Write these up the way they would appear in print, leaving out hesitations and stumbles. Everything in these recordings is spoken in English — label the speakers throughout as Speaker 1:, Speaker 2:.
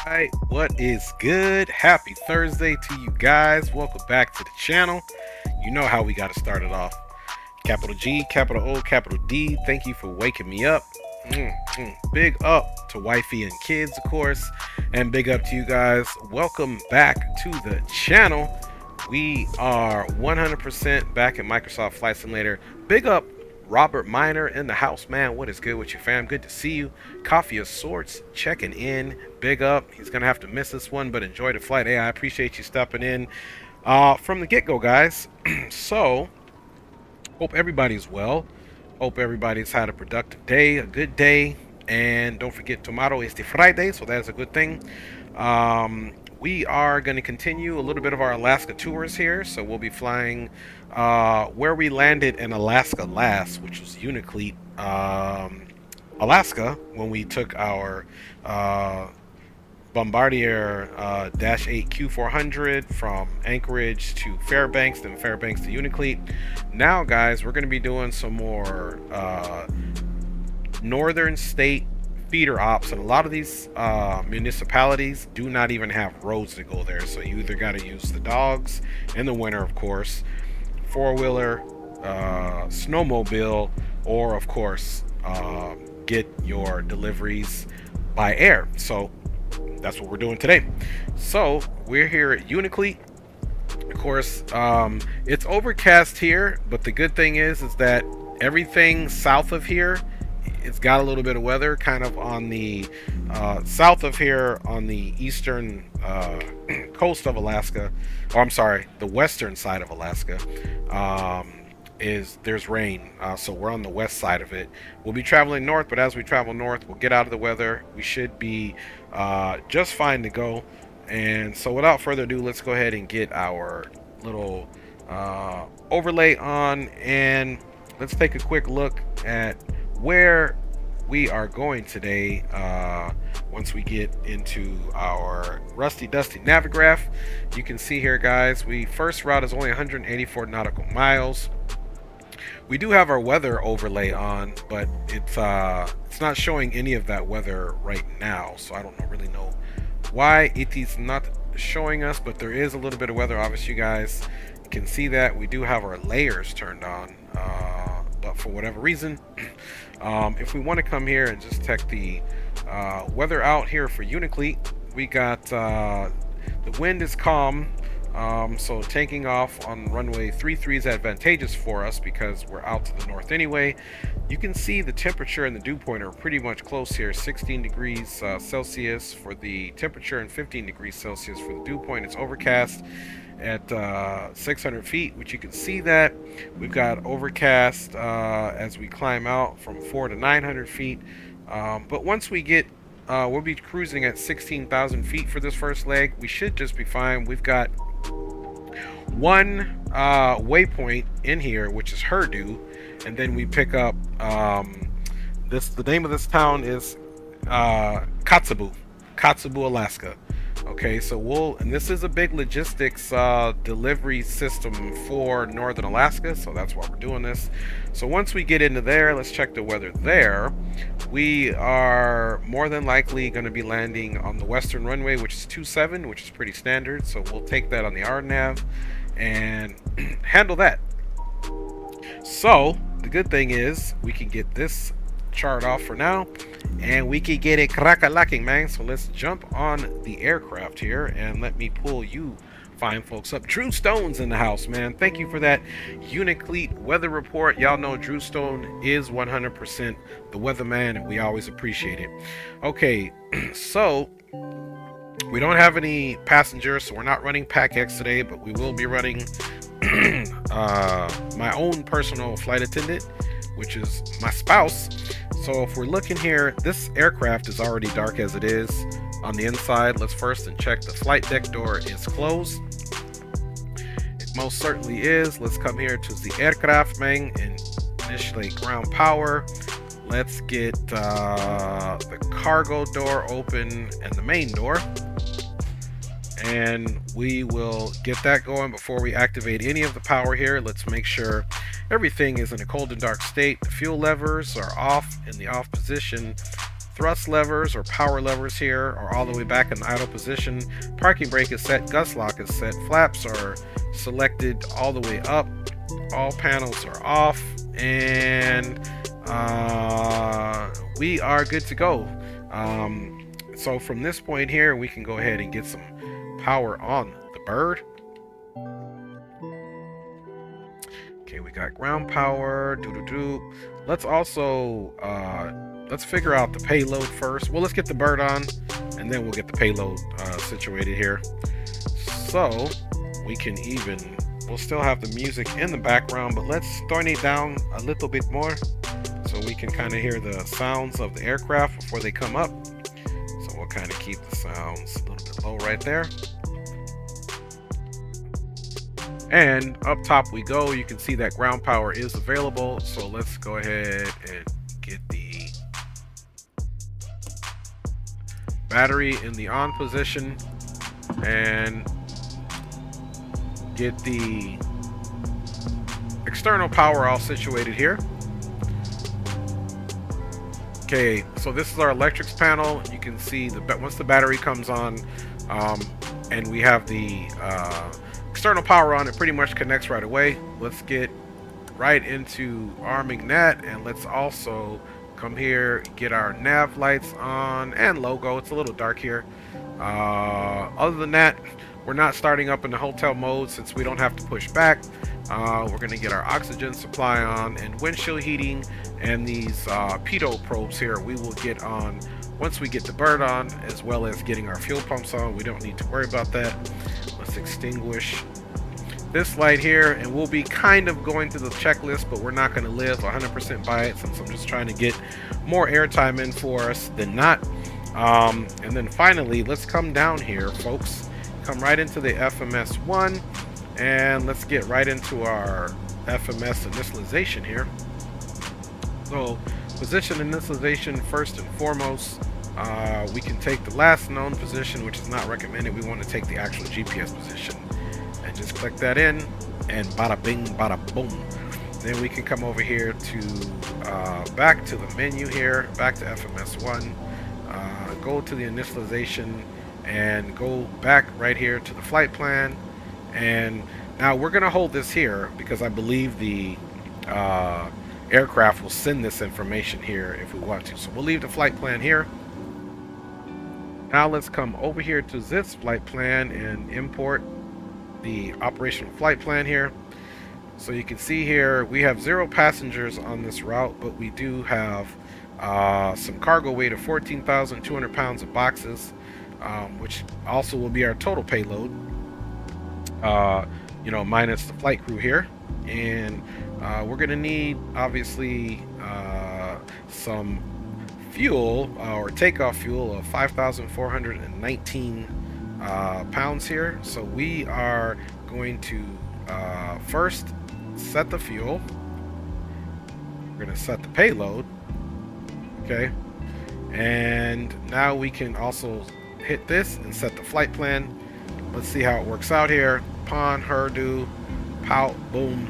Speaker 1: Alright, what is good? Happy Thursday to you guys. Welcome back to the channel. You know how we got to start it off. Capital G, capital O, capital D. Thank you for waking me up. Big up to wifey and kids, of course. And big up to you guys. Welcome back to the channel. We are 100% back in Microsoft Flight Simulator. Big up Robert Miner in the house, man. What is good with you, fam? Good to see you. Coffee of Sorts checking in. Big up. He's gonna have to miss this one, but enjoy the flight. Hey, I appreciate you stepping in from the get-go, guys. So hope everybody's well. Hope everybody's had a productive day, a good day. And don't forget, tomorrow is the Friday, so that's a good thing. We are going to continue a little bit of our Alaska tours here. So we'll be flying where we landed in Alaska last, which was Unacleat, Alaska, when we took our Bombardier Dash 8 Q400 from Anchorage to Fairbanks, then Fairbanks to Unacleat. Now, guys, we're going to be doing some more northern state feeder ops, and a lot of these municipalities do not even have roads to go there, so you either got to use the dogs in the winter, of course, four-wheeler, snowmobile, or of course get your deliveries by air. So that's what we're doing today. So we're here at Unacleat. Of course, it's overcast here, but the good thing is that everything south of here, it's got a little bit of weather kind of on the south of here on the eastern coast of Alaska, or I'm sorry, the western side of Alaska. There's rain, so we're on the west side of it. We'll be traveling north, but as we travel north, we'll get out of the weather. We should be just fine to go. And so without further ado, let's go ahead and get our little overlay on, and let's take a quick look at where we are going today. Once we get into our rusty dusty Navigraph, you can see here, guys, first route is only 184 nautical miles. We do have our weather overlay on, but it's not showing any of that weather right now, so I don't really know why it is not showing us, but there is a little bit of weather. Obviously, you guys can see that we do have our layers turned on, but for whatever reason, if we want to come here and just check the weather out here for Unacleat, we got the wind is calm, so taking off on runway 33 is advantageous for us because we're out to the north anyway. You can see the temperature and the dew point are pretty much close here. 16 degrees Celsius for the temperature and 15 degrees Celsius for the dew point. It's overcast at 600 feet, which you can see that we've got overcast as we climb out from 400 to 900 feet, but once we get we'll be cruising at 16,000 feet for this first leg. We should just be fine. We've got one waypoint in here, which is Herdu, and then we pick up the name of this town is Katsu, Alaska. Okay, so and this is a big logistics delivery system for northern Alaska, so that's why we're doing this. So once we get into there, let's check the weather there. We are more than likely going to be landing on the western runway, which is 27, which is pretty standard, so we'll take that on the RNAV and handle that. So the good thing is we can get this chart off for now, and we can get it crack-a-lacking, man. So let's jump on the aircraft here and let me pull you fine folks up. Drew Stone's in the house, man. Thank you for that Unacleat weather report. Y'all know Drew Stone is 100% the weatherman, and we always appreciate it. Okay, so we don't have any passengers, so we're not running PAC-X today, but we will be running my own personal flight attendant, which is my spouse. So if we're looking here, this aircraft is already dark as it is on the inside. Let's first check the flight deck door is closed. It most certainly is. Let's come here to the aircraft, man, and initiate ground power. Let's get the cargo door open and the main door, and we will get that going before we activate any of the power here. Let's make sure everything is in a cold and dark state. The fuel levers are off in the off position. Thrust levers or power levers here are all the way back in idle position. Parking brake is set, gust lock is set, flaps are selected all the way up, all panels are off, and we are good to go. So from this point here, we can go ahead and get some power on the bird. Okay, we got ground power. Let's also let's figure out the payload first. Well, let's get the bird on, and then we'll get the payload situated here. So we can we'll still have the music in the background, but let's tone it down a little bit more so we can kind of hear the sounds of the aircraft before they come up. So we'll kind of keep the sounds a little bit low right there. And up top we go. You can see that ground power is available. So let's go ahead and get the battery in the on position and get the external power all situated here. Okay, so this is our electrics panel. You can see once the battery comes on and we have the external power on, it pretty much connects right away. Let's get right into arming that, and let's also come here, get our nav lights on and logo. It's a little dark here. Other than that, we're not starting up in the hotel mode since we don't have to push back. We're going to get our oxygen supply on, and windshield heating and these pitot probes here we will get on once we get the bird on, as well as getting our fuel pumps on. We don't need to worry about that. Let's extinguish this light here, and we'll be kind of going through the checklist, but we're not going to live 100% by it since I'm just trying to get more airtime in for us than not. And then finally, let's come down here, folks. Come right into the FMS1, and let's get right into our FMS initialization here. So position initialization first and foremost. We can take the last known position, which is not recommended. We want to take the actual GPS position and just click that in, and bada bing bada boom. Then we can come over here to back to the menu here, back to FMS1, go to the initialization and go back right here to the flight plan. And now we're gonna hold this here because I believe the aircraft will send this information here if we want to. So we'll leave the flight plan here. Now let's come over here to this flight plan and import the operational flight plan here. So you can see here we have 0 passengers on this route, but we do have some cargo weight of 14,200 pounds of boxes, which also will be our total payload, minus the flight crew here. And we're gonna need obviously some fuel or takeoff fuel of 5,419 pounds here. So we are going to first set the fuel. We're going to set the payload. Okay, and now we can also hit this and set the flight plan. Let's see how it works out here. Pawn, herdo, pout, boom.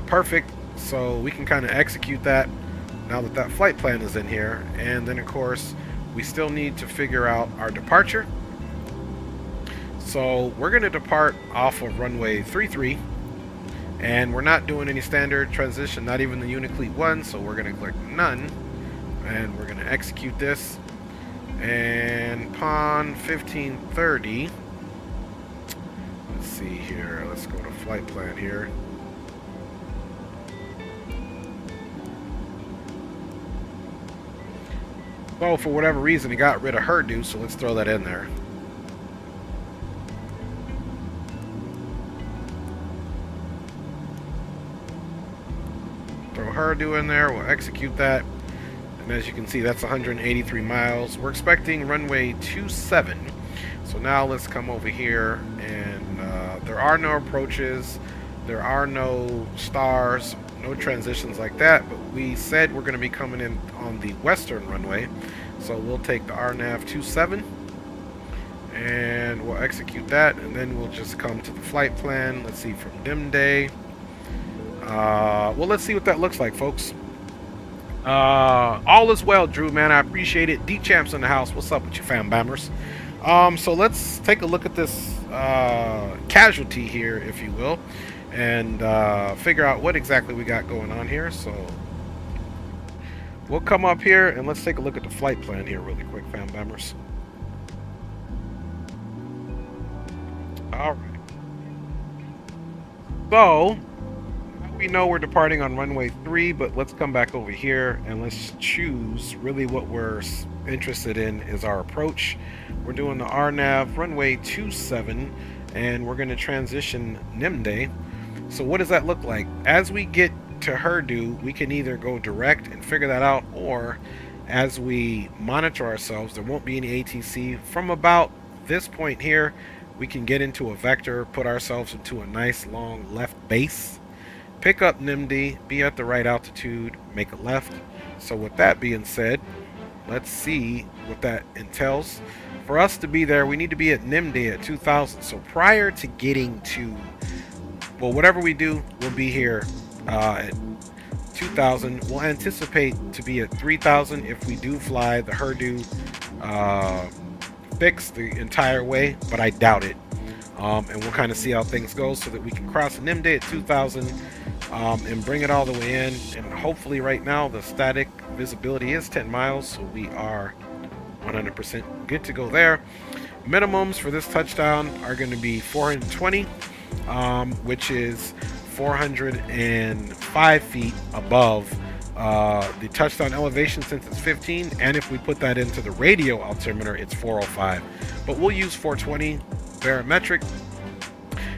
Speaker 1: Perfect. So we can kind of execute that now that that flight plan is in here. And then of course we still need to figure out our departure. So we're going to depart off of runway 33, and we're not doing any standard transition, not even the Unicleat 1, so we're going to click none, and we're going to execute this. And pawn 1530, let's see here, let's go to flight plan here. So for whatever reason it got rid of herdo, so let's throw that in there. Throw herdo in there, we'll execute that. And as you can see, that's 183 miles. We're expecting runway 27. So now let's come over here, and there are no approaches, there are no stars, no transitions like that, but we said we're going to be coming in on the western runway. So we'll take the RNAV 27 and we'll execute that, and then we'll just come to the flight plan. Let's see, from dim day. Well, let's see what that looks like, folks. All is well, Drew, man. I appreciate it. D-Champs in the house. What's up with you, fam bammers? So let's take a look at this casualty here, if you will, and figure out what exactly we got going on here. So we'll come up here and let's take a look at the flight plan here really quick, fam bammers. All right. So we know we're departing on runway 3, but let's come back over here and let's choose really what we're interested in is our approach. We're doing the RNAV runway 27 and we're going to transition NIMDA. So what does that look like? As we get to Herdu, we can either go direct and figure that out, or as we monitor ourselves, there won't be any ATC. From about this point here, we can get into a vector, put ourselves into a nice long left base, pick up NIMD, be at the right altitude, make a left. So with that being said, let's see what that entails. For us to be there, we need to be at NIMD at 2000. So prior to getting to, well, whatever we do, we'll be here at 2000. We'll anticipate to be at 3000 if we do fly the Herdu fix the entire way, but I doubt it. And we'll kind of see how things go so that we can cross NIMD at 2000 and bring it all the way in. And hopefully right now the static visibility is 10 miles, so we are 100% good to go there. Minimums for this touchdown are going to be 420, which is 405 feet above the touchdown elevation since it's 15, and if we put that into the radio altimeter, it's 405. But we'll use 420 barometric.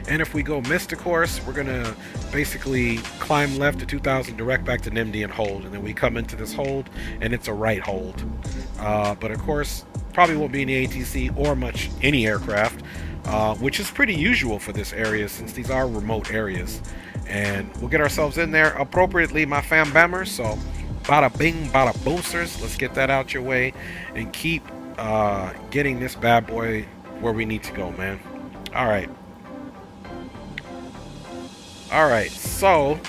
Speaker 1: And if we go missed a course, we're gonna basically climb left to 2000 direct back to NIMD and hold, and then we come into this hold and it's a right hold. But of course probably won't be any ATC or much any aircraft, which is pretty usual for this area since these are remote areas. And we'll get ourselves in there appropriately, my fam bammers. So bada bing, bada boosters. Let's get that out your way and keep getting this bad boy where we need to go, man. All right, so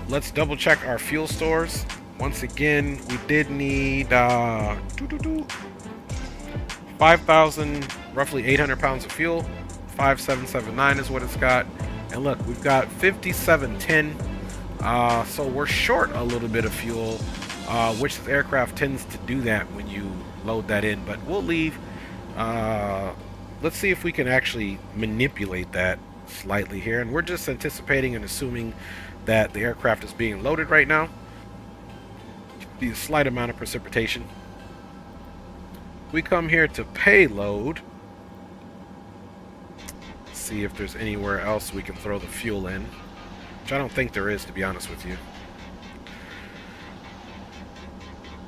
Speaker 1: let's double check our fuel stores. Once again, we did need 5,000, roughly 800 pounds of fuel. 5779 is what it's got. And look, we've got 5710, so we're short a little bit of fuel, which the aircraft tends to do that when you load that in. But we'll leave. Let's see if we can actually manipulate that slightly here. And we're just anticipating and assuming that the aircraft is being loaded right now. The slight amount of precipitation. We come here to payload. See if there's anywhere else we can throw the fuel in, which I don't think there is, to be honest with you.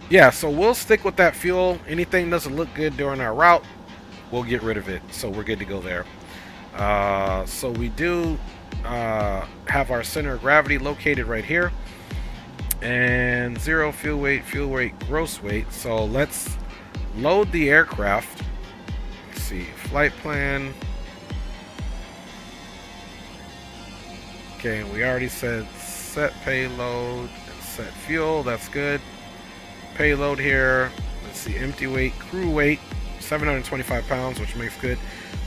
Speaker 1: Yeah, so we'll stick with that fuel. Anything doesn't look good during our route, we'll get rid of it, so we're good to go there. So we do have our center of gravity located right here, and zero fuel weight, gross weight. So let's load the aircraft. Let's see, flight plan. Okay, we already said set payload and set fuel. That's good. Payload here. Let's see, empty weight, crew weight, 725 pounds, which makes good.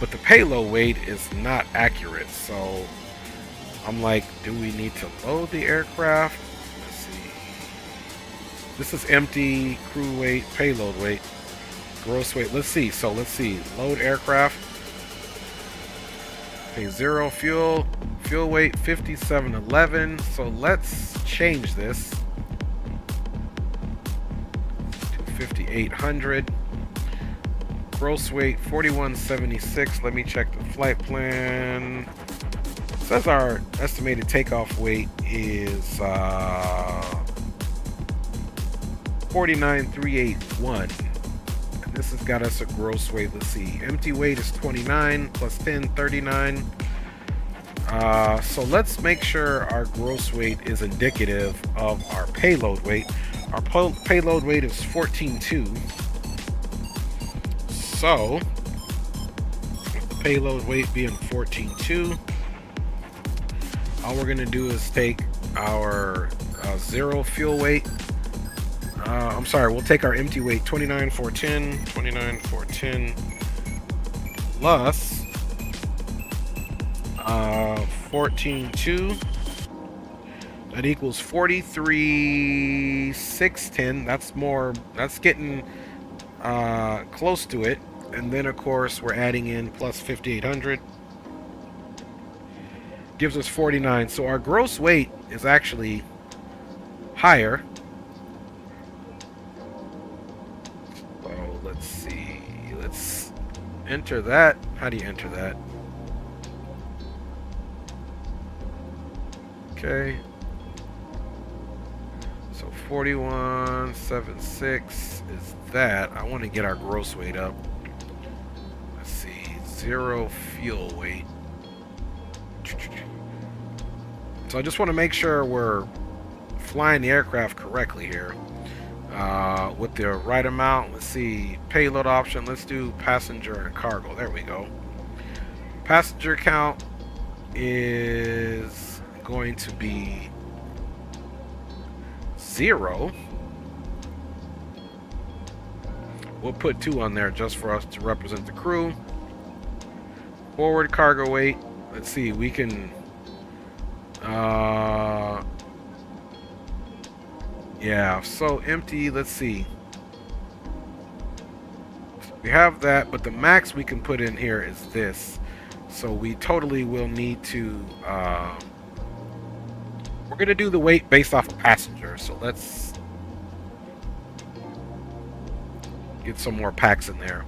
Speaker 1: But the payload weight is not accurate. So I'm like, do we need to load the aircraft? Let's see. This is empty, crew weight, payload weight, gross weight. Let's see. So let's see. Load aircraft. Okay, zero fuel. Fuel weight 5711. So let's change this to 5800. Gross weight 4176. Let me check the flight plan. It says our estimated takeoff weight is 49381. And this has got us a gross weight. Let's see. Empty weight is 29 plus 10, 39. So let's make sure our gross weight is indicative of our payload weight. Our payload weight is 14.2. So, with the payload weight being 14.2, all we're going to do is take our zero fuel weight I'm sorry, we'll take our empty weight 29,410 plus 14,2. That equals 43,610. That's getting close to it. And then of course we're adding in plus 5,800. Gives us 49. So our gross weight is actually higher. So let's see. Let's enter that. How do you enter that? Okay. So 4176 is that. I want to get our gross weight up. Let's see. 0 fuel weight. So I just want to make sure we're flying the aircraft correctly here. With the right amount. Let's see. Payload option. Let's do passenger and cargo. There we go. Passenger count is going to be 0. We'll put 2 on there just for us to represent the crew. Forward cargo weight. Let's see. We can... yeah, so empty. Let's see. We have that, but the max we can put in here is this. So we totally will need to... we're going to do the weight based off of passenger. So let's get some more packs in there.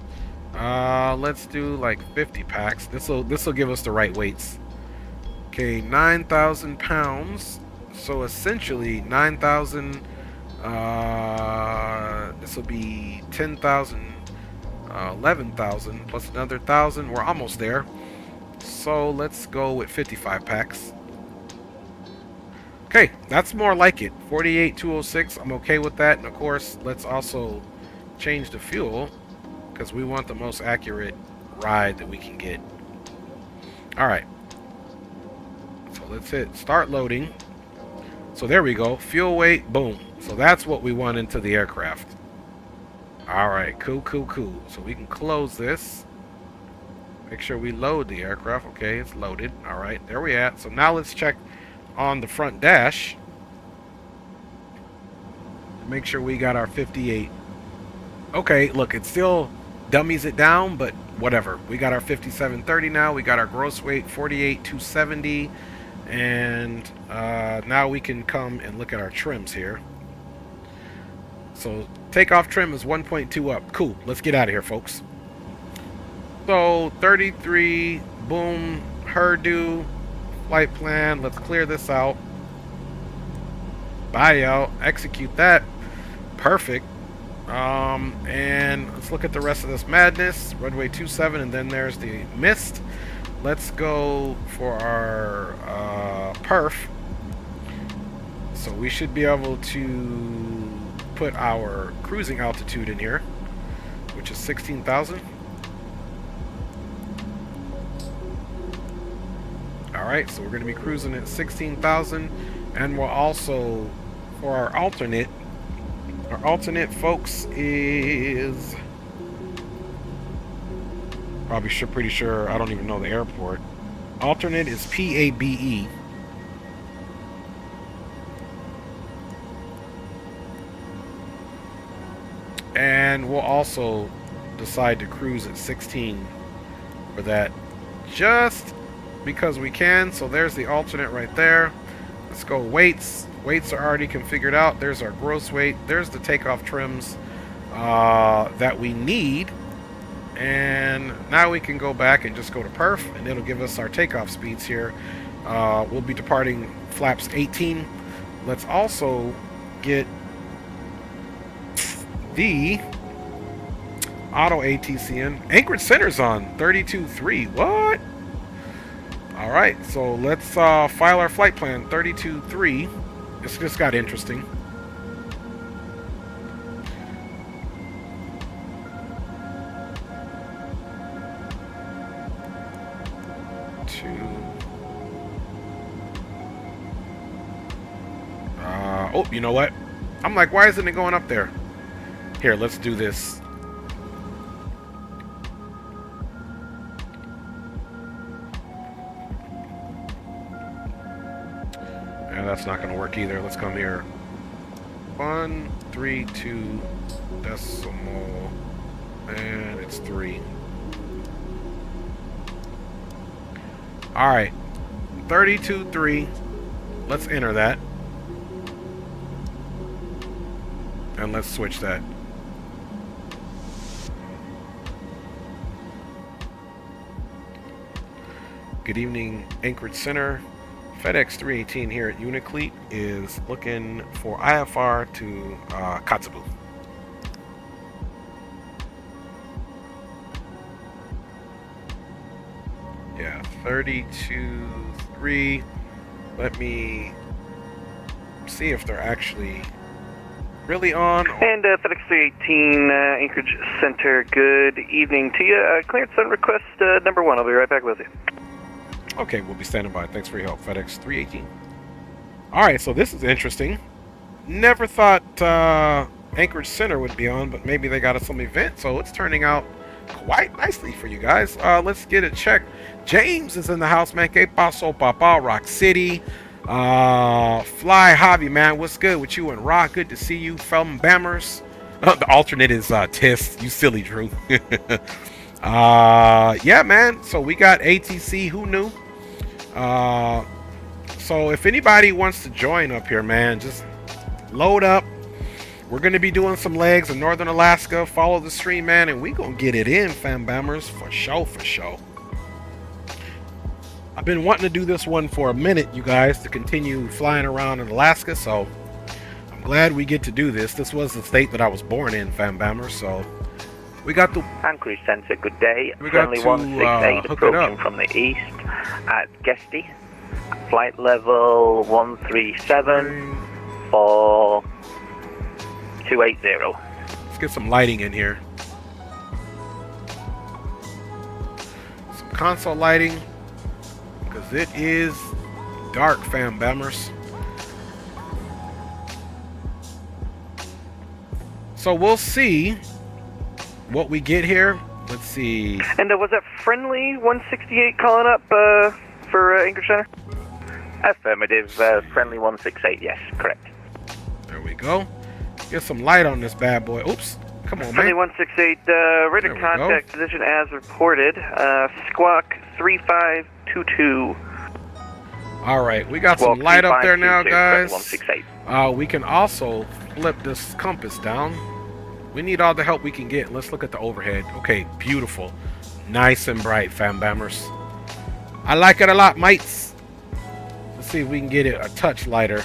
Speaker 1: Let's do like 50 packs. This will give us the right weights. Okay, 9,000 pounds. So essentially 9,000. This will be 10,000, 11,000 plus another 1,000. We're almost there. So let's go with 55 packs. Okay, that's more like it. 48,206. I'm okay with that. And of course, let's also change the fuel because we want the most accurate ride that we can get. All right. So let's hit start loading. So there we go. Fuel weight, boom. So that's what we want into the aircraft. All right, cool. So we can close this. Make sure we load the aircraft. Okay, it's loaded. All right, there we at. So now let's check on the front dash. Make sure we got our 58. Okay, look, it still dummies it down, but whatever. We got our 5730 now. We got our gross weight 48,270. And now we can come and look at our trims here. So takeoff trim is 1.2 up. Cool. Let's get out of here, folks. So 33, boom, herdu, flight plan. Let's clear this out. Buyout, execute that. Perfect. And let's look at the rest of this madness. Runway 27, and then there's the mist. Let's go for our perf. So we should be able to put our cruising altitude in here, which is 16,000. Alright, so we're going to be cruising at 16,000. And we'll also, for our alternate folks is... probably pretty sure, I don't even know the airport. Alternate is PABE. And we'll also decide to cruise at 16 for that, just because we can. So there's the alternate right there. Let's go weights. Weights are already configured out. There's our gross weight. There's the takeoff trims that we need. And now we can go back and just go to perf, and it'll give us our takeoff speeds here. We'll be departing flaps 18. Let's also get the auto ATCN. Anchorage center's on 32.3. What? All right, so let's file our flight plan 32.3. This just got interesting. Oh, you know what? I'm like, why isn't it going up there? Here, let's do this. And that's not going to work either. Let's come here. 132 decimal, and it's 3. All right, 32.3. Let's enter that, and let's switch that. Good evening, Anchorage Center. FedEx 318 here at Unicleat is looking for IFR to Katsu. Yeah, 32.3. Let me see if they're actually really on.
Speaker 2: And FedEx 318 Anchorage Center, good evening to you. Clearance on request number 1. I'll be right back with you.
Speaker 1: Okay, we'll be standing by. Thanks for your help, FedEx 318. Alright, so this is interesting. Never thought Anchorage Center would be on, but maybe they got us some event, so it's turning out quite nicely for you guys. Let's get it checked. James is in the house, man. Que paso, papa? Rock City. Fly Hobby, man. What's good with you and Rock? Good to see you from Bammers. The alternate is Tis. You silly Drew. Yeah, man. So we got ATC. Who knew? So if anybody wants to join up here, man, just load up. We're going to be doing some legs in Northern Alaska. Follow the stream, man, and we going to get it in, fam bammers, for show, for show. I've been wanting to do this one for a minute, you guys, to continue flying around in Alaska, so I'm glad we get to do this. This was the state that I was born in, fam bammers, so we got the
Speaker 2: Anchorage Center, good day.
Speaker 1: We got
Speaker 2: Friendly
Speaker 1: to
Speaker 2: 168
Speaker 1: hook it up.
Speaker 2: approaching from the east at Guesty. Flight level 137 for 280.
Speaker 1: Let's get some lighting in here. Some console lighting, because it is dark, fam bammers. So we'll see what we get here. Let's see.
Speaker 2: And was that Friendly 168 calling up for Anchorage Center? Affirmative, Friendly 168, yes, correct.
Speaker 1: There we go. Get some light on this bad boy. Oops. Come on,
Speaker 2: Friendly
Speaker 1: man.
Speaker 2: 168, ready to contact position as reported. Squawk 3522.
Speaker 1: All right, we got some light up there now, guys.
Speaker 2: 168.
Speaker 1: We can also flip this compass down. We need all the help we can get. Let's look at the overhead. Okay, beautiful. Nice and bright, fam bammers. I like it a lot, mates. Let's see if we can get it a touch lighter.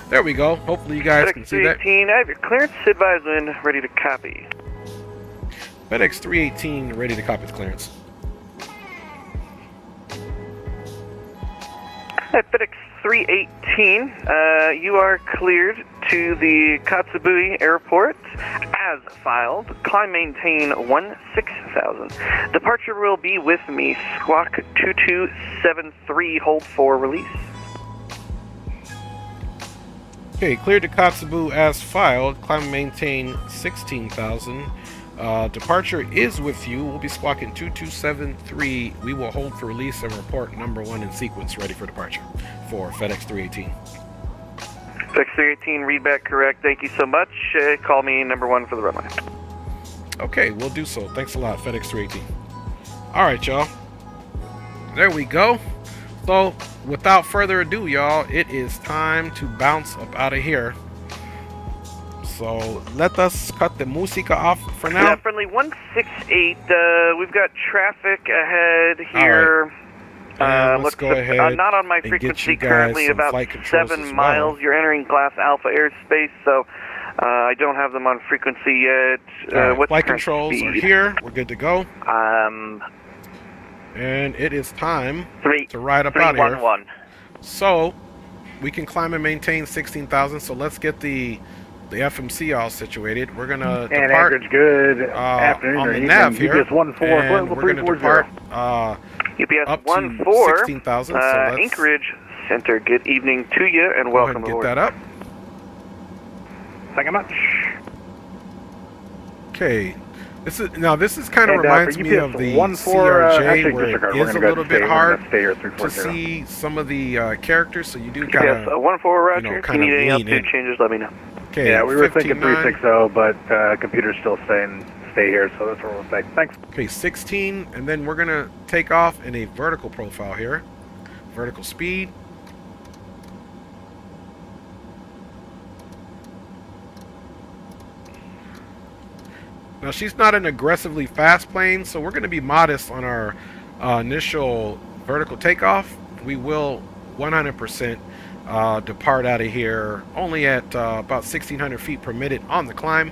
Speaker 1: There we go. Hopefully you guys can see that.
Speaker 2: FedEx 318, I have your clearance advisement ready to copy.
Speaker 1: FedEx 318 ready to copy the clearance.
Speaker 2: At FedEx 318, you are cleared to the Katsu Airport as filed. Climb maintain 16,000. Departure will be with me. Squawk 2273. Hold for release.
Speaker 1: Okay, cleared to Katsu as filed. Climb and maintain 16,000. Departure is with you. We'll be squawking 2273. We will hold for release and report number 1 in sequence ready for departure for FedEx 318.
Speaker 2: FedEx 318, read back correct. Thank you so much. Call me number 1 for the runway.
Speaker 1: Okay, we'll do so. Thanks a lot, FedEx 318. All right, y'all. There we go. So, without further ado, y'all, it is time to bounce up out of here. So, let us cut the música off for now.
Speaker 2: Yeah, friendly 168, we've got traffic ahead here.
Speaker 1: Let's go ahead.
Speaker 2: Not on my
Speaker 1: and
Speaker 2: frequency
Speaker 1: get you
Speaker 2: currently,
Speaker 1: guys some
Speaker 2: about
Speaker 1: flight controls
Speaker 2: 7 miles.
Speaker 1: well.
Speaker 2: You're entering Glass Alpha airspace, so I don't have them on frequency yet.
Speaker 1: Right,
Speaker 2: What's
Speaker 1: flight
Speaker 2: the current
Speaker 1: controls
Speaker 2: speed?
Speaker 1: are here. We're good to go. And it is time to ride up out of here. So, we can climb and maintain 16,000. So let's get the FMC all situated. We're gonna depart
Speaker 3: Anchorage, good afternoon
Speaker 1: on
Speaker 3: or
Speaker 1: the
Speaker 3: evening.
Speaker 1: nav here,
Speaker 3: UPS 14,
Speaker 1: and we're gonna depart
Speaker 2: UPS
Speaker 1: up
Speaker 2: 14,
Speaker 1: to 16,000. So
Speaker 2: Anchorage Center, good evening to you and
Speaker 1: Go ahead
Speaker 2: welcome
Speaker 1: and get
Speaker 2: aboard.
Speaker 1: that up.
Speaker 3: Thank you much.
Speaker 1: Okay. This is kind of
Speaker 3: And,
Speaker 1: reminds
Speaker 3: for
Speaker 1: me of
Speaker 3: UPS
Speaker 1: the
Speaker 3: 14,
Speaker 1: CRJ
Speaker 3: actually,
Speaker 1: where
Speaker 3: disregard.
Speaker 1: it
Speaker 3: We're
Speaker 1: is a
Speaker 3: gonna go
Speaker 1: little
Speaker 3: ahead and
Speaker 1: bit
Speaker 3: stay. We're
Speaker 1: hard
Speaker 3: gonna stay here
Speaker 1: to
Speaker 3: 340.
Speaker 1: see some of the characters, so you do
Speaker 2: UPS
Speaker 1: kind of
Speaker 2: 14 Roger, if you
Speaker 1: kind of
Speaker 2: need any
Speaker 1: lean
Speaker 2: altitude
Speaker 1: in.
Speaker 2: changes, let me know.
Speaker 1: Okay,
Speaker 3: Yeah, we were thinking
Speaker 1: 15.9.
Speaker 3: 360, but computer's still saying stay here, so that's what we'll say. Thanks.
Speaker 1: Okay, 16, and then we're gonna take off in a vertical profile here. Vertical speed. Now she's not an aggressively fast plane, so we're gonna be modest on our initial vertical takeoff. We will 100% depart out of here only at about 1,600 feet per minute on the climb.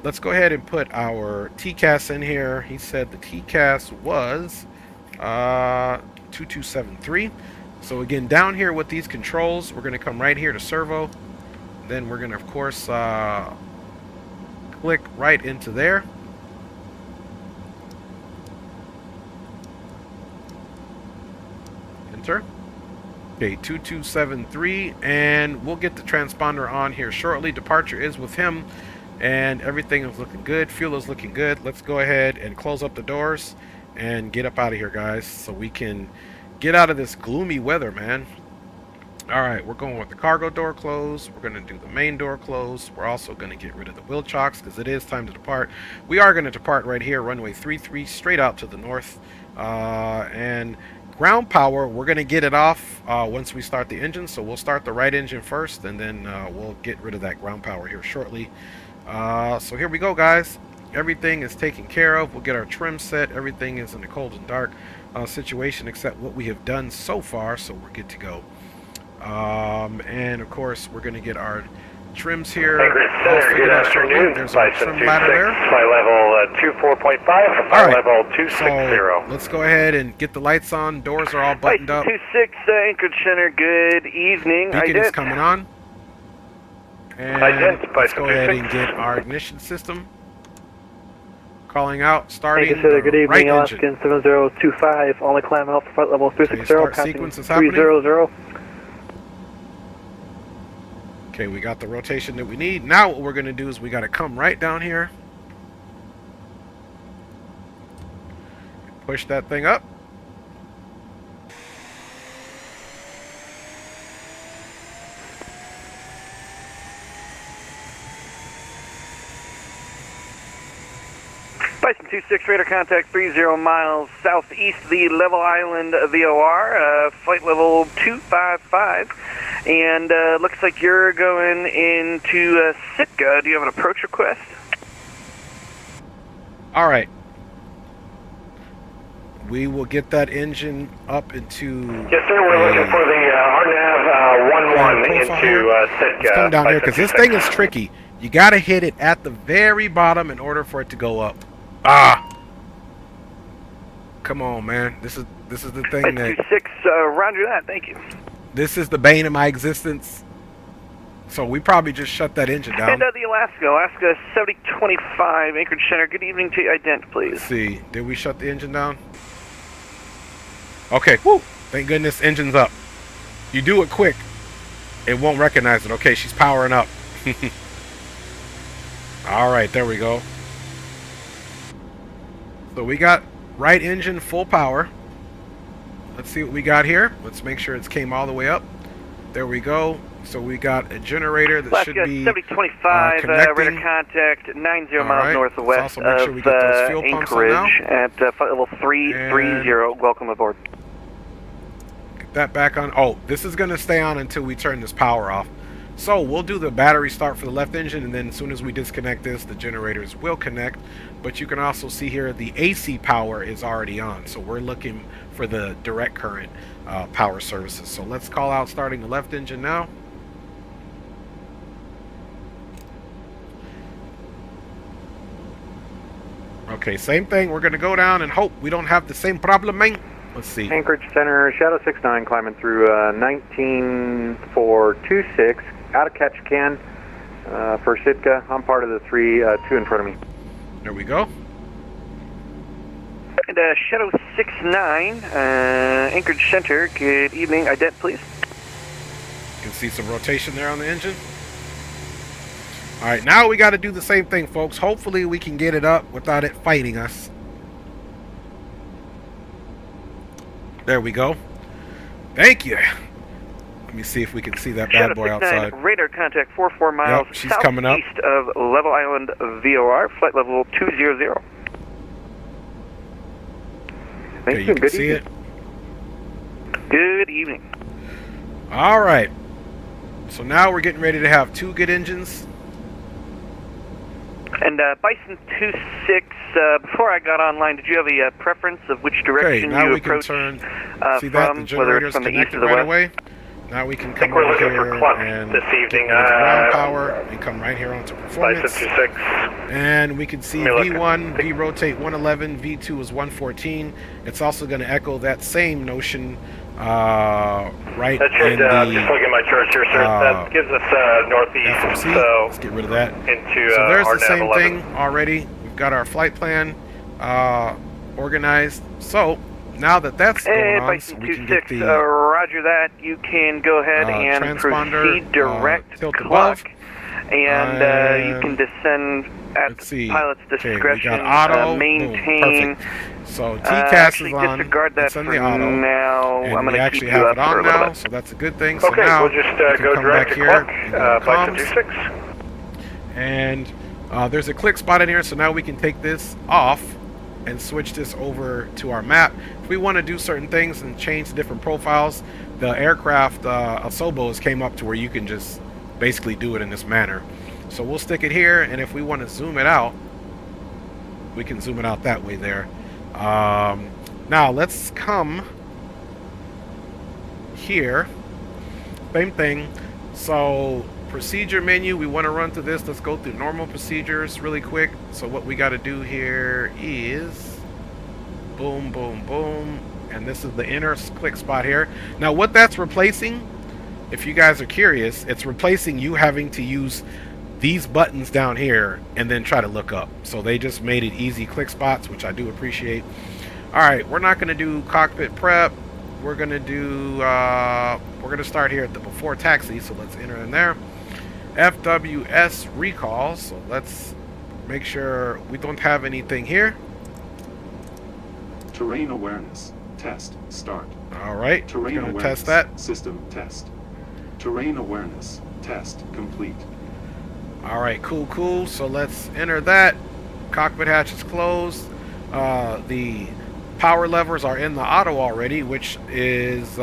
Speaker 1: Let's go ahead and put our TCAS in here. He said the TCAS was 2273. So again, down here with these controls, we're going to come right here to servo. Then we're going to, of course, click right into there. Enter. Okay, 2273, and we'll get the transponder on here shortly. Departure is with him, and everything is looking good. Fuel is looking good. Let's go ahead and close up the doors and get up out of here, guys, so we can get out of this gloomy weather, man. All right, we're going with the cargo door closed. We're going to do the main door closed. We're also going to get rid of the wheel chocks because it is time to depart. We are going to depart right here, runway 33, straight out to the north. And ground power, we're going to get it off once we start the engine. So we'll start the right engine first, and then we'll get rid of that ground power here shortly. So here we go, guys. Everything is taken care of. We'll get our trim set. Everything is in the cold and dark situation except what we have done so far, so we're good to go. And of course we're going to get our trims here all figured out shortly. There's our trim ladder there.
Speaker 3: Flight level 24.5,
Speaker 1: All right,
Speaker 3: level 260.
Speaker 1: so let's go ahead and get the lights on. Doors are all buttoned up.
Speaker 2: 26 Anchorage Center, good evening.
Speaker 1: Beacon is coming on. And let's go ahead and
Speaker 3: 26.
Speaker 1: get our ignition system calling out, starting
Speaker 4: Anchorage Center, good
Speaker 1: the
Speaker 4: evening,
Speaker 1: right engine.
Speaker 4: Alaskan 7025, only climb out for flight level 360,
Speaker 1: start
Speaker 4: passing
Speaker 1: sequence is happening.
Speaker 4: 300.
Speaker 1: Okay, we got the rotation that we need. Now what we're going to do is we got to come right down here. Push that thing up.
Speaker 2: Bison 26, radar contact 30 miles southeast of the Level Island VOR, flight level 255. And looks like you're going into Sitka. Do you have an approach request?
Speaker 1: All right. We will get that engine up into...
Speaker 3: Yes, sir. We're looking for the RNAV 11 into Sitka.
Speaker 1: Let's come down here because this thing is tricky. You got to hit it at the very bottom in order for it to go up. Ah! Come on, man. This is the thing that...
Speaker 2: 26, roger that. Thank you.
Speaker 1: This is the bane of my existence. So we probably just shut that engine down.
Speaker 2: And the Alaska 7025, Anchorage Center. Good evening to you. Ident, please.
Speaker 1: Let's see. Did we shut the engine down? Okay. Woo! Thank goodness engine's up. You do it quick, it won't recognize it. Okay, she's powering up. All right, there we go. So we got right engine full power. Let's see what we got here. Let's make sure it's came all the way up. There we go. So we got a generator that
Speaker 2: Alaska
Speaker 1: should be
Speaker 2: 7025,
Speaker 1: connecting.
Speaker 2: radar contact 90
Speaker 1: All
Speaker 2: miles
Speaker 1: right.
Speaker 2: northwest
Speaker 1: Let's also make sure we get those fuel
Speaker 2: of
Speaker 1: pumps on now.
Speaker 2: Anchorage at flight level 330. Welcome aboard.
Speaker 1: Get that back on. Oh, this is going to stay on until we turn this power off. So we'll do the battery start for the left engine, and then as soon as we disconnect this, the generators will connect. But you can also see here the AC power is already on. So we're looking for the direct current power services. So let's call out starting the left engine now. Okay, same thing. We're going to go down and hope we don't have the same problem, man. Let's see.
Speaker 3: Anchorage Center, Shadow 69, climbing through 19426, out of Ketchikan for Sitka. I'm part of the 2 in front of me.
Speaker 1: There we go.
Speaker 2: And Shadow 69, Anchorage Center. Good evening. Ident, please.
Speaker 1: can see some rotation there on the engine. All right, now we got to do the same thing, folks. Hopefully we can get it up without it fighting us. There we go. Thank you. Let me see if we can see that bad boy outside.
Speaker 2: Radar contact 44 miles
Speaker 1: she's coming up.
Speaker 2: southeast of Level Island VOR, flight level 200.
Speaker 1: Okay, you can see it.
Speaker 2: Good evening.
Speaker 1: All right. So now we're getting ready to have 2 good engines.
Speaker 2: And Bison 26, before I got online, did you have a preference of which direction
Speaker 1: now
Speaker 2: you
Speaker 1: we can
Speaker 2: approach
Speaker 1: turn. See
Speaker 2: from,
Speaker 1: that the generator's
Speaker 2: from the east
Speaker 1: connected
Speaker 2: or the
Speaker 1: right
Speaker 2: west?
Speaker 1: away. Now we can come over here and
Speaker 5: this evening,
Speaker 1: get ground power and come right here onto performance.
Speaker 5: Bison 26.
Speaker 1: And we can see V1, V rotate 111, V2 is 114. It's also going to echo that same notion right
Speaker 5: That should,
Speaker 1: in the
Speaker 5: just looking at my charts here, sir. That gives us northeast,
Speaker 1: FMC.
Speaker 5: so
Speaker 1: Let's get rid of that.
Speaker 5: into
Speaker 1: So there's the same
Speaker 5: 11.
Speaker 1: thing already. We've got our flight plan organized. So now that that's going on,
Speaker 2: Bison
Speaker 1: so we can get
Speaker 2: 26,
Speaker 1: the
Speaker 2: roger that. You can go ahead and
Speaker 1: transponder,
Speaker 2: proceed direct
Speaker 1: tilt
Speaker 2: clock.
Speaker 1: above.
Speaker 2: And you can descend at
Speaker 1: Let's
Speaker 2: the
Speaker 1: see.
Speaker 2: pilot's
Speaker 1: Okay,
Speaker 2: discretion.
Speaker 1: we got auto.
Speaker 2: Maintain.
Speaker 1: Perfect. So TCAS is on.
Speaker 2: Disregard that
Speaker 1: It's on
Speaker 2: for
Speaker 1: the auto.
Speaker 2: now.
Speaker 1: And
Speaker 2: I'm
Speaker 1: we
Speaker 2: going to
Speaker 1: actually
Speaker 2: keep you
Speaker 1: have
Speaker 2: up
Speaker 1: it
Speaker 2: for
Speaker 1: on
Speaker 2: a little
Speaker 1: now,
Speaker 2: bit.
Speaker 1: so that's a good thing. So
Speaker 5: Okay,
Speaker 1: now
Speaker 5: we'll just
Speaker 1: we can
Speaker 5: go
Speaker 1: come
Speaker 5: direct
Speaker 1: back
Speaker 5: to
Speaker 1: here
Speaker 5: clock,
Speaker 1: and go to
Speaker 5: Bison
Speaker 1: comms.
Speaker 5: 26.
Speaker 1: And there's a click spot in here, so now we can take this off and switch this over to our map. If we want to do certain things and change the different profiles, the aircraft Asobos came up to where you can just basically do it in this manner. So we'll stick it here, and if we want to zoom it out, we can zoom it out that way there. Now let's come here. Same thing. So procedure menu, we want to run through this. Let's go through normal procedures really quick. So what we got to do here is boom, boom, boom, and this is the inner click spot here. Now what that's replacing, if you guys are curious, it's replacing you having to use these buttons down here and then try to look up. So they just made it easy click spots, which I do appreciate. All right, we're not going to do cockpit prep. We're going to do we're going to start here at the before taxi, so let's enter in there. FWS recall, so let's make sure we don't have anything here.
Speaker 6: Terrain awareness test start.
Speaker 1: All right,
Speaker 6: Terrain
Speaker 1: we're going to
Speaker 6: awareness
Speaker 1: test that.
Speaker 6: system test. Terrain awareness test complete.
Speaker 1: All right, cool. So let's enter that. Cockpit hatch is closed. The power levers are in the auto already, which is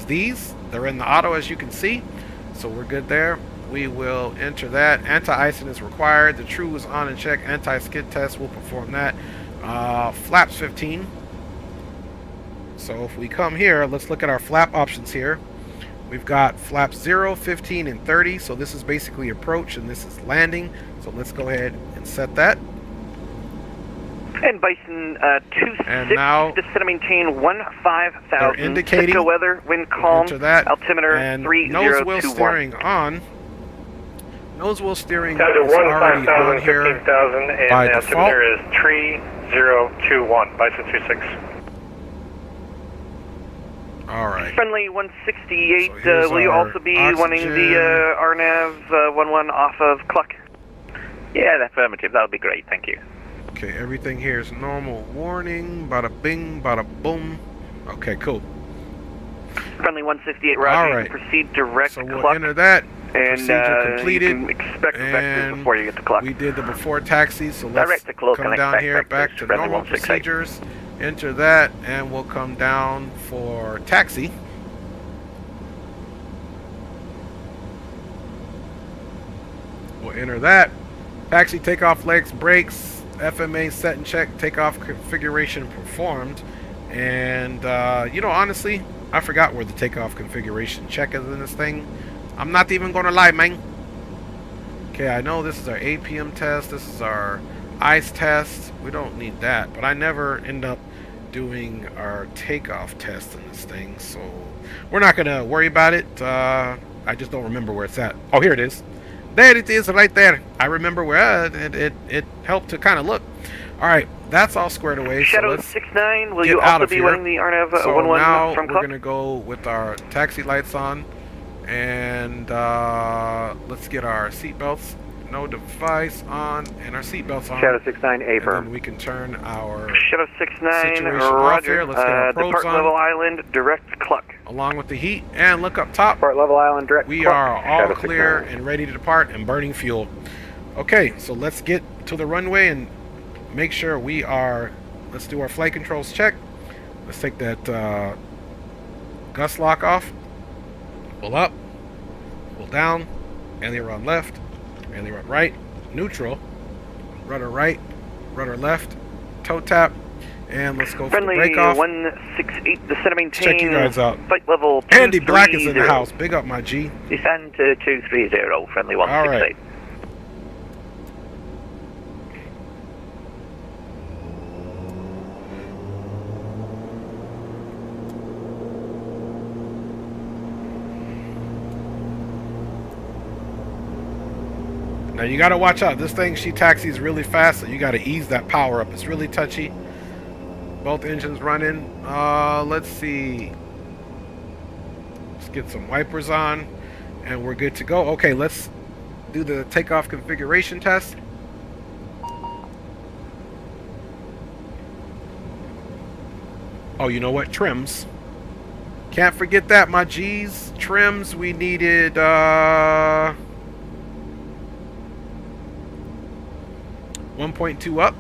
Speaker 1: these. They're in the auto, as you can see. So we're good there. We will enter that. Anti-icing is required. The true is on and check. Anti-skid test will perform that. Flaps 15. So if we come here, let's look at our flap options here. We've got flaps 0, 15, and 30. So this is basically approach, and this is landing. So let's go ahead and set that.
Speaker 2: And Bison 26,
Speaker 1: and now
Speaker 2: descend and maintain 15,000.
Speaker 1: they're indicating
Speaker 2: Cisco weather, wind calm,
Speaker 1: that,
Speaker 2: altimeter
Speaker 1: and
Speaker 2: 3021.
Speaker 1: nose wheel steering on. Nose wheel steering
Speaker 5: Down to
Speaker 1: is already on
Speaker 5: 15,000,
Speaker 1: here
Speaker 5: 15,000, and
Speaker 1: by
Speaker 5: the
Speaker 1: default.
Speaker 5: altimeter is 3021, Bison 26.
Speaker 1: All right.
Speaker 2: Friendly 168,
Speaker 1: So here's
Speaker 2: will you
Speaker 1: our
Speaker 2: also be
Speaker 1: oxygen.
Speaker 2: wanting the RNAV 11 off of clock? Yeah, affirmative. That would be great. Thank you.
Speaker 1: Okay, everything here is normal. Warning, bada bing, bada boom. Okay, cool.
Speaker 2: Friendly 168, Roger.
Speaker 1: All
Speaker 2: You
Speaker 1: right.
Speaker 2: can proceed direct
Speaker 1: So we'll
Speaker 2: clock.
Speaker 1: enter that.
Speaker 2: And
Speaker 1: Procedure completed.
Speaker 2: you can expect vectors
Speaker 1: And
Speaker 2: before you get to clock.
Speaker 1: we did the before taxi, so let's
Speaker 2: Direct to cloak
Speaker 1: come
Speaker 2: and
Speaker 1: down
Speaker 2: expect
Speaker 1: here
Speaker 2: vectors,
Speaker 1: back to
Speaker 2: friendly
Speaker 1: normal
Speaker 2: 168.
Speaker 1: procedures. Enter that, and we'll come down for taxi. We'll enter that. Taxi takeoff legs, brakes, FMA set and check, takeoff configuration performed. And, you know, honestly, I forgot where the takeoff configuration check is in this thing. I'm not even going to lie, man. Okay, I know this is our APM test. This is our ICE test. We don't need that. But I never end up doing our takeoff test in this thing. So we're not going to worry about it. I just don't remember where it's at. Oh, here it is. There it is right there. I remember where it helped to kind of look. All right, that's all squared away.
Speaker 2: Shadow
Speaker 1: so let's
Speaker 2: 69, will
Speaker 1: get
Speaker 2: you
Speaker 1: out
Speaker 2: also
Speaker 1: of
Speaker 2: be
Speaker 1: here.
Speaker 2: running the RNAV
Speaker 1: So
Speaker 2: 11
Speaker 1: now
Speaker 2: from
Speaker 1: we're
Speaker 2: Cluck?
Speaker 1: going to go with our taxi lights on, and let's get our seatbelts, no device on, and our seatbelts on.
Speaker 3: Shadow 69, A
Speaker 1: And
Speaker 3: firm.
Speaker 1: then we can turn our
Speaker 2: Shadow 69,
Speaker 1: situation off
Speaker 2: Roger.
Speaker 1: here. Let's get our probes
Speaker 2: Depart
Speaker 1: on.
Speaker 2: level island, direct Cluck.
Speaker 1: along with the heat, and look up top.
Speaker 3: Depart level island, direct.
Speaker 1: We
Speaker 3: Cluck.
Speaker 1: are all
Speaker 3: Shadow
Speaker 1: clear
Speaker 3: 69.
Speaker 1: and ready to depart and burning fuel. Okay, so let's get to the runway and make sure we are. Let's do our flight controls check. Let's take that gust lock off. Pull up, pull down, aileron left, aileron right, neutral, rudder right, rudder left, toe tap, and let's go for the
Speaker 2: Friendly
Speaker 1: break off.
Speaker 2: 168, descend and maintain.
Speaker 1: Check you guys out.
Speaker 2: Flight level
Speaker 1: Andy Black is in the
Speaker 2: 230.
Speaker 1: house. Big up, my G.
Speaker 7: Descend to 230, friendly 168.
Speaker 1: All right. Now you gotta watch out. This thing, she taxis really fast, so you gotta ease that power up. It's really touchy. Both engines running. Let's see. Let's get some wipers on, and we're good to go. Okay, let's do the takeoff configuration test. Oh, you know what? Trims. Can't forget that, my G's. Trims, we needed 1.2 up.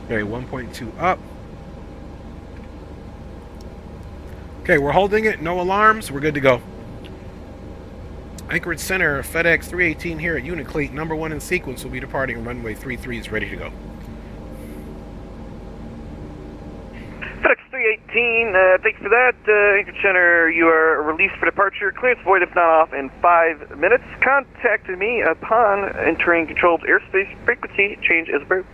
Speaker 1: Okay, 1.2 up. Okay, we're holding it. No alarms. We're good to go. Anchorage Center, FedEx 318 here at Uniclete. Number 1 in sequence will be departing runway 33 is ready to go.
Speaker 2: FedEx 318, thanks for that. Anchorage Center, you are released for departure. Clearance void if not off in 5 minutes. Contact me upon entering controlled airspace. Frequency change is approved.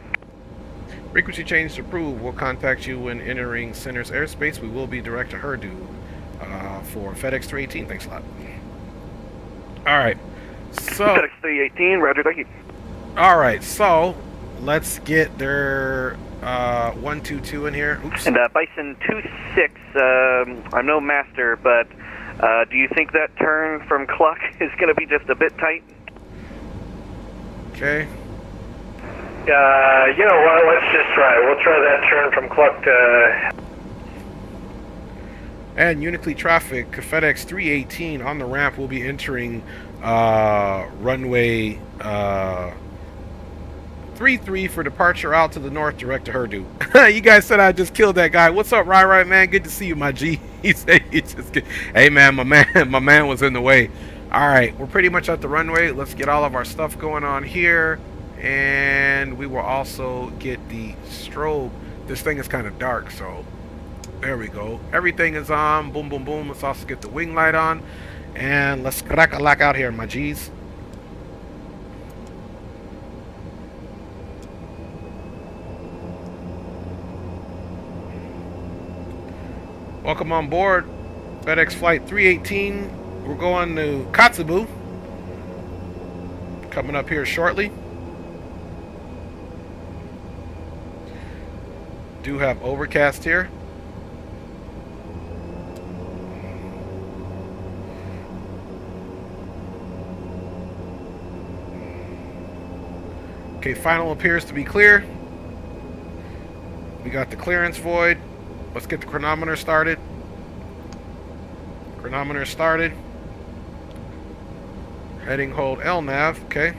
Speaker 1: Frequency change approved. We'll contact you when entering Center's airspace. We will be direct to Herdu for FedEx 318. Thanks a lot. Alright, so
Speaker 2: FedEx 318, roger, thank you.
Speaker 1: alright, so let's get their 122 in here. Oops.
Speaker 2: And Bison 26, I'm no master, but do you think that turn from Cluck is going to be just a bit tight?
Speaker 1: Okay.
Speaker 5: You know what, let's just try it. We'll try that turn from Cluck to...
Speaker 1: And Uniclete traffic, FedEx 318 on the ramp will be entering runway 33 for departure out to the north, direct to Herdu. You guys said I just killed that guy. What's up, Right, man? Good to see you, my G. He said he just hey man, my man was in the way. Alright, we're pretty much at the runway. Let's get all of our stuff going on here. And we will also get the strobe. This thing is kind of dark, so there we go. Everything is on. Boom, boom, boom. Let's also get the wing light on. And let's crack a lock out here, my G's. Welcome on board FedEx Flight 318. We're going to Katsu. Coming up here shortly. Do have overcast here. Okay, final appears to be clear. We got the clearance void. Let's get the chronometer started. Chronometer started. Heading hold LNAV, okay.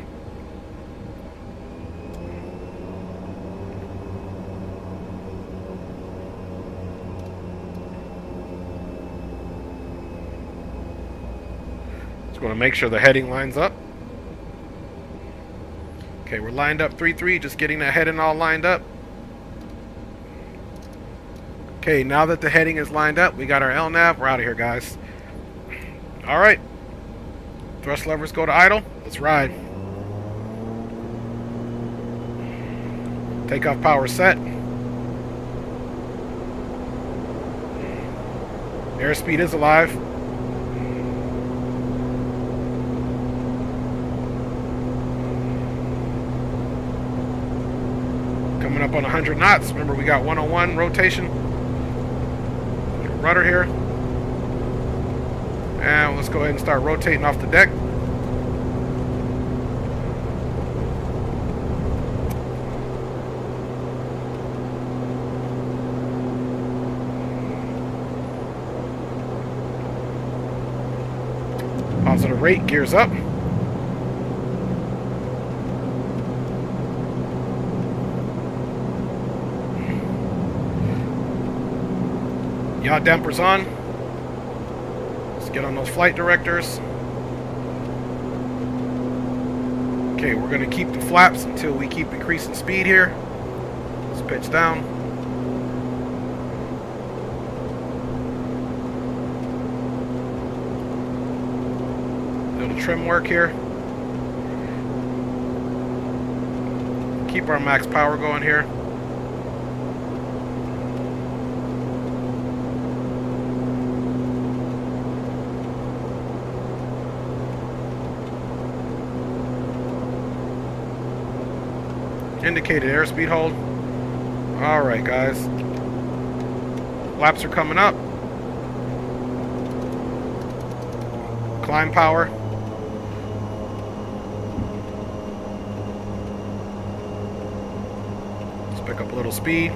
Speaker 1: Just want to make sure the heading lines up. Okay, we're lined up 3-3, just getting that heading all lined up. Okay, now that the heading is lined up, we got our LNAV. We're out of here, guys. Alright. Thrust levers go to idle. Let's ride. Takeoff power set. Airspeed is alive. Coming up on 100 knots. Remember, we got 101 rotation. Rudder here. And let's go ahead and start rotating off the deck. Positive rate, gears up. Yaw dampers on. Let's get on those flight directors. Okay, we're going to keep the flaps until we keep increasing speed here. Let's pitch down. Little trim work here. Keep our max power going here. Indicated airspeed hold. Alright, guys. Flaps are coming up. Climb power. Let's pick up a little speed.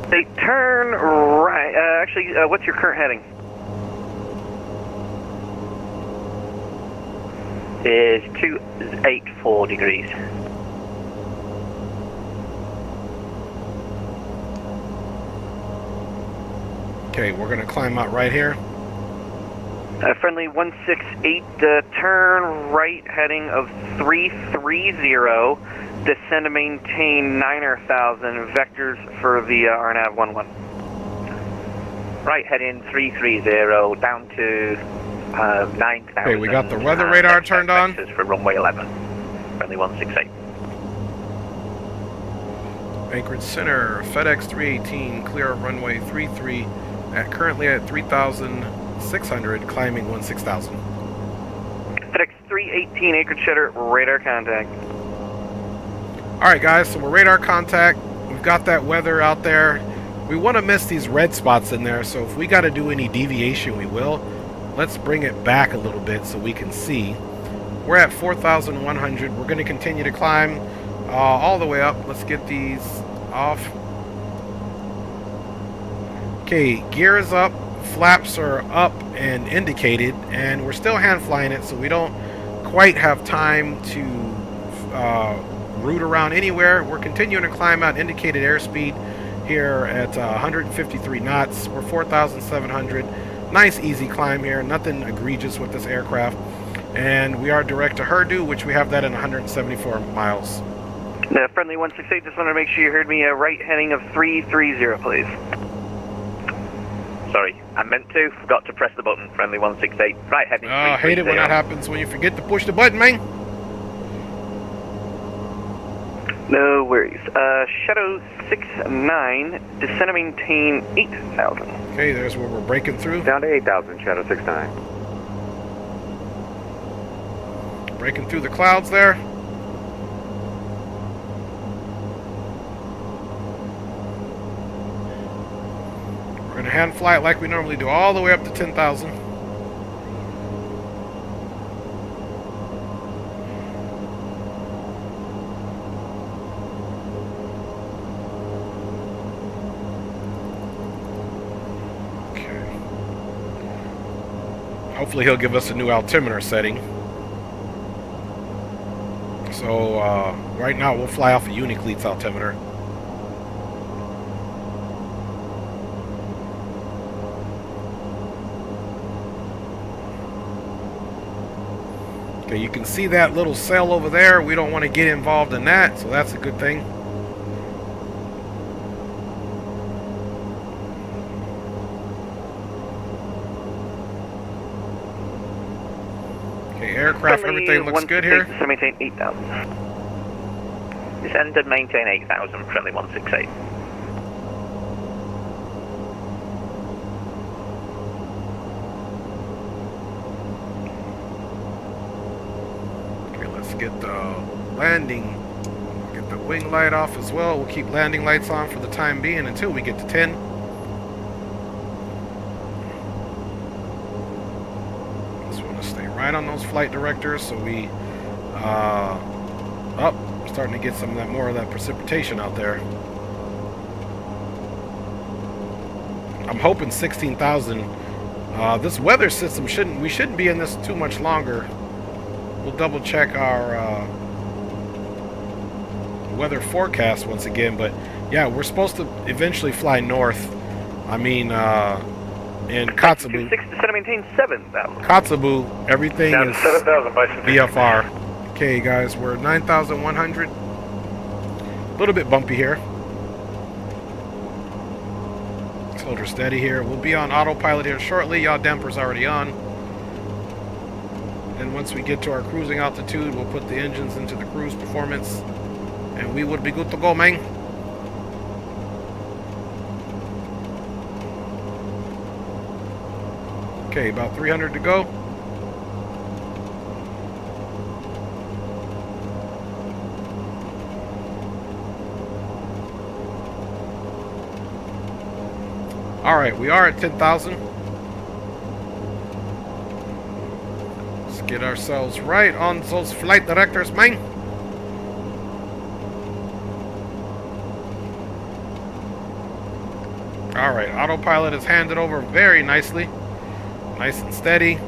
Speaker 2: They turn right. Actually, what's your current heading?
Speaker 7: Is 284 degrees.
Speaker 1: Okay, we're going to climb out right here.
Speaker 2: Friendly 168, turn right heading of 330, descend to maintain 9,000, vectors for the RNAV 11.
Speaker 7: Right heading 330 down to 9,000.
Speaker 1: Okay, we got the weather radar turned on.
Speaker 7: Vectors for runway 11. Friendly 168.
Speaker 1: Anchorage Center, FedEx 318, clear of runway 33, currently at 3,600, climbing 16,000.
Speaker 2: FedEx 318, Anchorage Center, radar contact.
Speaker 1: Alright guys, so we're radar contact. We've got that weather out there. We want to miss these red spots in there, so if we got to do any deviation, we will. Let's bring it back a little bit so we can see. We're at 4,100. We're going to continue to climb all the way up. Let's get these off. Okay, gear is up. Flaps are up and indicated, and we're still hand flying it, so we don't quite have time to route around anywhere. We're continuing to climb out indicated airspeed here at 153 knots. We're 4,700. Nice easy climb here, nothing egregious with this aircraft. And we are direct to Herdu, which we have that in 174 miles.
Speaker 2: Friendly 168, just wanted to make sure you heard me. Right heading of 330, please.
Speaker 7: Sorry, I meant to. Forgot to press the button. Friendly 168. Right heading 330.
Speaker 1: I hate it when that happens, when you forget to push the button, man.
Speaker 2: No worries. Shadow 69, descend to maintain 8,000.
Speaker 1: Okay, there's where we're breaking through.
Speaker 3: Down to 8,000, Shadow 69.
Speaker 1: Breaking through the clouds there. We're going to hand fly it like we normally do, all the way up to 10,000. Hopefully he'll give us a new altimeter setting. So right now we'll fly off a Unicleats altimeter. Okay, you can see that little sail over there. We don't want to get involved in that, so that's a good thing. Okay, aircraft, everything looks good here.
Speaker 2: To maintain 8,000.
Speaker 7: Descend and maintain 8,000, friendly 168.
Speaker 1: Okay, let's get the landing, get the wing light off as well. We'll keep landing lights on for the time being until we get to 10. Just want to stay right on those flight directors so we, starting to get some of that, more of that precipitation out there. I'm hoping 16,000. This weather system we shouldn't be in this too much longer. We'll double check our weather forecast once again, but yeah, we're supposed to eventually fly north. I mean, in Katsu.
Speaker 2: 6 to maintain 7,000.
Speaker 1: Katsu, everything
Speaker 5: Down
Speaker 1: is
Speaker 5: to 7,000 by
Speaker 1: VFR. Okay, guys, we're 9,100. A little bit bumpy here. Let's hold her steady here. We'll be on autopilot here shortly. Yaw damper's already on. And once we get to our cruising altitude, we'll put the engines into the cruise performance, and we would be good to go, man. Okay, about 300 to go. All right, we are at 10,000. Let's get ourselves right on those flight directors, man. All right, autopilot is handed over very nicely. Nice and steady.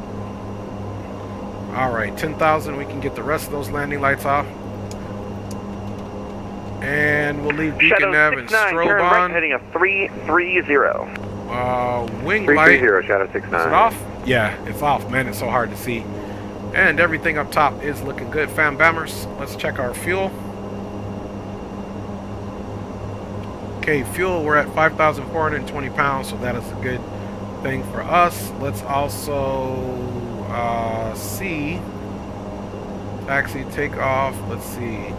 Speaker 1: All right, 10,000. We can get the rest of those landing lights off. And we'll leave beacon nav and strobe
Speaker 2: right,
Speaker 1: on.
Speaker 2: heading a 330.
Speaker 1: Wing
Speaker 3: 330,
Speaker 1: light.
Speaker 3: Shadow 69.
Speaker 1: Is it off? Yeah, it's off, man. It's so hard to see. And everything up top is looking good, fam bammers. Let's check our fuel. Okay, fuel, we're at 5,420 pounds, so that is a good thing for us. Let's also see taxi, takeoff. Let's see.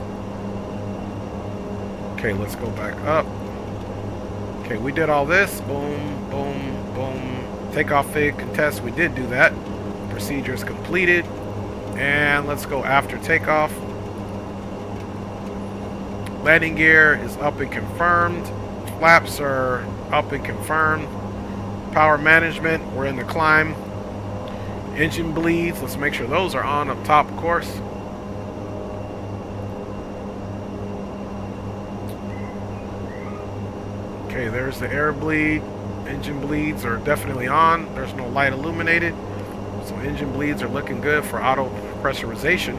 Speaker 1: Okay, let's go back up. Okay, we did all this. Boom, boom, boom. Takeoff fig contest. We did do that. Procedures completed. And let's go after takeoff. Landing gear is up and confirmed. Flaps are up and confirmed. Power management, we're in the climb. Engine bleeds, let's make sure those are on up top, of course. Okay, there's the air bleed. Engine bleeds are definitely on. There's no light illuminated. So engine bleeds are looking good for auto pressurization.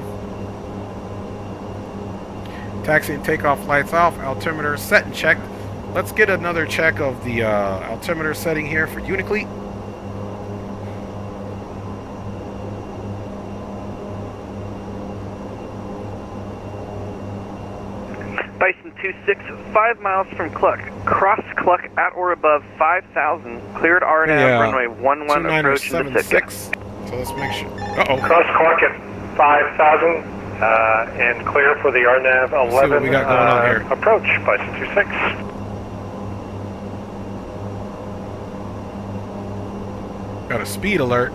Speaker 1: Taxi and takeoff lights off. Altimeter set and checked. Let's get another check of the altimeter setting here for Unicleat.
Speaker 2: Bison 26, 5 miles from Cluck. Cross Cluck at or above 5,000. Cleared RNAV,
Speaker 1: Yeah,
Speaker 2: runway 11 approach into Sitka.
Speaker 1: So let's make sure. Uh-oh.
Speaker 5: Cross Clark at 5,000 and clear for the RNAV 11
Speaker 1: see what we got going on here.
Speaker 5: approach, Bison 26.
Speaker 1: Got a speed alert.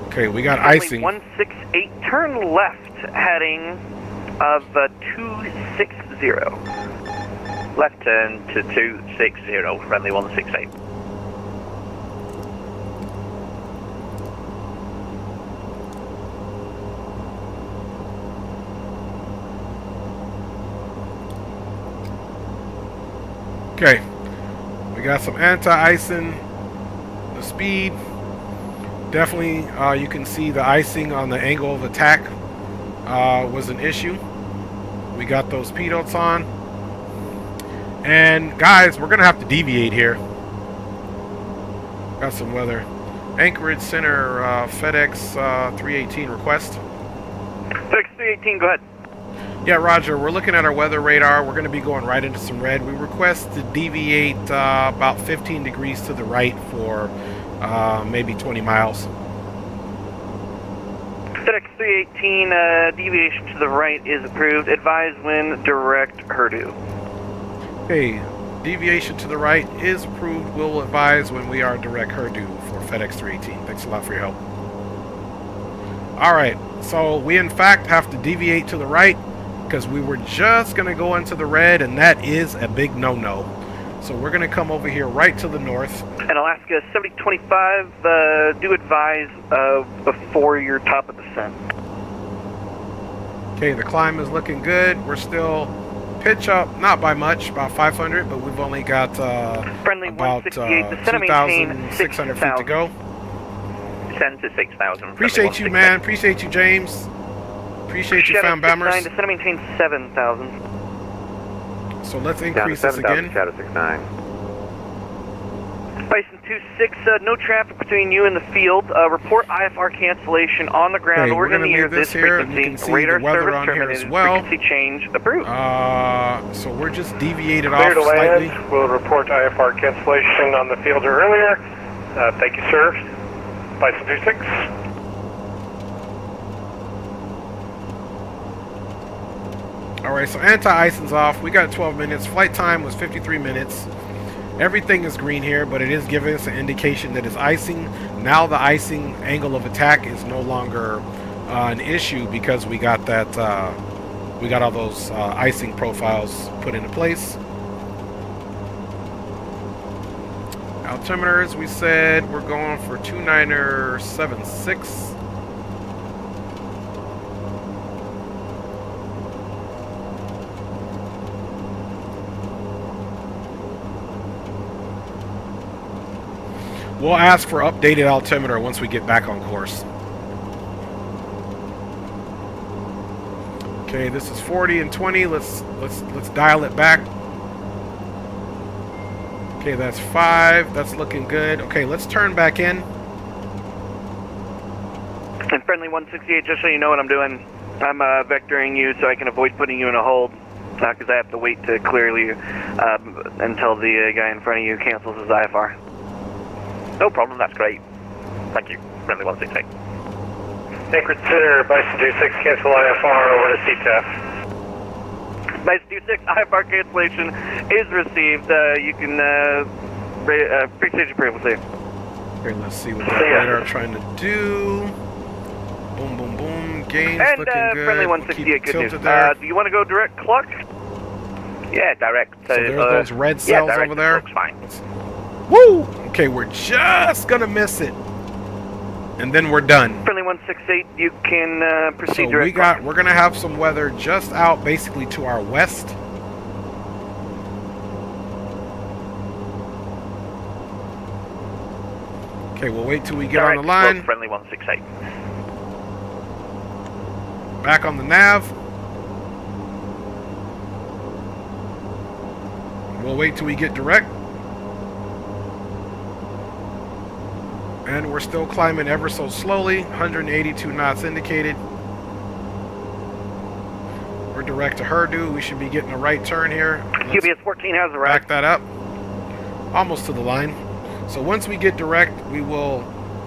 Speaker 1: Okay, we got icing.
Speaker 2: 168, turn left, heading of 260.
Speaker 7: Left turn to 260, friendly 168.
Speaker 1: Okay, we got some anti-icing. The speed, definitely, you can see the icing on the angle of attack was an issue. We got those pilots on. And guys, we're gonna have to deviate here. Got some weather. Anchorage Center, FedEx 318 request.
Speaker 2: FedEx 318, go ahead.
Speaker 1: Yeah, Roger, we're looking at our weather radar. We're going to be going right into some red. We request to deviate about 15 degrees to the right for maybe 20 miles.
Speaker 2: FedEx 318, deviation to the right is approved. Advise when direct Herdu.
Speaker 1: Okay, deviation to the right is approved. We'll advise when we are direct Herdu for FedEx 318. Thanks a lot for your help. Alright, so we in fact have to deviate to the right because we were just going to go into the red, and that is a big no-no. So we're going to come over here right to the north.
Speaker 2: And Alaska 7025, do advise before your top of descent.
Speaker 1: Okay, the climb is looking good. We're still pitch up, not by much, about 500, but we've only got
Speaker 2: Friendly
Speaker 1: about 2,600 feet to go.
Speaker 7: Descend to 6,000.
Speaker 1: Appreciate you, man. Appreciate you, James. Appreciate you, Fan Bammers.
Speaker 2: Descend and maintain 7,000.
Speaker 1: So let's
Speaker 3: Down to
Speaker 1: increase this
Speaker 3: 7,000,
Speaker 1: again.
Speaker 3: Shadow 69.
Speaker 2: Bison 26, no traffic between you and the field. Report IFR cancellation on the ground
Speaker 1: Okay,
Speaker 2: or
Speaker 1: we're
Speaker 2: in the
Speaker 1: gonna
Speaker 2: air
Speaker 1: leave this
Speaker 2: this
Speaker 1: here, and
Speaker 2: frequency.
Speaker 1: you can see
Speaker 2: Radar
Speaker 1: the weather
Speaker 2: service
Speaker 1: on here
Speaker 2: terminated.
Speaker 1: as well.
Speaker 2: Frequency change approved.
Speaker 1: So we're just deviated
Speaker 5: Clear
Speaker 1: off
Speaker 5: to
Speaker 1: slightly.
Speaker 5: land. We'll report IFR cancellation on the field earlier. Thank you, sir. Bison 26.
Speaker 1: Alright, so anti-icing's off. We got 12 minutes. Flight time was 53 minutes. Everything is green here, but it is giving us an indication that it's icing. Now the icing angle of attack is no longer an issue because we got that, we got all those icing profiles put into place. Altimeters, we said we're going for 29er76. We'll ask for updated altimeter once we get back on course. Okay, this is 40 and 20. Let's dial it back. Okay, that's 5. That's looking good. Okay, let's turn back in.
Speaker 2: And friendly 168, just so you know what I'm doing, I'm vectoring you so I can avoid putting you in a hold because I have to wait to clearly until the guy in front of you cancels his IFR.
Speaker 7: No problem, that's great. Thank you. Friendly 168.
Speaker 5: Anchorage Center, Bison 26, cancel IFR over to CTAF.
Speaker 2: Bison 26, IFR cancellation is received. You can appreciate your privacy.
Speaker 1: Okay, let's see what that radar trying to do. Boom, boom, boom. Gains
Speaker 2: And
Speaker 1: looking good.
Speaker 2: friendly
Speaker 1: We'll
Speaker 2: 168,
Speaker 1: keep
Speaker 2: good news.
Speaker 1: tilted there.
Speaker 2: Do you want to go direct clock?
Speaker 7: Yeah, direct.
Speaker 1: So there's those red
Speaker 7: yeah,
Speaker 1: cells
Speaker 7: direct
Speaker 1: over there.
Speaker 7: looks fine.
Speaker 1: Woo! Okay, we're just gonna miss it, and then we're done.
Speaker 2: Friendly 168, you can proceed
Speaker 1: So
Speaker 2: direct.
Speaker 1: we're gonna have some weather just out, basically to our west. Okay, we'll wait till we get on the line.
Speaker 7: Look, friendly 168.
Speaker 1: Back on the nav. We'll wait till we get direct. And we're still climbing ever so slowly. 182 knots indicated. We're direct to Herdu. We should be getting a right turn here. Let's
Speaker 2: QBS 14 has arrived.
Speaker 1: back that up. Almost to the line. So once we get direct, we will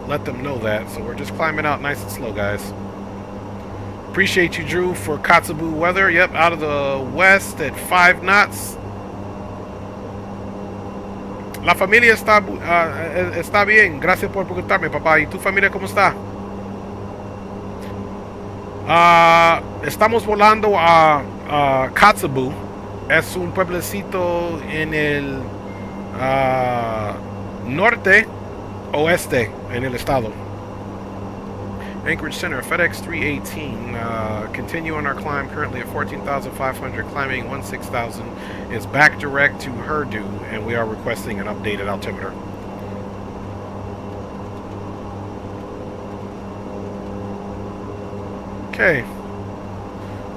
Speaker 1: let them know that. So we're just climbing out nice and slow, guys. Appreciate you, Drew, for Katsu weather. Yep, out of the west at 5 knots. La familia está bien. Gracias por preguntarme, papá. ¿Y tu familia cómo está? Estamos volando a Katsu. Es un pueblecito en el norte oeste en el estado. Anchorage Center, FedEx 318. Continue on our climb, currently at 14,500, climbing 16,000. Is back direct to Herdu, and we are requesting an updated altimeter. Okay.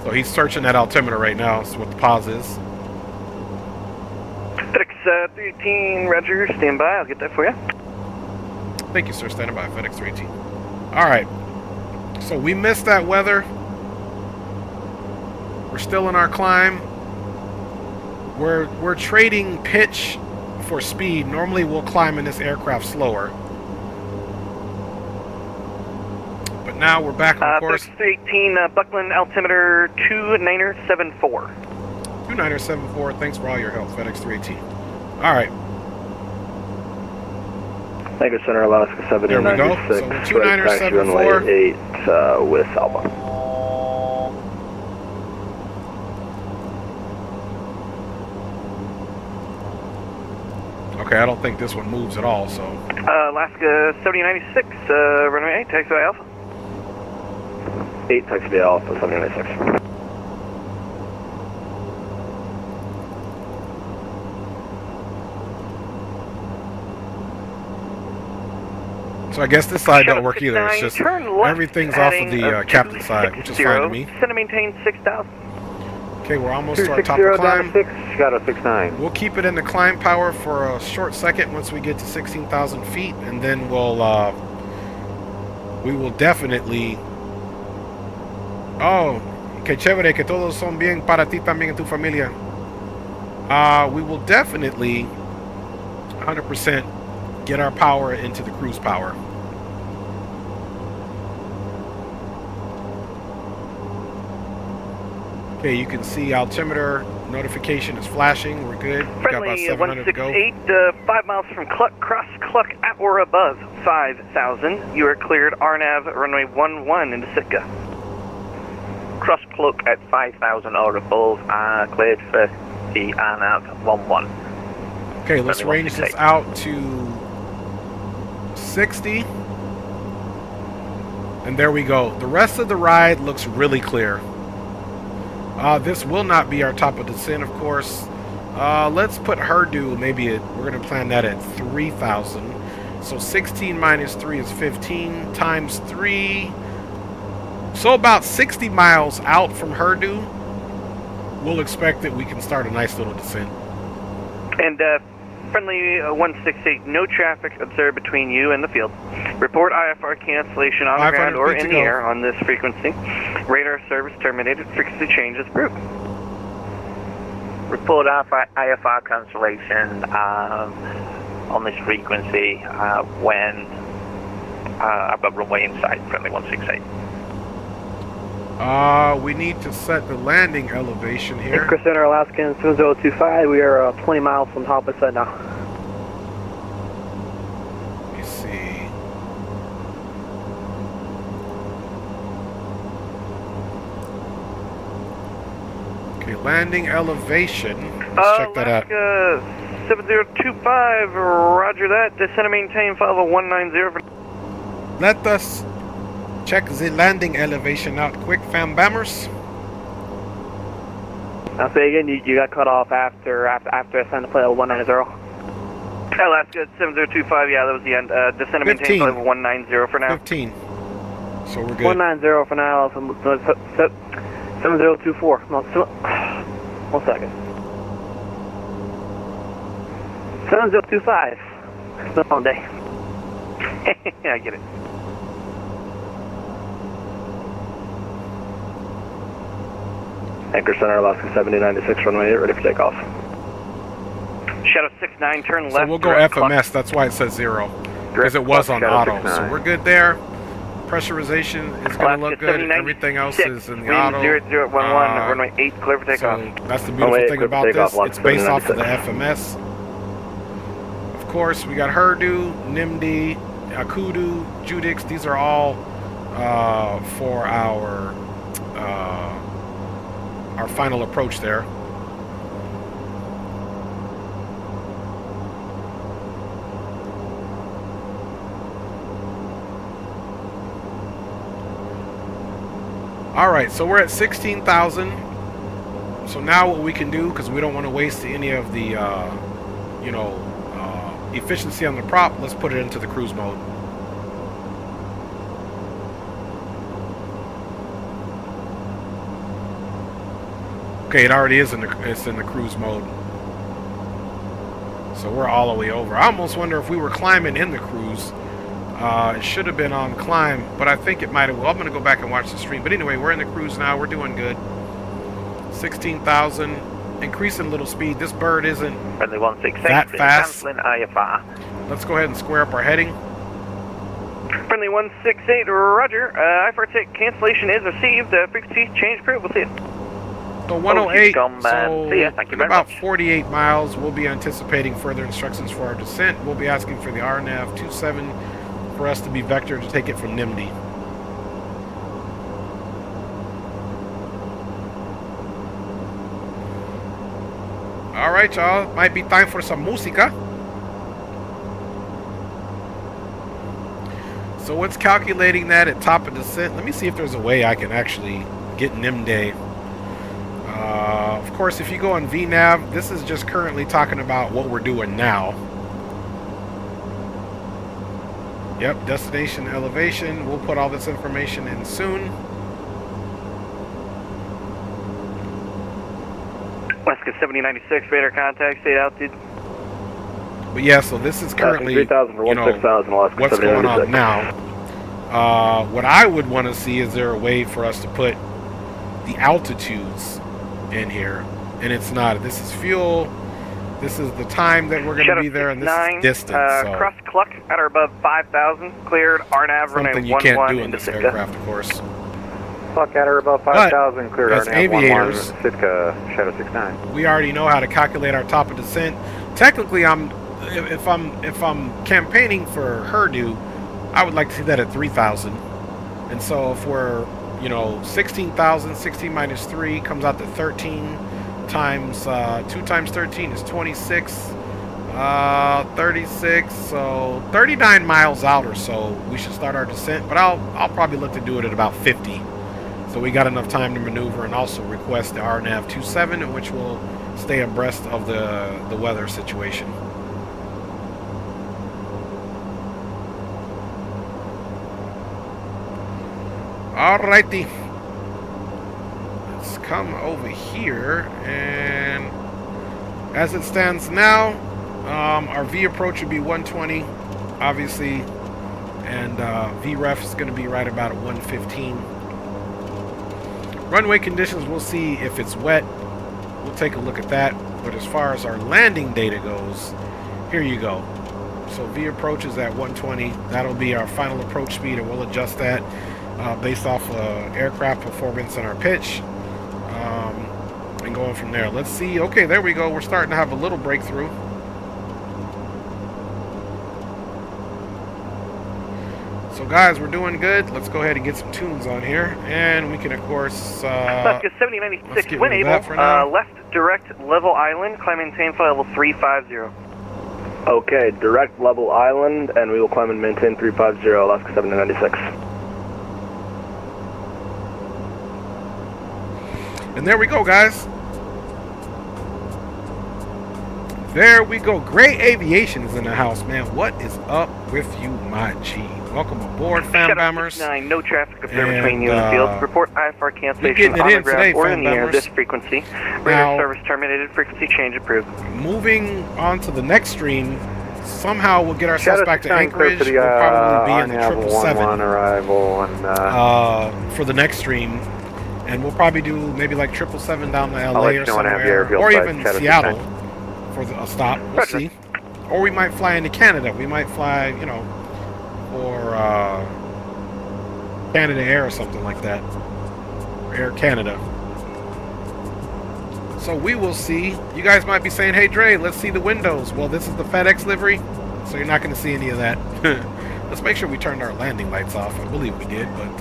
Speaker 1: So he's searching that altimeter right now. That's what the pause is.
Speaker 2: FedEx 318, Roger, stand by. I'll get that for you.
Speaker 1: Thank you, sir. Standing by, FedEx 318. All right. So we missed that weather. We're still in our climb. We're trading pitch for speed. Normally we'll climb in this aircraft slower. now. We're back on course.
Speaker 2: 318, Buckland altimeter 2974.
Speaker 1: 2974. Thanks for all your help, FedEx 318. All right.
Speaker 4: Thank you, Center Alaska
Speaker 1: There we go.
Speaker 4: 7096.
Speaker 1: So we're 2974.
Speaker 4: 8 with Alpha.
Speaker 1: Okay, I don't think this one moves at all, so.
Speaker 2: Alaska 7096, runway 8, taxi Alpha.
Speaker 4: 8 taxi Alpha 7096.
Speaker 1: So I guess this side don't work either. It's
Speaker 2: 69,
Speaker 1: just
Speaker 2: turn left,
Speaker 1: everything's off of the
Speaker 2: heading
Speaker 1: captain's side, which is fine to me.
Speaker 2: Send and maintain 6000.
Speaker 1: Okay, we're almost to our
Speaker 3: 260
Speaker 1: top of
Speaker 3: down
Speaker 1: climb.
Speaker 3: to 6, Chicago 69.
Speaker 1: We'll keep it in the climb power for a short second once we get to 16,000 feet, and then we will definitely. Oh, que chévere, que todos son bien para ti también en tu familia. We will definitely 100% get our power into the cruise power. Okay, you can see altimeter notification is flashing. We're good. We got about
Speaker 2: Friendly
Speaker 1: 700 to go.
Speaker 2: 168, 5 miles from Cluck, cross Cluck at or above 5,000. You are cleared RNAV runway 11 into Sitka.
Speaker 7: Cross Cluck at 5,000 or above, cleared for the RNAV 11.
Speaker 1: Okay, let's
Speaker 7: Friendly
Speaker 1: range this
Speaker 7: 168.
Speaker 1: out to 60. And there we go. The rest of the ride looks really clear. This will not be our top of descent, of course. Let's put Herdu, we're going to plan that at 3,000. So 16 minus 3 is 15 times 3. So about 60 miles out from Herdu, we'll expect that we can start a nice little descent.
Speaker 2: And friendly 168, no traffic observed between you and the field. Report IFR cancellation on the ground or in the air on this frequency. Radar service terminated. Frequency change is approved.
Speaker 7: Report IFR cancellation on this frequency when I've got runway in sight, friendly 168.
Speaker 1: We need to set the landing elevation here.
Speaker 4: Chris Center Alaskan 7025. We are 20 miles from top of set now.
Speaker 1: Let me see. Okay, landing elevation. Let's check that out.
Speaker 2: Alaska 7025, roger that. Descend and maintain, follow 190.
Speaker 1: Let us check the landing elevation out quick, fam bammers.
Speaker 4: I'll say again, you got cut off after I signed the play at 190.
Speaker 2: Alaska 7025, yeah, that was the end. Descend and maintain,
Speaker 1: 15.
Speaker 2: follow 190 for now.
Speaker 1: 15. So we're good.
Speaker 4: 190 for now. 7024. No, 1 second. 7025. It's been a long day.
Speaker 2: Yeah, I get it.
Speaker 4: Anchor Center Alaska 7096, runway 8, ready for takeoff.
Speaker 2: Shadow 69, turn left.
Speaker 1: So we'll go
Speaker 2: direct
Speaker 1: FMS. That's why it says 0. Because it was on
Speaker 3: Shadow
Speaker 1: auto.
Speaker 3: 69.
Speaker 1: So we're good there. Pressurization is going to look good.
Speaker 2: 7096,
Speaker 1: Everything else is in the
Speaker 2: wind
Speaker 1: auto.
Speaker 2: 0011, runway 8, clear for takeoff.
Speaker 1: So that's the beautiful thing about this. It's based off of the FMS. Of course, we got Herdu, Nimdi, Akudu, Judix. These are all for our final approach there. All right, so we're at 16,000. So now what we can do, because we don't want to waste any of the, efficiency on the prop, let's put it into the cruise mode. Okay, it already is it's in the cruise mode. So we're all the way over. I almost wonder if we were climbing in the cruise. It should have been on climb, but I think it might have. Well, I'm going to go back and watch the stream. But anyway, we're in the cruise now. We're doing good. 16,000. Increasing a little speed. This bird isn't
Speaker 7: Friendly 168,
Speaker 1: that fast.
Speaker 7: cancelling IFR.
Speaker 1: Let's go ahead and square up our heading.
Speaker 2: Friendly Friendly 168, Roger. I-4 cancellation is received. Frequency change approved. We'll see you.
Speaker 1: So 108, so
Speaker 2: see ya. Thank you
Speaker 1: in
Speaker 2: very
Speaker 1: about
Speaker 2: much.
Speaker 1: 48 miles, we'll be anticipating further instructions for our descent. We'll be asking for the RNAV 27 for us to be vectored to take it from NIMD. Alright, y'all. Might be time for some música. So what's calculating that at top of descent? Let me see if there's a way I can actually get NIMD. Of course, if you go on VNav, this is just currently talking about what we're doing now. Yep, destination elevation. We'll put all this information in soon.
Speaker 2: Alaska 7096, radar contact, state altitude.
Speaker 1: But yeah, so this is currently, you know, what's going on now. What I would want to see is there a way for us to put the altitudes in here, and it's not. This is fuel. This is the time that we're going to be there, and this is distance. So
Speaker 2: cross Cluck at or above 5,000, cleared. RNAV
Speaker 1: something you can't do in this aircraft, of course.
Speaker 3: Cluck at or above 5,000, cleared.
Speaker 1: As aviators,
Speaker 3: Sitka, Shadow 69.
Speaker 1: we already know how to calculate our top of descent. Technically, if I'm campaigning for Herdu, I would like to see that at 3,000. And so if we're, you know, 16,000, 16 minus 3 comes out to 13 times 2 times 13 is 26, 36, so 39 miles out or so we should start our descent, but I'll probably look to do it at about 50, so we got enough time to maneuver and also request the RNAV 27, in which will stay abreast of the weather situation. Alrighty, let's come over here, and as it stands now, our V approach would be 120, obviously, and VREF is going to be right about at 115. Runway conditions, we'll see if it's wet. We'll take a look at that. But as far as our landing data goes, here you go. So V approach is at 120. That'll be our final approach speed, and we'll adjust that based off aircraft performance and our pitch, and going from there. Let's see. Okay, there we go. We're starting to have a little breakthrough. So guys, we're doing good. Let's go ahead and get some tunes on here, and we can of course
Speaker 2: Alaska 7096, when able, left direct level island, climb and maintain flight level 350.
Speaker 4: Okay, direct level island, and we will climb and maintain 350, Alaska 7096.
Speaker 1: And there we go, guys. There we go. Great Aviation is in the house, man. What is up with you, my G? Welcome aboard, fam bammers.
Speaker 2: No traffic observed between you and the field. Report IFR cancellation on the ground or in the air this frequency. Radar service terminated. Frequency change approved.
Speaker 1: Moving on to the next stream, somehow we'll get ourselves back to Anchorage. We'll probably be in the 777
Speaker 3: arrival and
Speaker 1: for the next stream. And we'll probably do maybe like 777 down to LA or somewhere, or even Seattle for a stop. We'll see. Or we might fly into Canada. We might fly, you know, for Canada Air or something like that. Or Air Canada. So we will see. You guys might be saying, hey Dre, let's see the windows. Well, this is the FedEx livery, so you're not going to see any of that. Let's make sure we turned our landing lights off. I believe we did, but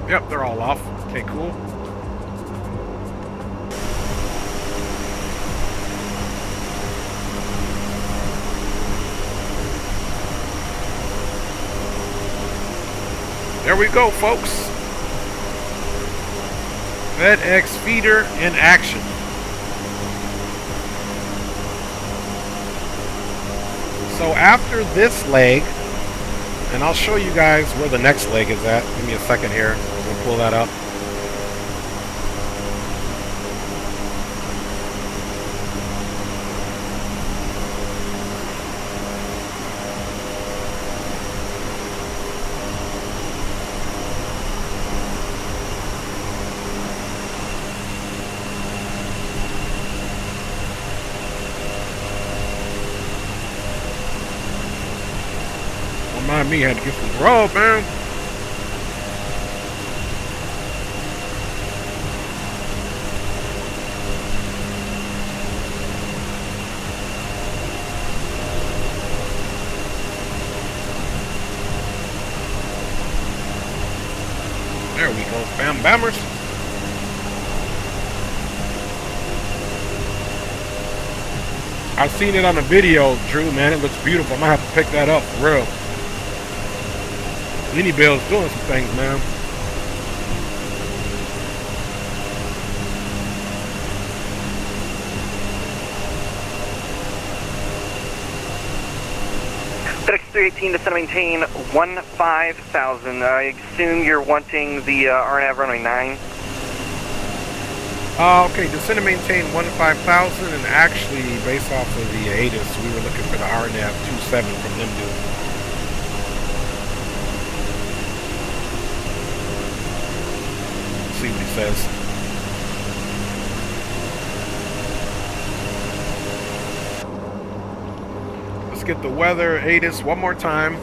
Speaker 1: yep, they're all off. Okay, cool. There we go, folks. FedEx feeder in action. So after this leg, and I'll show you guys where the next leg is at. Give me a second here. We'll pull that up. mind me, I had to get some grub, man. There we go, bam bammers. I've seen it on the video, Drew, man. It looks beautiful. I might have to pick that up for real. Mini Bill's doing some things, man.
Speaker 2: FedEx 318 to maintain 15,000. I assume you're wanting the RNAV runway 9.
Speaker 1: Okay, descend and maintain 15,000, and actually, based off of the ATIS, we were looking for the RNAV 27 from them, dude. See what he says. Let's get the weather ATIS one more time.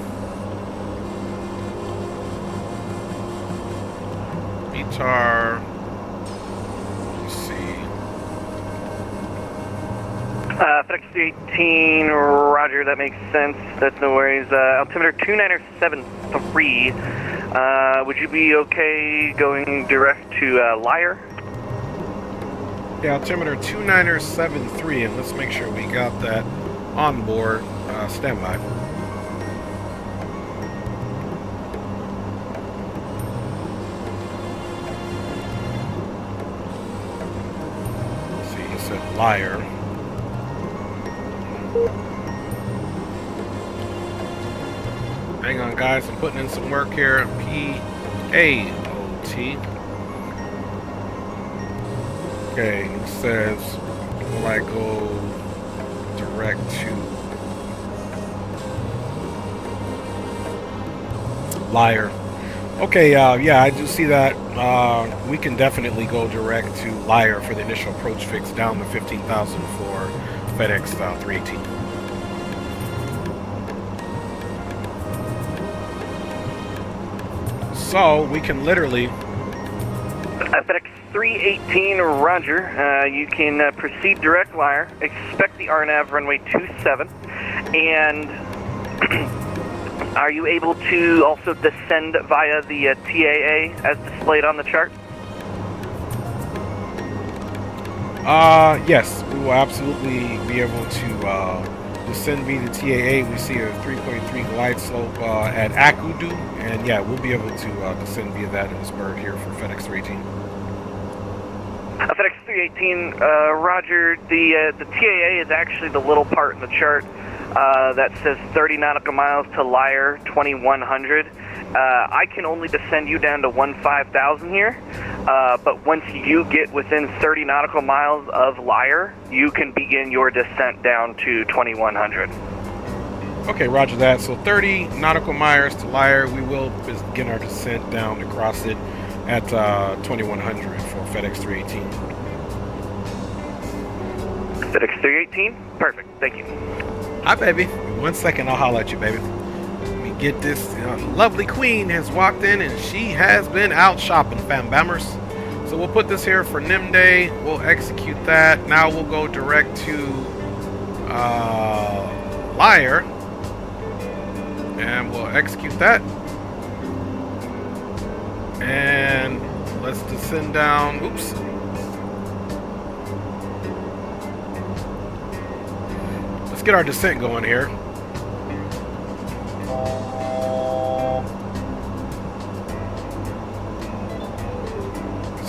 Speaker 1: VTAR.
Speaker 2: FedEx 318, roger, that makes sense. That's no worries. Altimeter 2973. Would you be okay going direct to Liar?
Speaker 1: Yeah, altimeter 2973, and let's make sure we got that on board. Standby. Let's see, he said Liar. Hang on, guys. I'm putting in some work here. P-A-O-T. Okay, it says, will I go direct to Liar? Okay, yeah, I do see that. We can definitely go direct to Liar for the initial approach fix down to 15,000 for FedEx 318. So we can literally
Speaker 2: FedEx 318, roger. You can proceed direct Liar. Expect the RNAV runway 27. And are you able to also descend via the TAA as displayed on the chart?
Speaker 1: Yes, we will absolutely be able to descend via the TAA. We see a 3.3 glide slope at Akudu, and yeah, we'll be able to descend via that in this bird here for FedEx 318.
Speaker 2: FedEx 318, roger. The TAA is actually the little part in the chart that says 30 nautical miles to Liar 2100. I can only descend you down to 15,000 here, but once you get within 30 nautical miles of Liar, you can begin your descent down to 2100.
Speaker 1: Okay, roger that. So 30 nautical miles to Liar. We will begin our descent down to cross it at 2100 for FedEx 318.
Speaker 2: FedEx 318, perfect. Thank you.
Speaker 1: Hi, baby. 1 second, I'll holler at you, baby. Get this lovely queen has walked in and she has been out shopping, fam bammers. So we'll put this here for NIM Day. We'll execute that. Now we'll go direct to Liar, and we'll execute that. And let's descend down. Oops. Let's get our descent going here.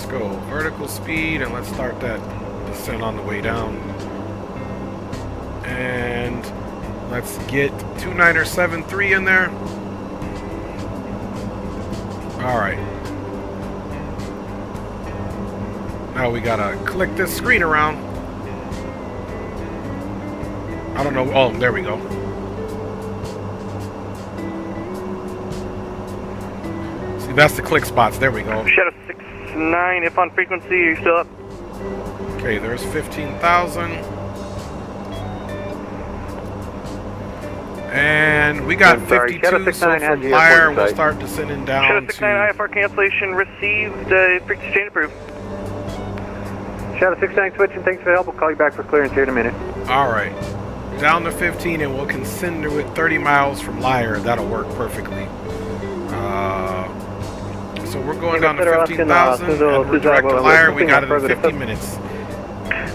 Speaker 1: Go vertical speed, and let's start that descent on the way down. And let's get 2973 in there. Alright. Now we gotta click this screen around. I don't know. Oh, there we go. See, that's the click spots. There we go.
Speaker 2: Shadow 69, if on frequency, are you still up?
Speaker 1: Okay, there's 15,000. And we got
Speaker 3: I'm sorry,
Speaker 1: 52,
Speaker 3: Shadow
Speaker 1: so
Speaker 3: 69 has
Speaker 1: from
Speaker 3: the
Speaker 1: Liar,
Speaker 3: airport
Speaker 1: we'll
Speaker 3: site.
Speaker 1: start descending down
Speaker 2: Shadow 69
Speaker 1: to...
Speaker 2: IFR cancellation received. Frequency change approved.
Speaker 3: Shadow 69 switching, thanks for the help. We'll call you back for clearance here in a minute.
Speaker 1: All right. Down to 15, and we'll consider it 30 miles from Liar. That'll work perfectly. So we're going down to 15,000, and we're direct to Liar. We got it in 50 minutes.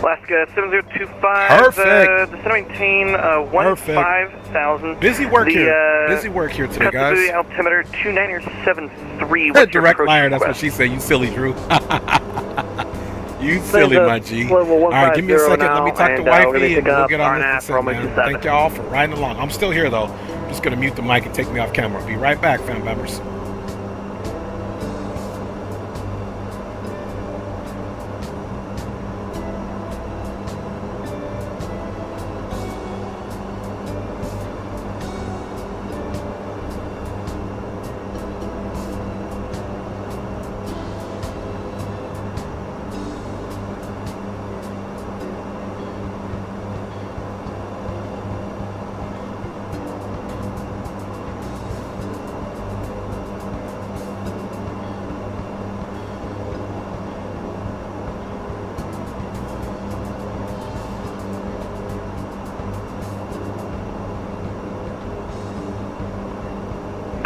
Speaker 2: Alaska 7025.
Speaker 1: Perfect.
Speaker 2: Descend maintain 15,000.
Speaker 1: Busy work here. Busy work here today, guys.
Speaker 2: Katsu altimeter 29073. What's your
Speaker 1: Direct
Speaker 2: approach
Speaker 1: Liar, that's what
Speaker 2: request?
Speaker 1: she said. You silly, Drew. You silly, my G. All right, give me a second. Let me talk to Wifey, and we'll get on this descent, man. Thank y'all for riding along. I'm still here, though. I'm just going to mute the mic and take me off camera. Be right back, fam members.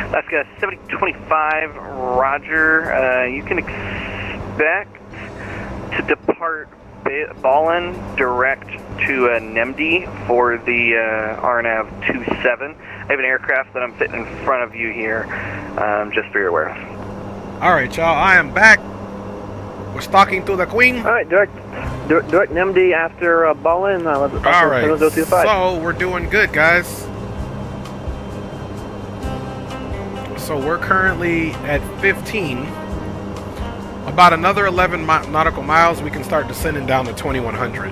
Speaker 2: Alaska 7025, roger. You can expect to depart Ballin direct to NEMD for the RNAV 27. I have an aircraft that I'm sitting in front of you here, just for your awareness.
Speaker 1: All right, y'all. I am back. We're stalking through the Queen.
Speaker 4: All right, direct NEMD after Ballin.
Speaker 1: All right. So we're doing good, guys. So we're currently at 15. About another 11 nautical miles, we can start descending down to 2100.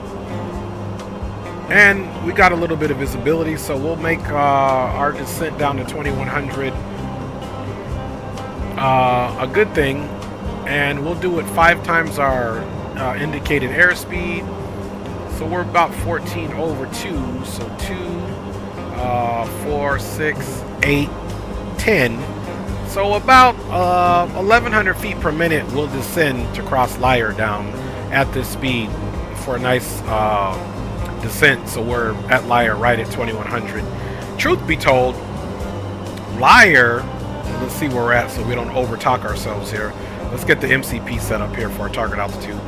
Speaker 1: And we got a little bit of visibility, so we'll make our descent down to 2100 a good thing. And we'll do it 5 times our indicated airspeed. So we're about 14 over 2. So 2, 4, 6, 8, 10. So about 1,100 feet per minute we'll descend to cross Liar down at this speed for a nice descent. So we're at Liar right at 2,100. Truth be told, Liar, let's see where we're at so we don't overtalk ourselves here. Let's get the MCP set up here for our target altitude.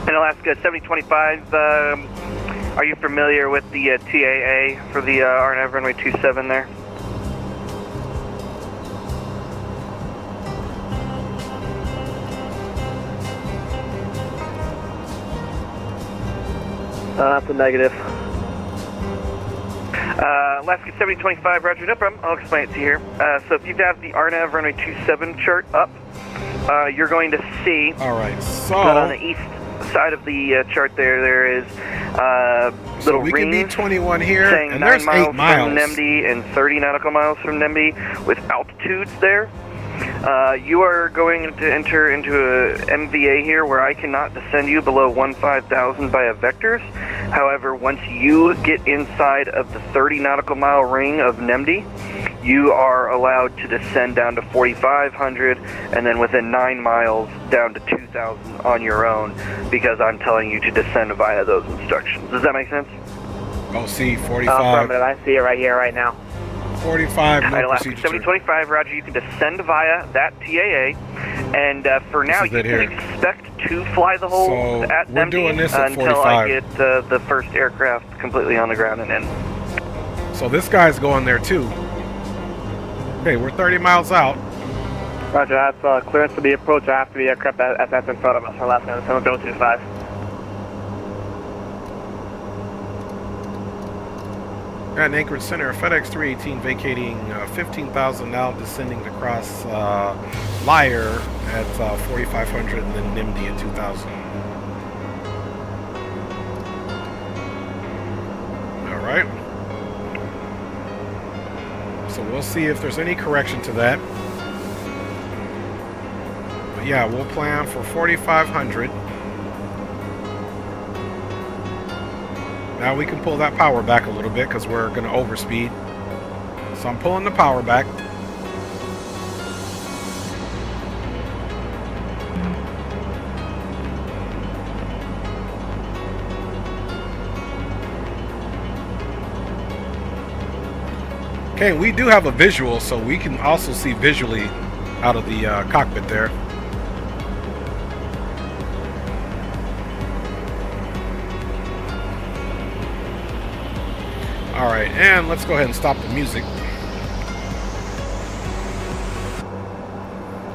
Speaker 2: In Alaska 7025, are you familiar with the TAA for the RNAV runway 27 there?
Speaker 4: That's a negative.
Speaker 2: Alaska 7025, roger, no problem. I'll explain it to you here. So if you have the RNAV runway 27 chart up, you're going to see.
Speaker 1: All right, so
Speaker 2: on the east side of the chart there is little
Speaker 1: we
Speaker 2: rings
Speaker 1: can be 21 here,
Speaker 2: saying
Speaker 1: and
Speaker 2: 9
Speaker 1: there's 8
Speaker 2: miles
Speaker 1: miles.
Speaker 2: from NEMD and 30 nautical miles from NEMD with altitudes there. You are going to enter into a MVA here where I cannot descend you below 15,000 via vectors. However, once you get inside of the 30 nautical mile ring of NEMD, you are allowed to descend down to 4,500 and then within 9 miles down to 2,000 on your own because I'm telling you to descend via those instructions. Does that make sense?
Speaker 1: Oh, see, 45.
Speaker 4: Affirmative. I see it right here, right now.
Speaker 1: 45, no
Speaker 2: Alright, Alaska
Speaker 1: procedure.
Speaker 2: 7025, roger, you can descend via that TAA, and for now you can expect to fly the whole
Speaker 1: So,
Speaker 2: at
Speaker 1: we're
Speaker 2: NEMD
Speaker 1: doing this at
Speaker 2: until
Speaker 1: 45.
Speaker 2: I get the first aircraft completely on the ground and in.
Speaker 1: So this guy's going there too. Okay, we're 30 miles out.
Speaker 4: Roger, that's clearance for the approach after the aircraft that's in front of us. Alaska 7025.
Speaker 1: At Anchorage Center, FedEx 318 vacating 15,000 now, descending to cross Liar at 4,500 and then NIMD at 2,000. Alright. So we'll see if there's any correction to that. But yeah, we'll plan for 4,500. Now we can pull that power back a little bit because we're going to overspeed. So I'm pulling the power back. Okay, we do have a visual, so we can also see visually out of the cockpit there. Alright, and let's go ahead and stop the music.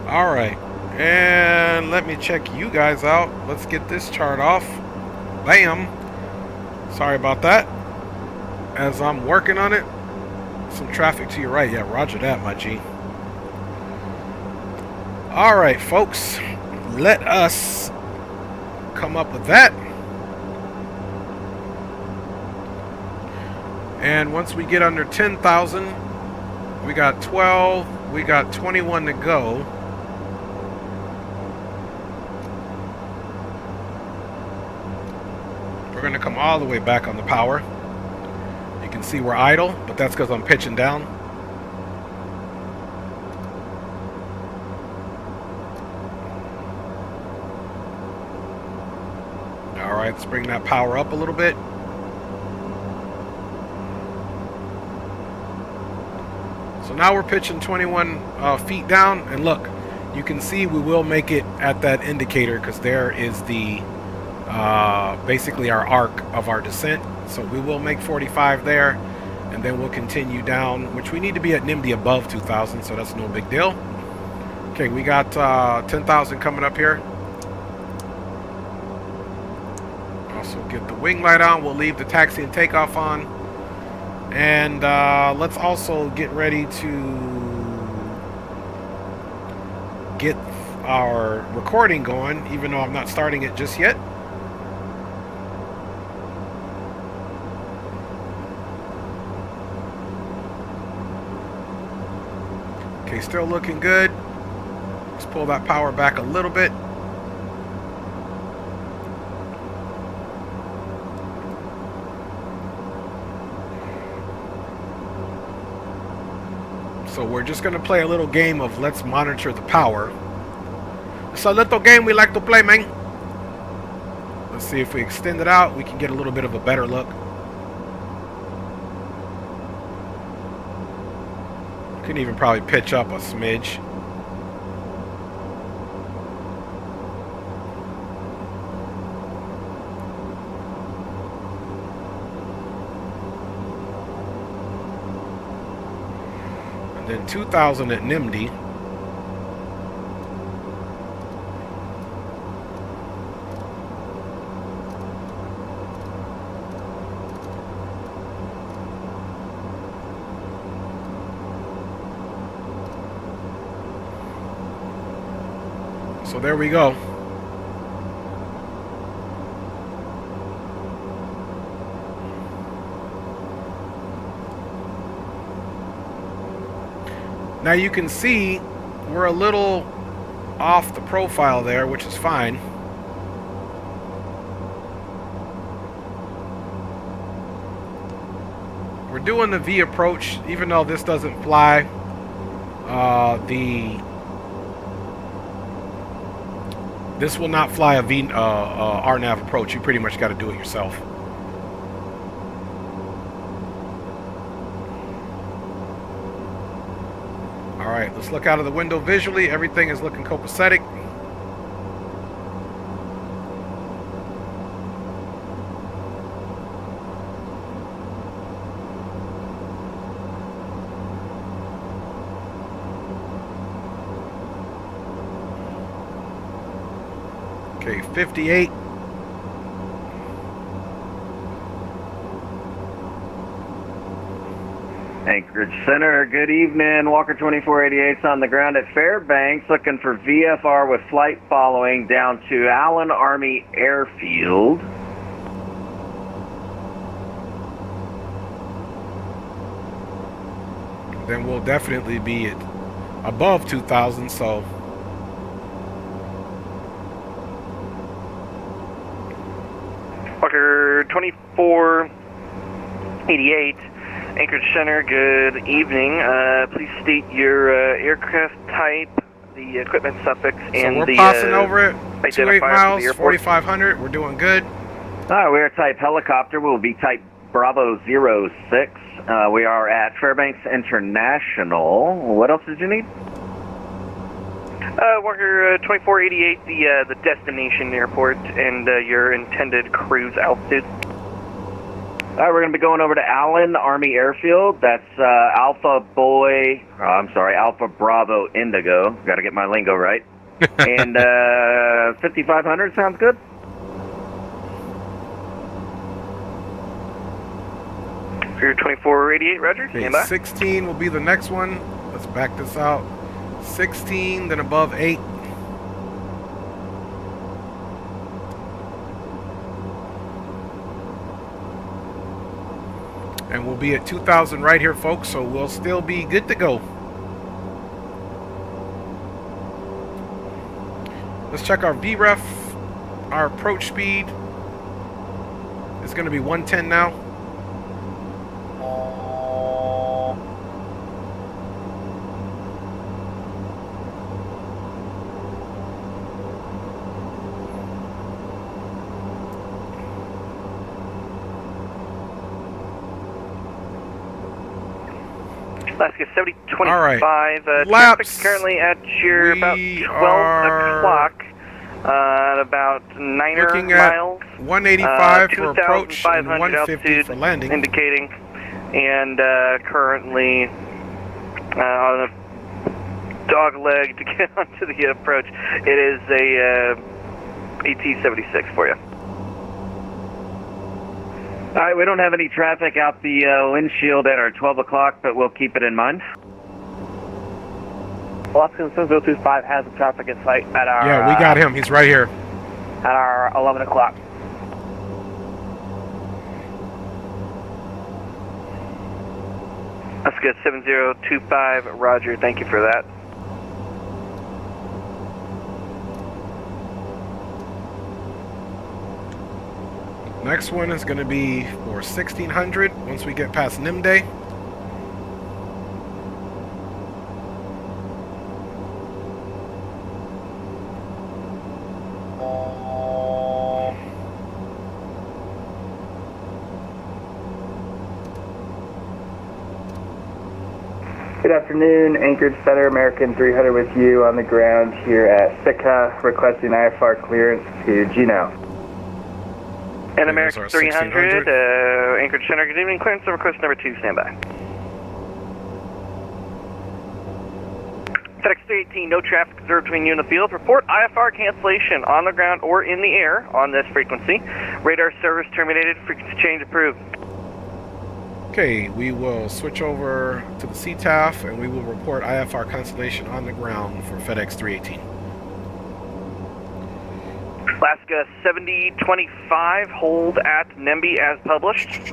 Speaker 1: Alright, and let me check you guys out. Let's get this chart off. Bam! Sorry about that. As I'm working on it. Some traffic to your right. Yeah, roger that, my G. Alright, folks. Let us come up with that. And once we get under 10,000, we got 12, we got 21 to go. We're going to come all the way back on the power. You can see we're idle, but that's because I'm pitching down. Alright, let's bring that power up a little bit. So now we're pitching 21 feet down, and look, you can see we will make it at that indicator because there is the basically our arc of our descent. So we will make 45 there, and then we'll continue down, which we need to be at NIMD above 2,000, so that's no big deal. Okay, we got 10,000 coming up here. Also get the wing light on. We'll leave the taxi and takeoff on. And let's also get ready to get our recording going, even though I'm not starting it just yet. Okay, still looking good. Let's pull that power back a little bit. So we're just going to play a little game of let's monitor the power. It's a little game we like to play, man. Let's see if we extend it out, we can get a little bit of a better look. Can even probably pitch up a smidge. And then 2,000 at NIMD. So there we go. Now you can see we're a little off the profile there, which is fine. We're doing the V approach, even though this doesn't fly. This will not fly a RNAV approach. You pretty much got to do it yourself. All right, let's look out of the window visually. Everything is looking copacetic. Okay, 58.
Speaker 8: Anchorage Center, good evening. Walker 2488's on the ground at Fairbanks, looking for VFR with flight following down to Allen Army Airfield.
Speaker 1: Then we'll definitely be at above 2,000, so...
Speaker 2: Walker 24 88. Anchorage Center, good evening. Please state your aircraft type, the equipment suffix, and
Speaker 1: we're
Speaker 2: the
Speaker 1: passing over it. 28
Speaker 2: identifier for
Speaker 1: miles,
Speaker 2: the airport.
Speaker 1: 4,500. We're doing good.
Speaker 8: We are type helicopter. We'll be type Bravo 06. We are at Fairbanks International. What else did you need?
Speaker 2: Walker 2488, the destination airport, and your intended cruise altitude.
Speaker 8: All right, we're going to be going over to Allen Army Airfield. That's Alpha Bravo Indigo. Got to get my lingo right. And 5,500 sounds good.
Speaker 2: For your 2488, Roger.
Speaker 1: Okay,
Speaker 2: Stand by.
Speaker 1: 16 will be the next one. Let's back this out. 16, then above 8. And we'll be at 2,000 right here, folks, so we'll still be good to go. Let's check our VREF. Our approach speed is going to be 110 now.
Speaker 2: Alaska 7025.
Speaker 1: All right.
Speaker 2: Traffic's currently at your about 12 o'clock. About 9
Speaker 1: looking
Speaker 2: miles.
Speaker 1: at 185 for approach and
Speaker 2: 2,500
Speaker 1: 150 for landing.
Speaker 2: Indicating, and currently on a dog leg to get onto the approach. It is a AT-76 for you.
Speaker 8: All right, we don't have any traffic out the windshield at our 12 o'clock, but we'll keep it in mind.
Speaker 9: Alaska 7025 has the traffic in sight at our...
Speaker 1: Yeah, we got him. He's right here.
Speaker 9: At our 11 o'clock.
Speaker 2: Alaska 7025, Roger. Thank you for that.
Speaker 1: Next one is going to be for 1,600 once we get past Nimde.
Speaker 9: Good afternoon, Anchorage Center, American 300 with you on the ground here at Sitka, requesting IFR clearance to Gino.
Speaker 2: And American 300, Anchorage Center, good evening. Clearance of request number 2, stand by. FedEx 318, no traffic observed between you and the field. Report IFR cancellation on the ground or in the air on this frequency. Radar service terminated, frequency change approved.
Speaker 1: Okay, we will switch over to the CTAF and we will report IFR cancellation on the ground for FedEx 318.
Speaker 2: Alaska 7025, hold at NEMBY as published.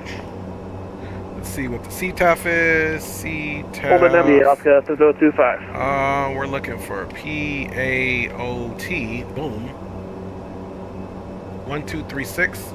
Speaker 1: Let's see what the CTAF is. CTAF.
Speaker 9: Hold at NEMBY, Alaska 7025.
Speaker 1: We're looking for PAOT. Boom. 1236.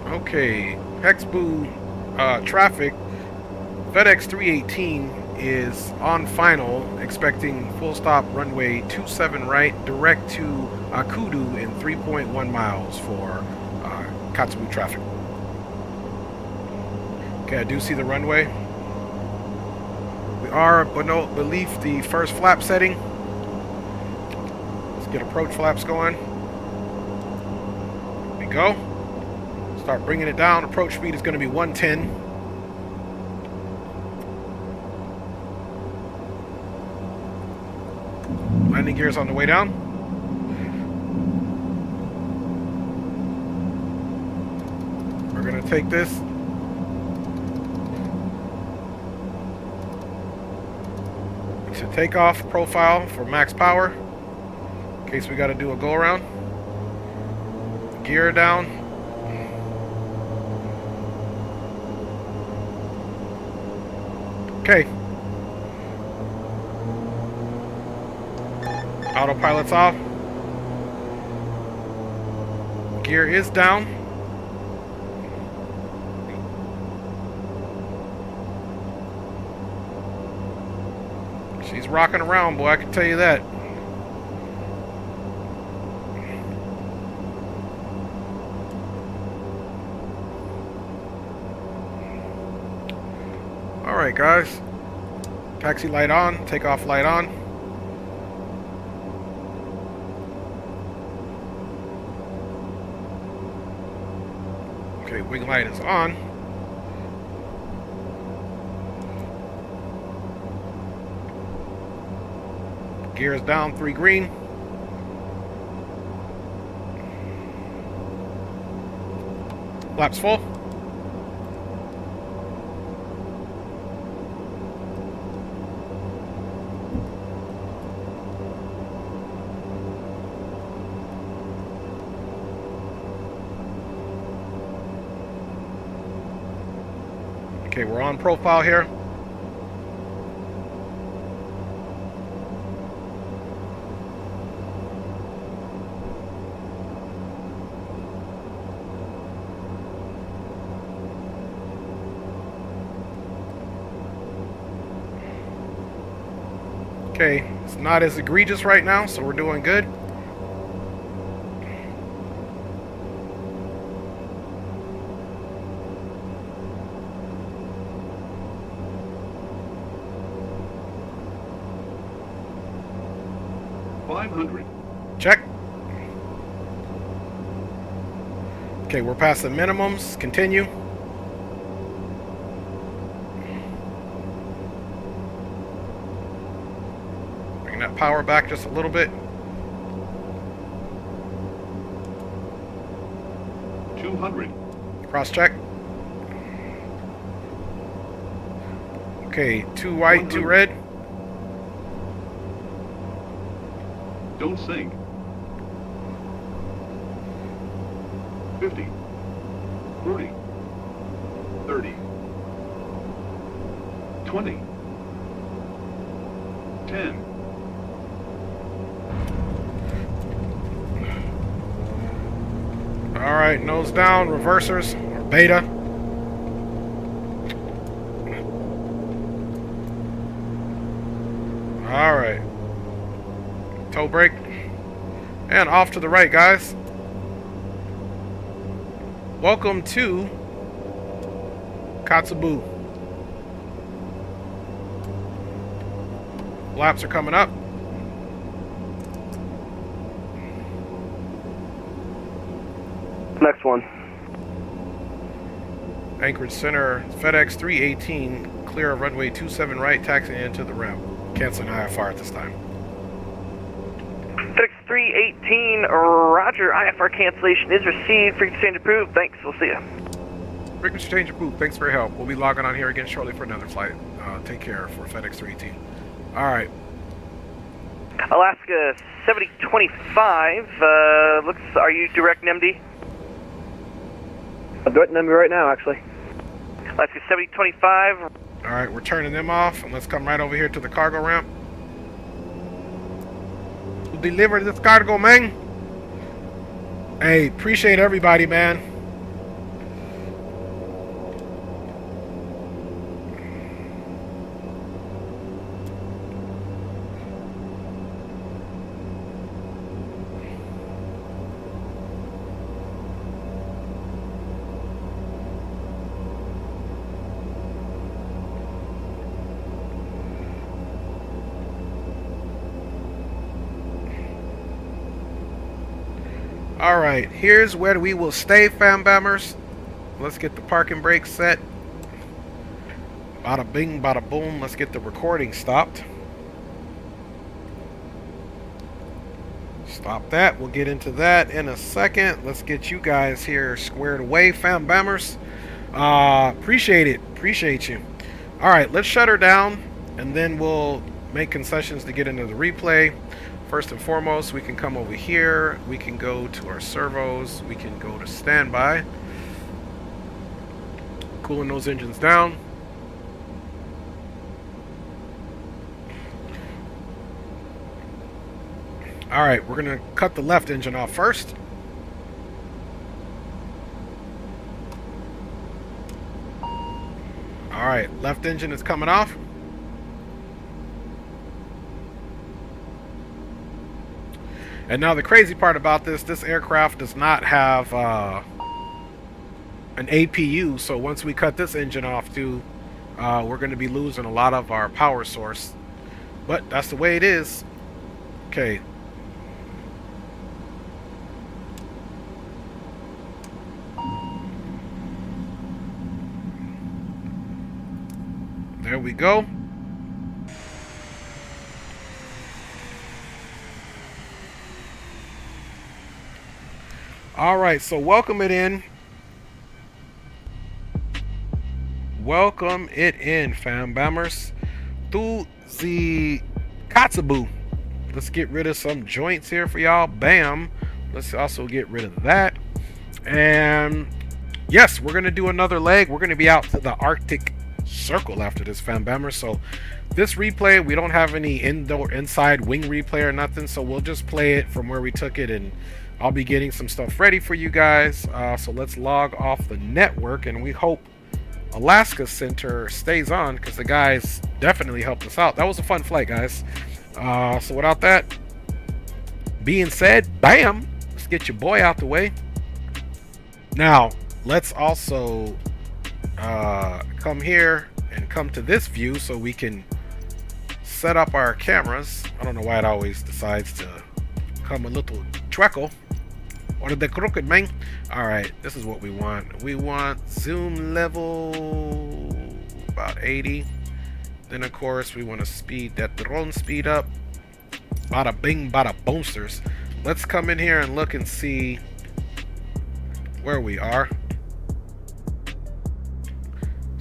Speaker 1: Okay, Hexboo traffic, FedEx 318 is on final, expecting full stop runway 27 right, direct to Akudu in 3.1 miles for Katsu traffic. Okay, I do see the runway. We are beneath the first flap setting. Let's get approach flaps going. There we go. Start bringing it down. Approach speed is going to be 110. Landing gears on the way down. We're going to take this. It's a takeoff profile for max power in case we got to do a go around. Gear down. Okay. Autopilot's off. Gear is down. She's rocking around, boy, I can tell you that. Alright, guys. Taxi light on, takeoff light on. Okay, wing light is on. Gear is down, 3 green. Flaps full. Okay, we're on profile here. Okay, it's not as egregious right now, so we're doing good. Check. Okay, we're past the minimums. Continue. Bring that power back just a little bit.
Speaker 6: 200.
Speaker 1: Cross check. Okay, 2 white, 2 red.
Speaker 6: Don't sink. 50. 40. 30. 20. 10.
Speaker 1: Alright, nose down, reversers, or beta. Alright. Toe brake. And off to the right, guys. Welcome to Katsu. Laps are coming up.
Speaker 4: Next one.
Speaker 1: Anchorage Center, FedEx 318, clear of runway 27 right, taxiing into the ramp. Canceling IFR at this time.
Speaker 2: FedEx 318, roger. IFR cancellation is received. Frequency change approved. Thanks. We'll see you.
Speaker 1: Frequency change approved. Thanks for your help. We'll be logging on here again shortly for another flight. Take care for FedEx 318. Alright.
Speaker 2: Alaska 7025. Are you direct NMD?
Speaker 4: I'm doing them right now, actually.
Speaker 2: Alaska 7025.
Speaker 1: Alright, we're turning them off, and let's come right over here to the cargo ramp. We'll deliver this cargo, man. Hey, appreciate everybody, man. Alright, here's where we will stay, fam bammers. Let's get the parking brakes set. Bada bing, bada boom. Let's get the recording stopped. Stop that. We'll get into that in a second. Let's get you guys here squared away, fam bammers. Appreciate it. Appreciate you. Alright, let's shut her down, and then we'll make concessions to get into the replay. First and foremost, we can come over here. We can go to our servos. We can go to standby. Cooling those engines down. Alright, we're going to cut the left engine off first. Alright, left engine is coming off. And now the crazy part about this aircraft does not have an APU, so once we cut this engine off too, we're going to be losing a lot of our power source. But that's the way it is. Okay. There we go. Alright, so welcome it in. Welcome it in, fam bammers, to the Katsu. Let's get rid of some joints here for y'all. Bam. Let's also get rid of that. And yes, we're going to do another leg. We're going to be out to the Arctic Circle after this, fam bammers. So this replay, we don't have any inside wing replay or nothing, so we'll just play it from where we took it, and I'll be getting some stuff ready for you guys. So let's log off the network, and we hope Alaska Center stays on, because the guys definitely helped us out. That was a fun flight, guys. So without that being said, bam, let's get your boy out the way. Now let's also come here and come to this view so we can set up our cameras. I don't know why it always decides to come a little chueco or the crooked, man. Alright, this is what we want. We want zoom level about 80. Then of course we want to speed that drone speed up. Bada bing, bada boomsters. Let's come in here and look and see where we are.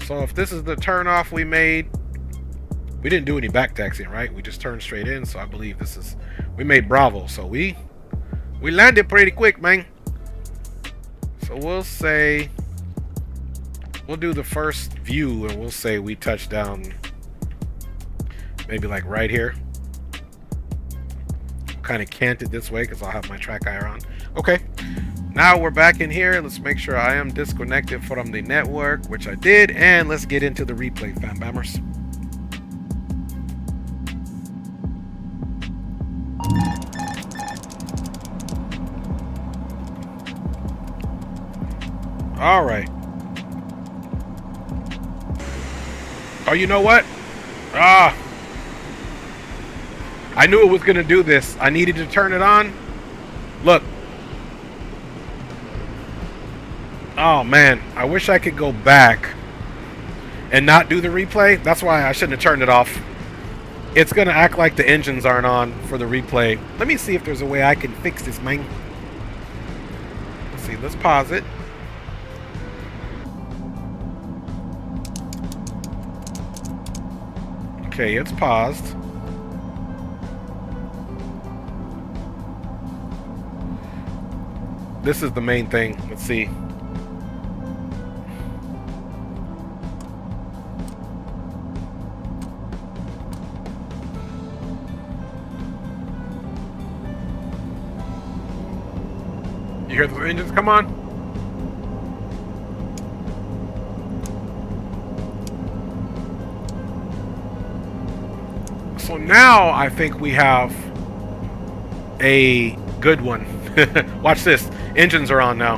Speaker 1: So if this is the turn off we made, we didn't do any back taxiing, right? We just turned straight in. So I believe this is, we made Bravo. So we landed pretty quick, man. So we'll say, we'll do the first view and we'll say we touched down maybe like right here. Kind of canted this way because I'll have my track eye on. Okay. Now we're back in here. Let's make sure I am disconnected from the network, which I did, and let's get into the replay, fam bammers. All right. Oh, you know what? I knew it was going to do this. I needed to turn it on. Look. Oh, man. I wish I could go back and not do the replay. That's why I shouldn't have turned it off. It's going to act like the engines aren't on for the replay. Let me see if there's a way I can fix this, man. Let's see. Let's pause it. Okay, it's paused. This is the main thing. Let's see. You hear the engines come on? So now I think we have a good one. Watch this. Engines are on now.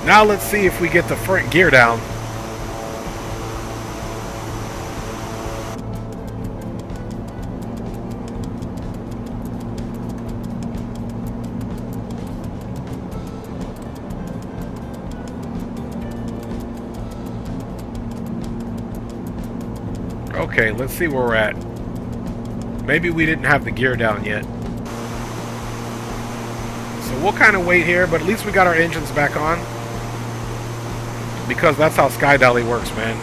Speaker 1: Now let's see if we get the front gear down. Okay, let's see where we're at. Maybe we didn't have the gear down yet. So we'll kind of wait here, but at least we got our engines back on. because that's how Sky Dolly works, man.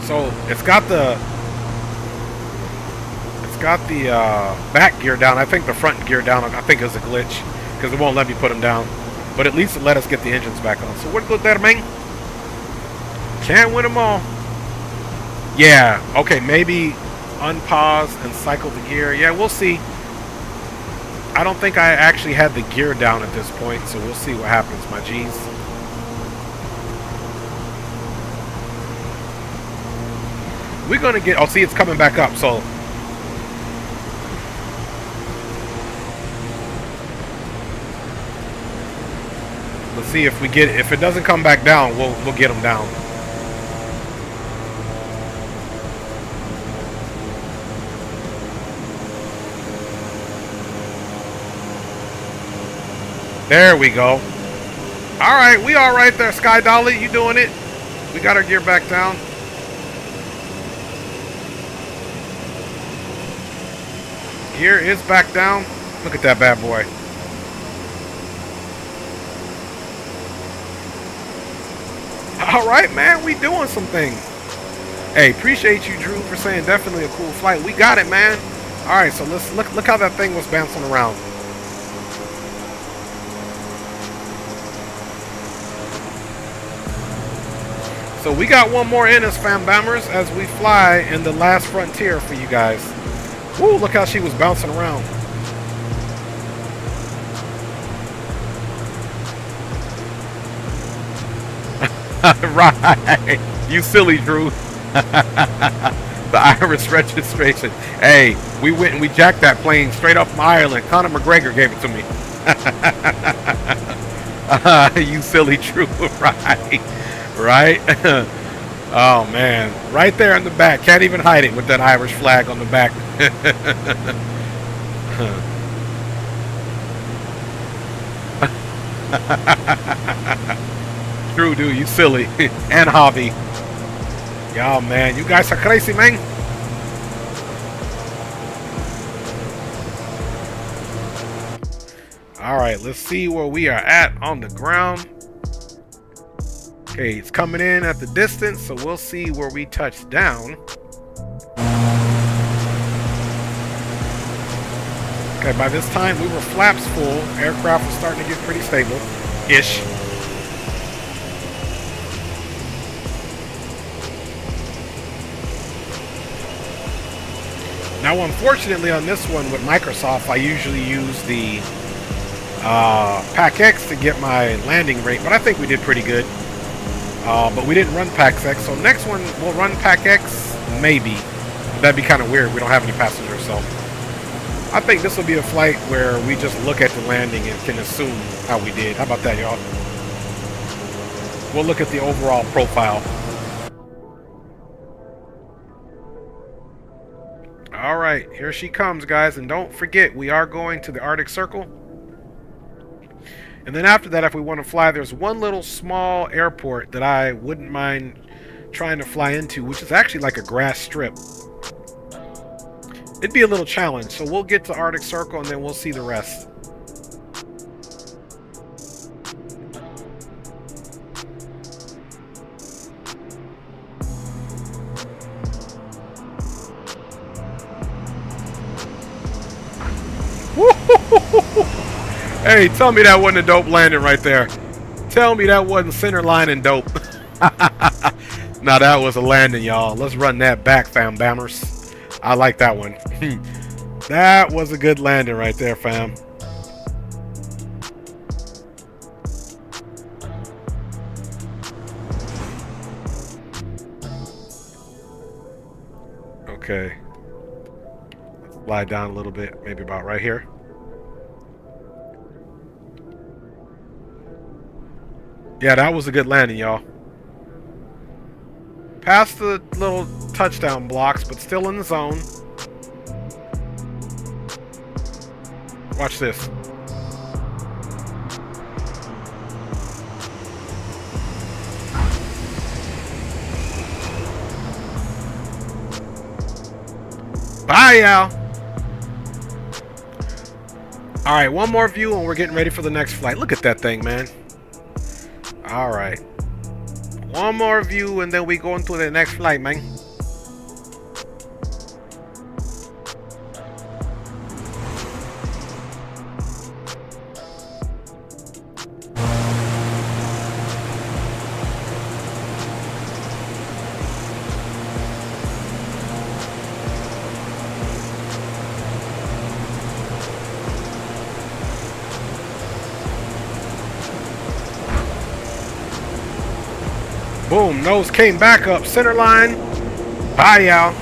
Speaker 1: So it's got the back gear down. I think the front gear down, I think, is a glitch because it won't let me put them down. But at least it let us get the engines back on. So what good there, man? Can't win them all. Yeah. Okay. Maybe unpause and cycle the gear. Yeah, we'll see. I don't think I actually had the gear down at this point, so we'll see what happens, my G's. We're gonna get. Oh, see, it's coming back up. So let's see if we get. If it doesn't come back down, we'll get them down. There we go. All right, we all right there, Sky Dolly. You doing it? We got our gear back down. Gear is back down. Look at that bad boy. All right, man, we doing some things. Hey, appreciate you, Drew, for saying definitely a cool flight. We got it, man. All right, so let's look how that thing was bouncing around. So we got one more in us, fam bammers, as we fly in the last frontier for you guys. Woo, look how she was bouncing around. Right. You silly, Drew. The Irish registration. Hey, we went and we jacked that plane straight up from Ireland. Conor McGregor gave it to me. You silly, Drew. Right. Right? Oh, man. Right there in the back. Can't even hide it with that Irish flag on the back. True, dude. You silly. And hobby. Y'all, man. You guys are crazy, man. Alright, let's see where we are at on the ground. Okay, it's coming in at the distance, so we'll see where we touch down. Okay, by this time we were flaps full. Aircraft was starting to get pretty stable-ish. Now, unfortunately, on this one with Microsoft, I usually use the PAC-X to get my landing rate, but I think we did pretty good. But we didn't run PAC-X, so next one we'll run PAC-X, maybe. That'd be kind of weird. We don't have any passengers, so I think this will be a flight where we just look at the landing and can assume how we did. How about that, y'all? We'll look at the overall profile. All right, here she comes, guys, and don't forget, we are going to the Arctic Circle. And then after that, if we want to fly, there's one little small airport that I wouldn't mind trying to fly into, which is actually like a grass strip. It'd be a little challenge, so we'll get to Arctic Circle and then we'll see the rest. Hey, tell me that wasn't a dope landing right there. Tell me that wasn't center line and dope. Now that was a landing, y'all. Let's run that back, fam bammers. I like that one. That was a good landing right there, fam. Okay. Let's lie down a little bit, maybe about right here. Yeah, that was a good landing, y'all. Past the little touchdown blocks, but still in the zone. Watch this. Bye, y'all. All right, one more view and we're getting ready for the next flight. Look at that thing, man. All right. One more view and then we go into the next flight, man. Boom, nose came back up, center line. Bye, y'all.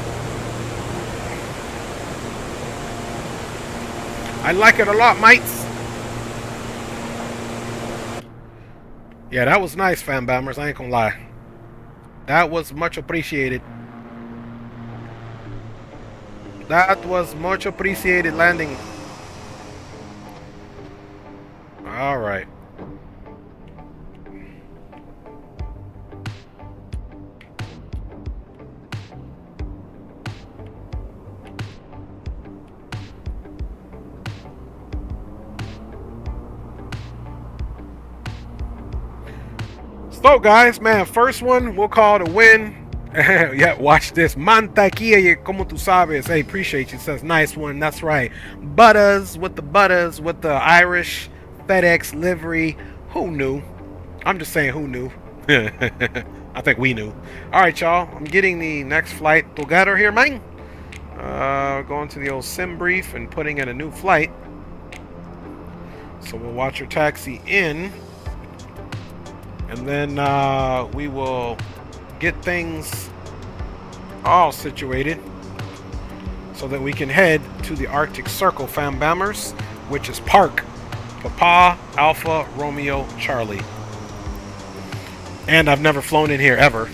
Speaker 1: I like it a lot, mates. Yeah, that was nice, fam bombers. I ain't gonna lie. That was much appreciated. That was much appreciated landing. All right. So guys, man, first one we'll call it a win. Yeah, watch this. Mantequilla, como tú sabes. Hey, appreciate you. Says nice one. That's right. Butters with the Irish FedEx livery. Who knew? I'm just saying, who knew? I think we knew. All right, y'all. I'm getting the next flight together here, man. Going to the old sim brief and putting in a new flight. So we'll watch your taxi in. And then we will get things all situated so that we can head to the Arctic Circle, fam bammers, which is Park Papa Alpha Romeo Charlie. And I've never flown in here ever.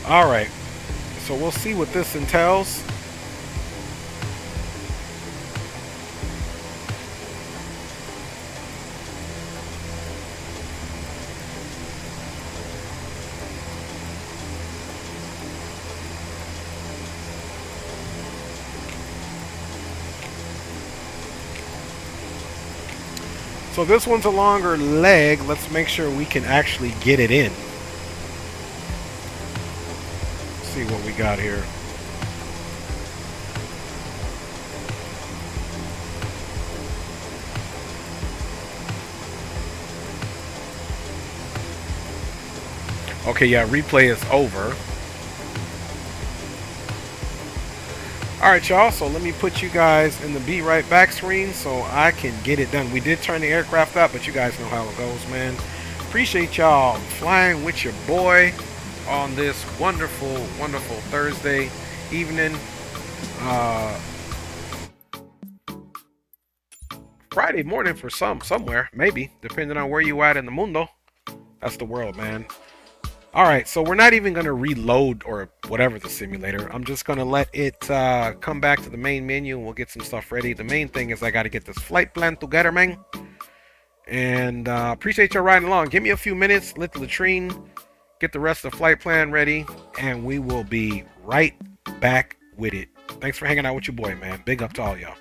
Speaker 1: Alright, so we'll see what this entails. So this one's a longer leg. Let's make sure we can actually get it in. See what we got here. Okay, yeah, replay is over. Alright, y'all, so let me put you guys in the be right back screen so I can get it done. We did turn the aircraft up, but you guys know how it goes, man. Appreciate y'all flying with your boy on this wonderful, wonderful Thursday evening. Friday morning for somewhere, maybe, depending on where you at in the mundo. That's the world, man. Alright, so we're not even going to reload or whatever the simulator. I'm just going to let it come back to the main menu and we'll get some stuff ready. The main thing is I got to get this flight plan together, man. And appreciate you riding along. Give me a few minutes, let the latrine get the rest of the flight plan ready, and we will be right back with it. Thanks for hanging out with your boy, man. Big up to all y'all.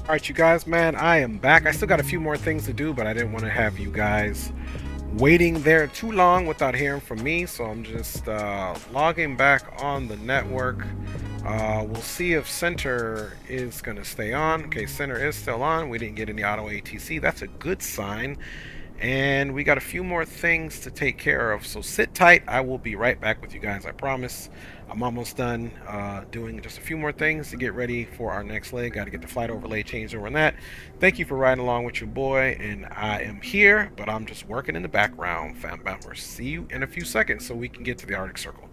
Speaker 1: Alright, you guys, man, I am back. I still got a few more things to do, but I didn't want to have you guys waiting there too long without hearing from me, so I'm just logging back on the network. We'll see if center is going to stay on. Okay, center is still on. We didn't get any auto ATC. That's a good sign. And we got a few more things to take care of, so sit tight. I will be right back with you guys, I promise. I'm almost done doing just a few more things to get ready for our next leg. Got to get the flight overlay changed over on that. Thank you for riding along with your boy, and I am here, but I'm just working in the background, fam members. See you in a few seconds so we can get to the Arctic Circle.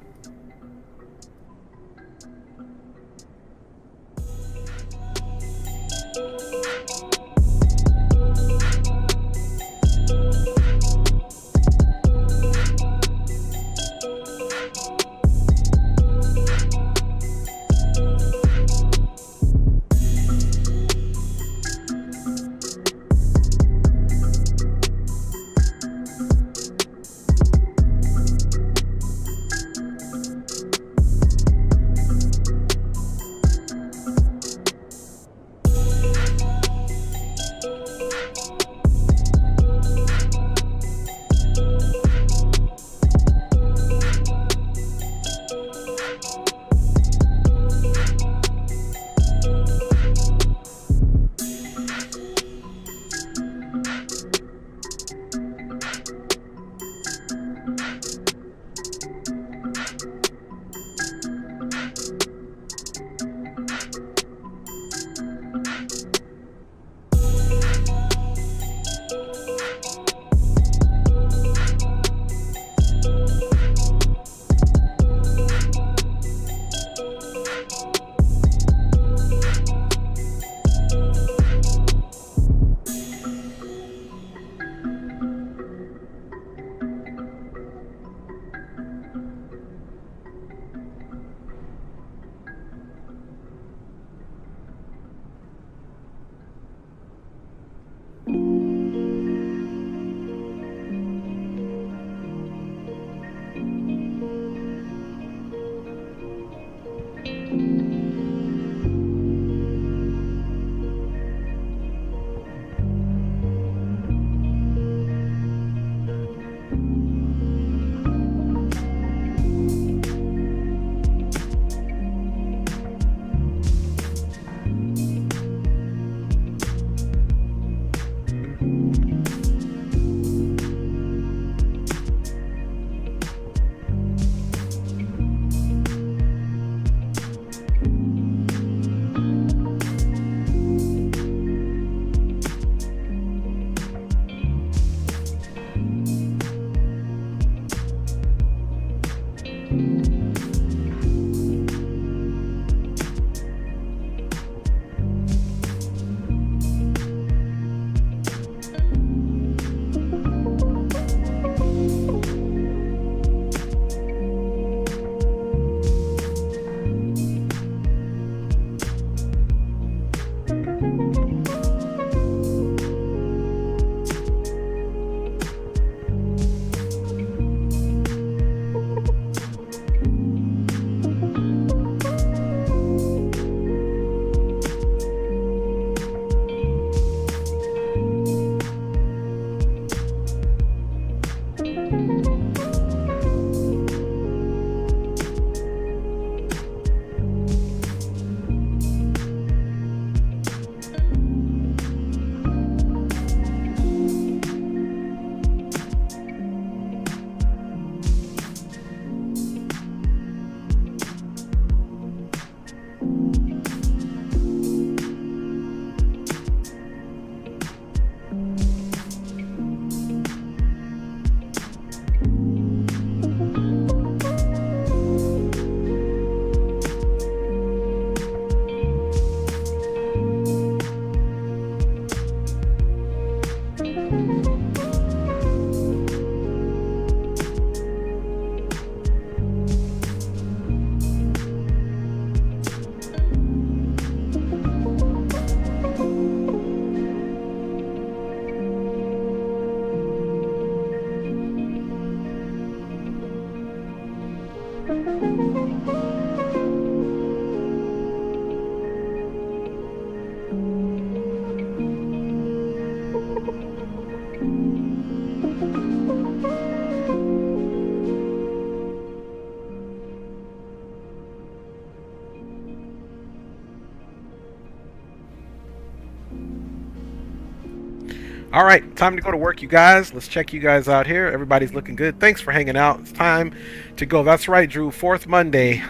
Speaker 1: All right, time to go to work, you guys. Let's check you guys out here. Everybody's looking good. Thanks for hanging out. It's time to go. That's right, Drew. Fourth Monday,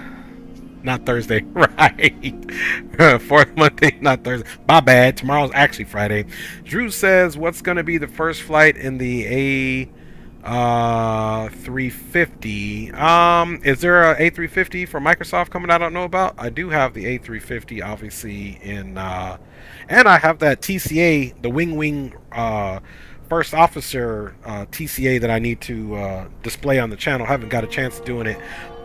Speaker 1: not Thursday. Right. Fourth Monday, not Thursday. My bad. Tomorrow's actually Friday. Drew says, what's going to be the first flight in the A350? Is there a A350 for Microsoft coming out I don't know about? I do have the A350, obviously, in and I have that TCA, the wing first officer TCA that I need to display on the channel. Haven't got a chance of doing it,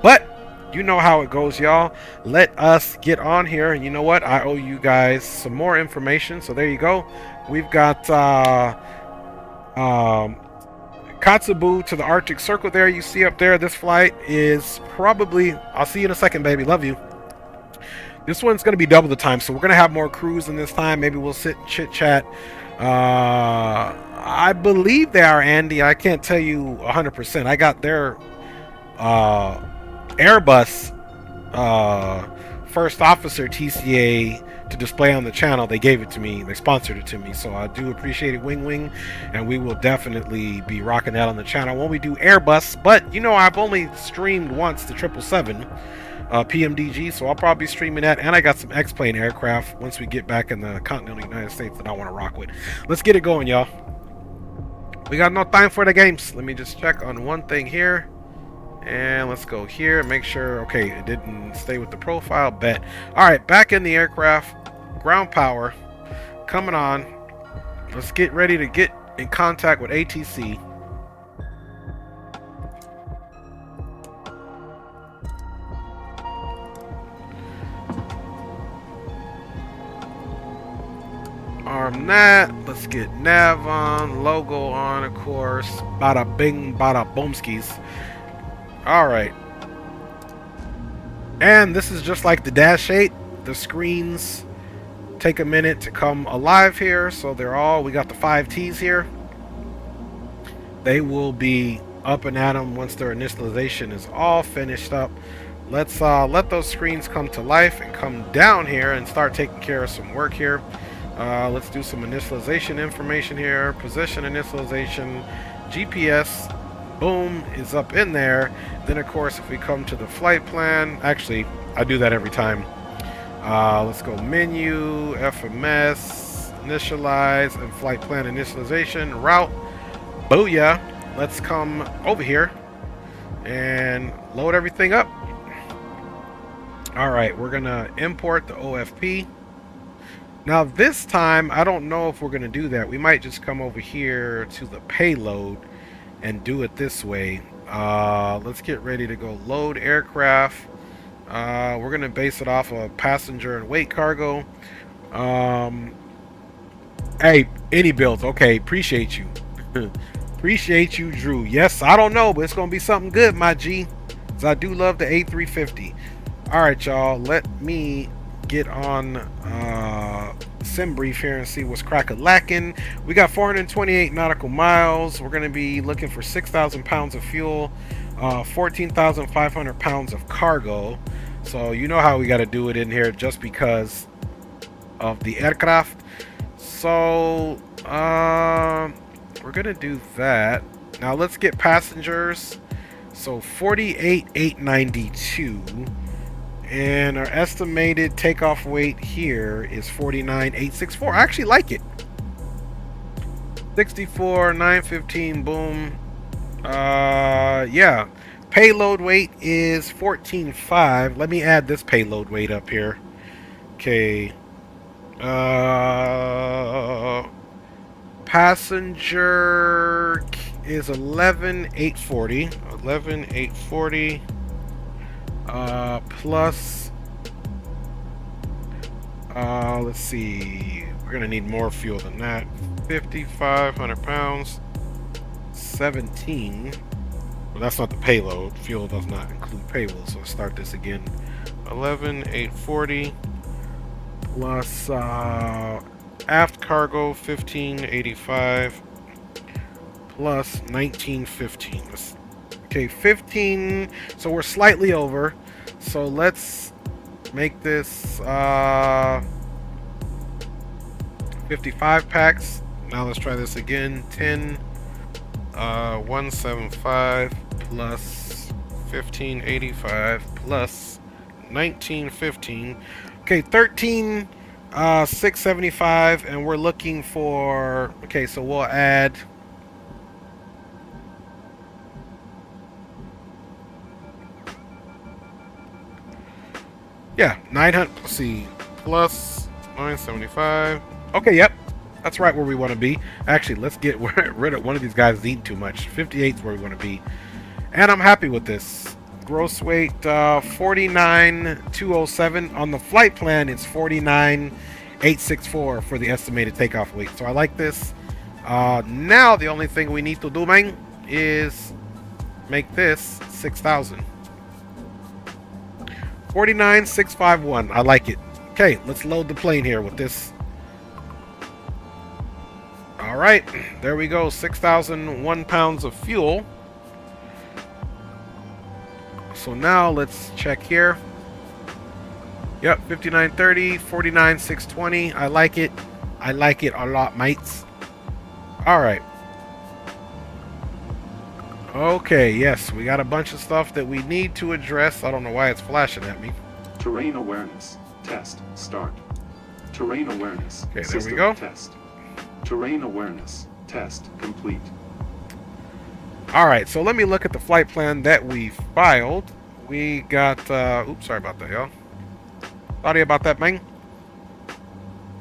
Speaker 1: but you know how it goes, y'all. Let us get on here. And you know what? I owe you guys some more information. So there you go. We've got Katsu to the Arctic Circle there. You see up there. This flight is probably... I'll see you in a second, baby. Love you. This one's going to be double the time, so we're going to have more crews in this time. Maybe we'll sit and chit-chat. I believe they are, Andy. I can't tell you 100%. I got their Airbus first officer TCA to display on the channel. They gave it to me. They sponsored it to me, so I do appreciate it, Wing, and we will definitely be rocking that on the channel when we do Airbus. But you know, I've only streamed once the 777 PMDG, so I'll probably be streaming that, and I got some X-plane aircraft once we get back in the continental United States that I want to rock with. Let's get it going, y'all. We got no time for the games. Let me just check on one thing here. And let's go here, make sure, okay, it didn't stay with the profile, bet. All right, back in the aircraft, ground power, coming on. Let's get ready to get in contact with ATC. Arm that, let's get nav on, logo on, of course, bada bing, bada boomskis. Alright, and this is just like the Dash 8. The screens take a minute to come alive here, so they're all, we got the 5 T's here. They will be up and at them once their initialization is all finished up. Let's let those screens come to life and come down here and start taking care of some work here. Let's do some initialization information here. Position initialization, GPS. Boom, is up in there. Then of course if we come to the flight plan, actually I do that every time. Let's go menu, FMS, initialize, and flight plan initialization, route. Booyah. Let's come over here and load everything up. Alright, we're gonna import the OFP. Now this time I don't know if we're gonna do that. We might just come over here to the payload and do it this way. Let's get ready to go load aircraft. We're gonna base it off of passenger and weight cargo. Hey, any builds, okay, appreciate you. Appreciate you, Drew. Yes, I don't know, but it's gonna be something good, my G, because I do love the A350. All right, y'all, let me get on sim brief here and see what's crack-a-lacking. We got 428 nautical miles. We're going to be looking for 6,000 pounds of fuel, 14,500 pounds of cargo. So you know how we got to do it in here just because of the aircraft. So we're going to do that. Now let's get passengers. So 48,892. And our estimated takeoff weight here is 49,864. I actually like it. 64,915. Boom. Yeah. Payload weight is 14,500. Let me add this payload weight up here. Okay. Passenger is 11,840. 11,840. Plus, let's see, we're gonna need more fuel than that. 5,500 pounds, 17. Well, that's not the payload. Fuel does not include payload, so let's start this again. 11,840 plus aft cargo 1585 plus 1915. Okay, 15, so we're slightly over. So let's make this 55 packs. Now let's try this again. 10, 175 plus 1585 plus 1915. Okay, 13,675, and we're looking for. Okay, so we'll add. Yeah, 900. Let's see, plus 975. Okay, yep. That's right where we want to be. Actually, let's get rid of one of these guys eating too much. 58 is where we want to be. And I'm happy with this. Gross weight 49,207. On the flight plan, it's 49,864 for the estimated takeoff weight. So I like this. Now the only thing we need to do, man, is make this 6,000. 49,651. I like it. Okay, let's load the plane here with this. All right, there we go. 6,001 pounds of fuel. So now let's check here. Yep, 5930, 49,620. I like it. I like it a lot, mates. All right. Okay, yes, we got a bunch of stuff that we need to address. I don't know why it's flashing at me.
Speaker 6: Terrain awareness. Test. Start. Terrain awareness.
Speaker 1: Okay, there
Speaker 6: System
Speaker 1: we go.
Speaker 6: Test. Terrain awareness. Test complete.
Speaker 1: All right, so let me look at the flight plan that we filed. We got, oops, sorry about that, y'all. Sorry about that, man.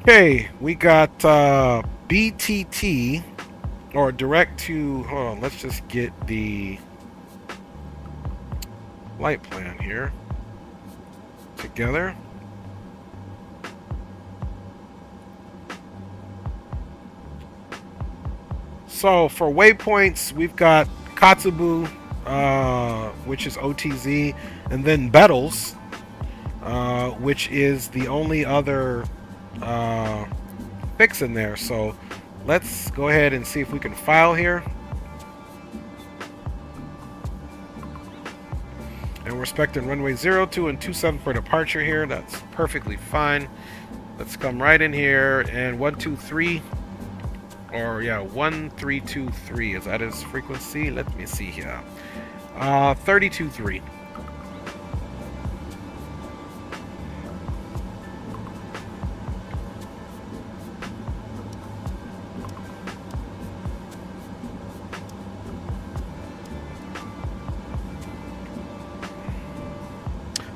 Speaker 1: Okay, we got BTT, or direct to, hold on, let's just get the flight plan here together. So for waypoints, we've got Katsu, which is OTZ, and then Bettles, which is the only other fix in there. So let's go ahead and see if we can file here. And we're expecting runway 02 and 27 for departure here. That's perfectly fine. Let's come right in here and 123. Or yeah, 1323, is that his frequency? Let me see here. 32.3.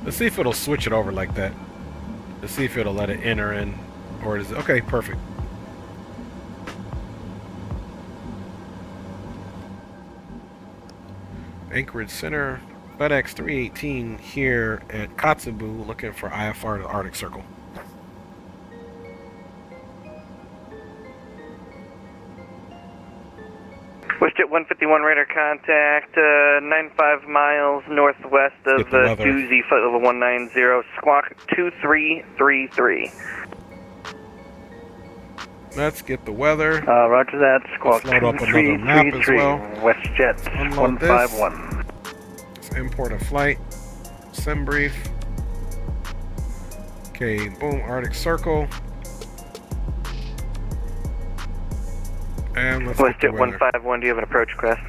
Speaker 1: Let's see if it'll switch it over like that. Let's see if it'll let it enter in, or is it okay? Perfect. Anchorage Center, FedEx 318 here at Katsu, looking for IFR to Arctic Circle.
Speaker 2: WestJet 151 radar contact, 95 miles northwest of Doozy, flight level 190, squawk 2333.
Speaker 1: Let's get the weather.
Speaker 9: Roger that, squawk
Speaker 1: 2333, well.
Speaker 9: WestJet 151.
Speaker 1: Let's import a flight. Sim brief. Okay, boom, Arctic Circle. And let's get the
Speaker 2: WestJet
Speaker 1: weather.
Speaker 2: 151, do you have an approach request?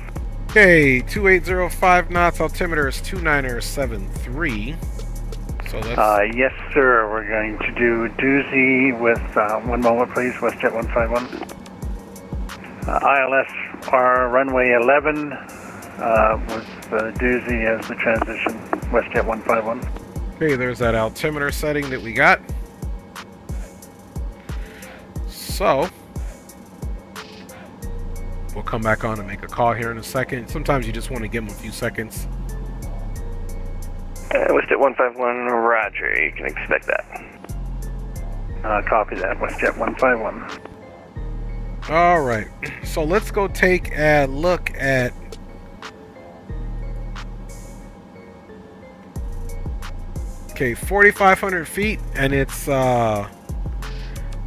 Speaker 1: Okay, 2805 knots, altimeter is 2973. So that's...
Speaker 9: yes, sir. We're going to do Doozy with, one moment please, WestJet 151. ILS are runway 11 with Doozy as the transition, WestJet 151.
Speaker 1: Okay, there's that altimeter setting that we got. So, we'll come back on and make a call here in a second. Sometimes you just want to give them a few seconds.
Speaker 2: WestJet 151, roger, you can expect that.
Speaker 9: Copy that, WestJet 151.
Speaker 1: Alright, so let's go take a look at okay, 4,500 feet, and it's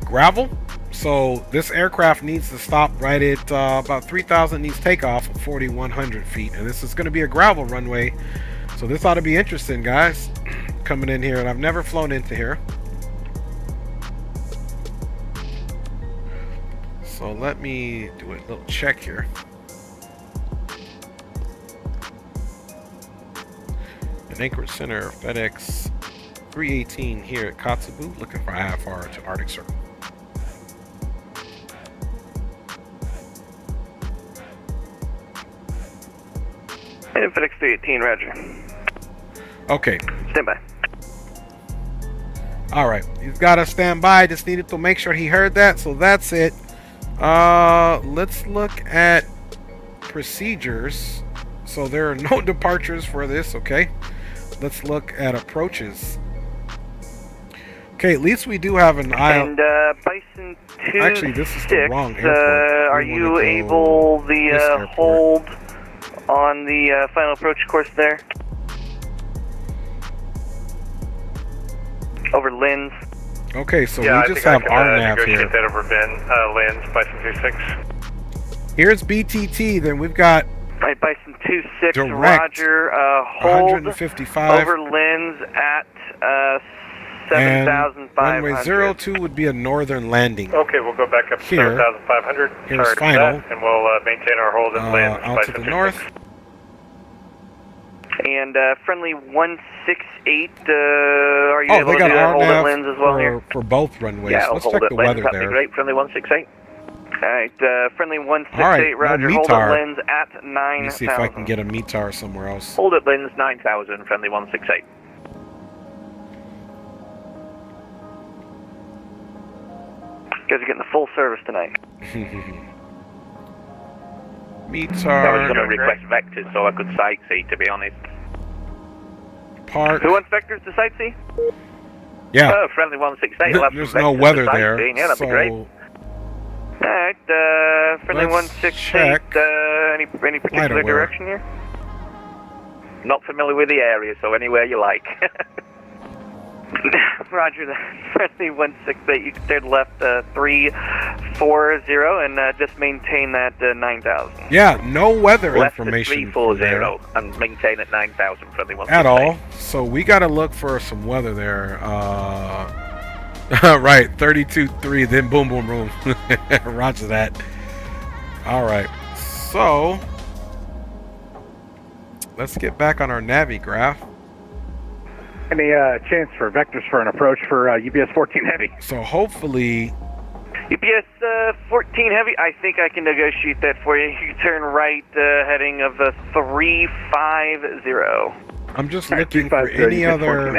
Speaker 1: gravel. So this aircraft needs to stop right at about 3,000, needs takeoff at 4,100 feet. And this is going to be a gravel runway. So this ought to be interesting, guys, coming in here. And I've never flown into here. So let me do a little check here. An Anchorage Center, FedEx 318 here at Katsu, looking for IFR to Arctic Circle.
Speaker 2: And FedEx 318, roger.
Speaker 1: Okay.
Speaker 2: Stand by.
Speaker 1: All right, he's got to stand by. Just needed to make sure he heard that, so that's it. Let's look at procedures. So there are no departures for this. Okay, let's look at approaches. Okay, at least we do have an eye.
Speaker 2: And Bison 2.
Speaker 1: Actually, this is the wrong airport.
Speaker 2: Are you able to hold on the final approach course there? Over Linz.
Speaker 1: Okay, so
Speaker 5: yeah,
Speaker 1: we just have our nav here.
Speaker 5: Negotiate that over Ben, Linz, Bison 26.
Speaker 1: Here's BTT. Then we've got
Speaker 2: Right, Bison 26,
Speaker 1: direct,
Speaker 2: roger. Hold
Speaker 1: 155
Speaker 2: over Linz at 7,500.
Speaker 1: Runway 02 would be a northern landing.
Speaker 5: Okay, we'll go back up to
Speaker 1: Here.
Speaker 5: 7,500.
Speaker 1: Here's final.
Speaker 5: And we'll maintain our hold in Linz,
Speaker 1: out to the north.
Speaker 2: And friendly 168, are you able
Speaker 1: they
Speaker 2: to
Speaker 1: got
Speaker 2: do that hold at
Speaker 1: RNAV
Speaker 2: Linz as well here?
Speaker 1: for both runways.
Speaker 7: Yeah,
Speaker 1: Let's
Speaker 7: hold
Speaker 1: check
Speaker 7: at
Speaker 1: the
Speaker 7: Linz,
Speaker 1: weather
Speaker 7: that'd be
Speaker 1: there.
Speaker 7: great. Friendly 168.
Speaker 2: Alright, friendly 168,
Speaker 1: All right,
Speaker 2: roger.
Speaker 1: no
Speaker 2: Hold at
Speaker 1: METAR.
Speaker 2: Linz at
Speaker 1: Let
Speaker 2: 9,000.
Speaker 1: me see if I can get a METAR somewhere else.
Speaker 7: Hold at Linz 9,000, friendly 168.
Speaker 2: You guys are getting the full service tonight.
Speaker 7: I was
Speaker 1: METAR.
Speaker 7: going to request vectors so I could sightsee, to be honest.
Speaker 1: Park.
Speaker 2: Who wants vectors to sightsee?
Speaker 1: Yeah.
Speaker 7: Oh, friendly 168. I'll have
Speaker 1: There's
Speaker 7: some
Speaker 1: no
Speaker 7: vectors
Speaker 1: weather
Speaker 7: for
Speaker 1: there.
Speaker 7: sightseeing. Yeah, that'd be great.
Speaker 1: So
Speaker 2: Alright, friendly
Speaker 1: Let's
Speaker 2: 168,
Speaker 1: check
Speaker 2: any particular
Speaker 1: aware.
Speaker 2: direction here?
Speaker 7: Not familiar with the area, so anywhere you like.
Speaker 2: Roger that. Friendly 168, you can stay to left 340 and just maintain that 9,000.
Speaker 1: yeah, no weather
Speaker 7: Left to
Speaker 1: information
Speaker 7: 340 and maintain at 9,000, friendly 168.
Speaker 1: at all. So we got to look for some weather there. Right, 32.3, then boom, boom, boom. Roger that. All right, so let's get back on our Navi graph.
Speaker 3: Any chance for vectors for an approach for UPS 14 Heavy?
Speaker 1: So hopefully,
Speaker 2: UPS 14 Heavy, I think I can negotiate that for you. You can turn right, heading of 350.
Speaker 1: I'm just looking for any other.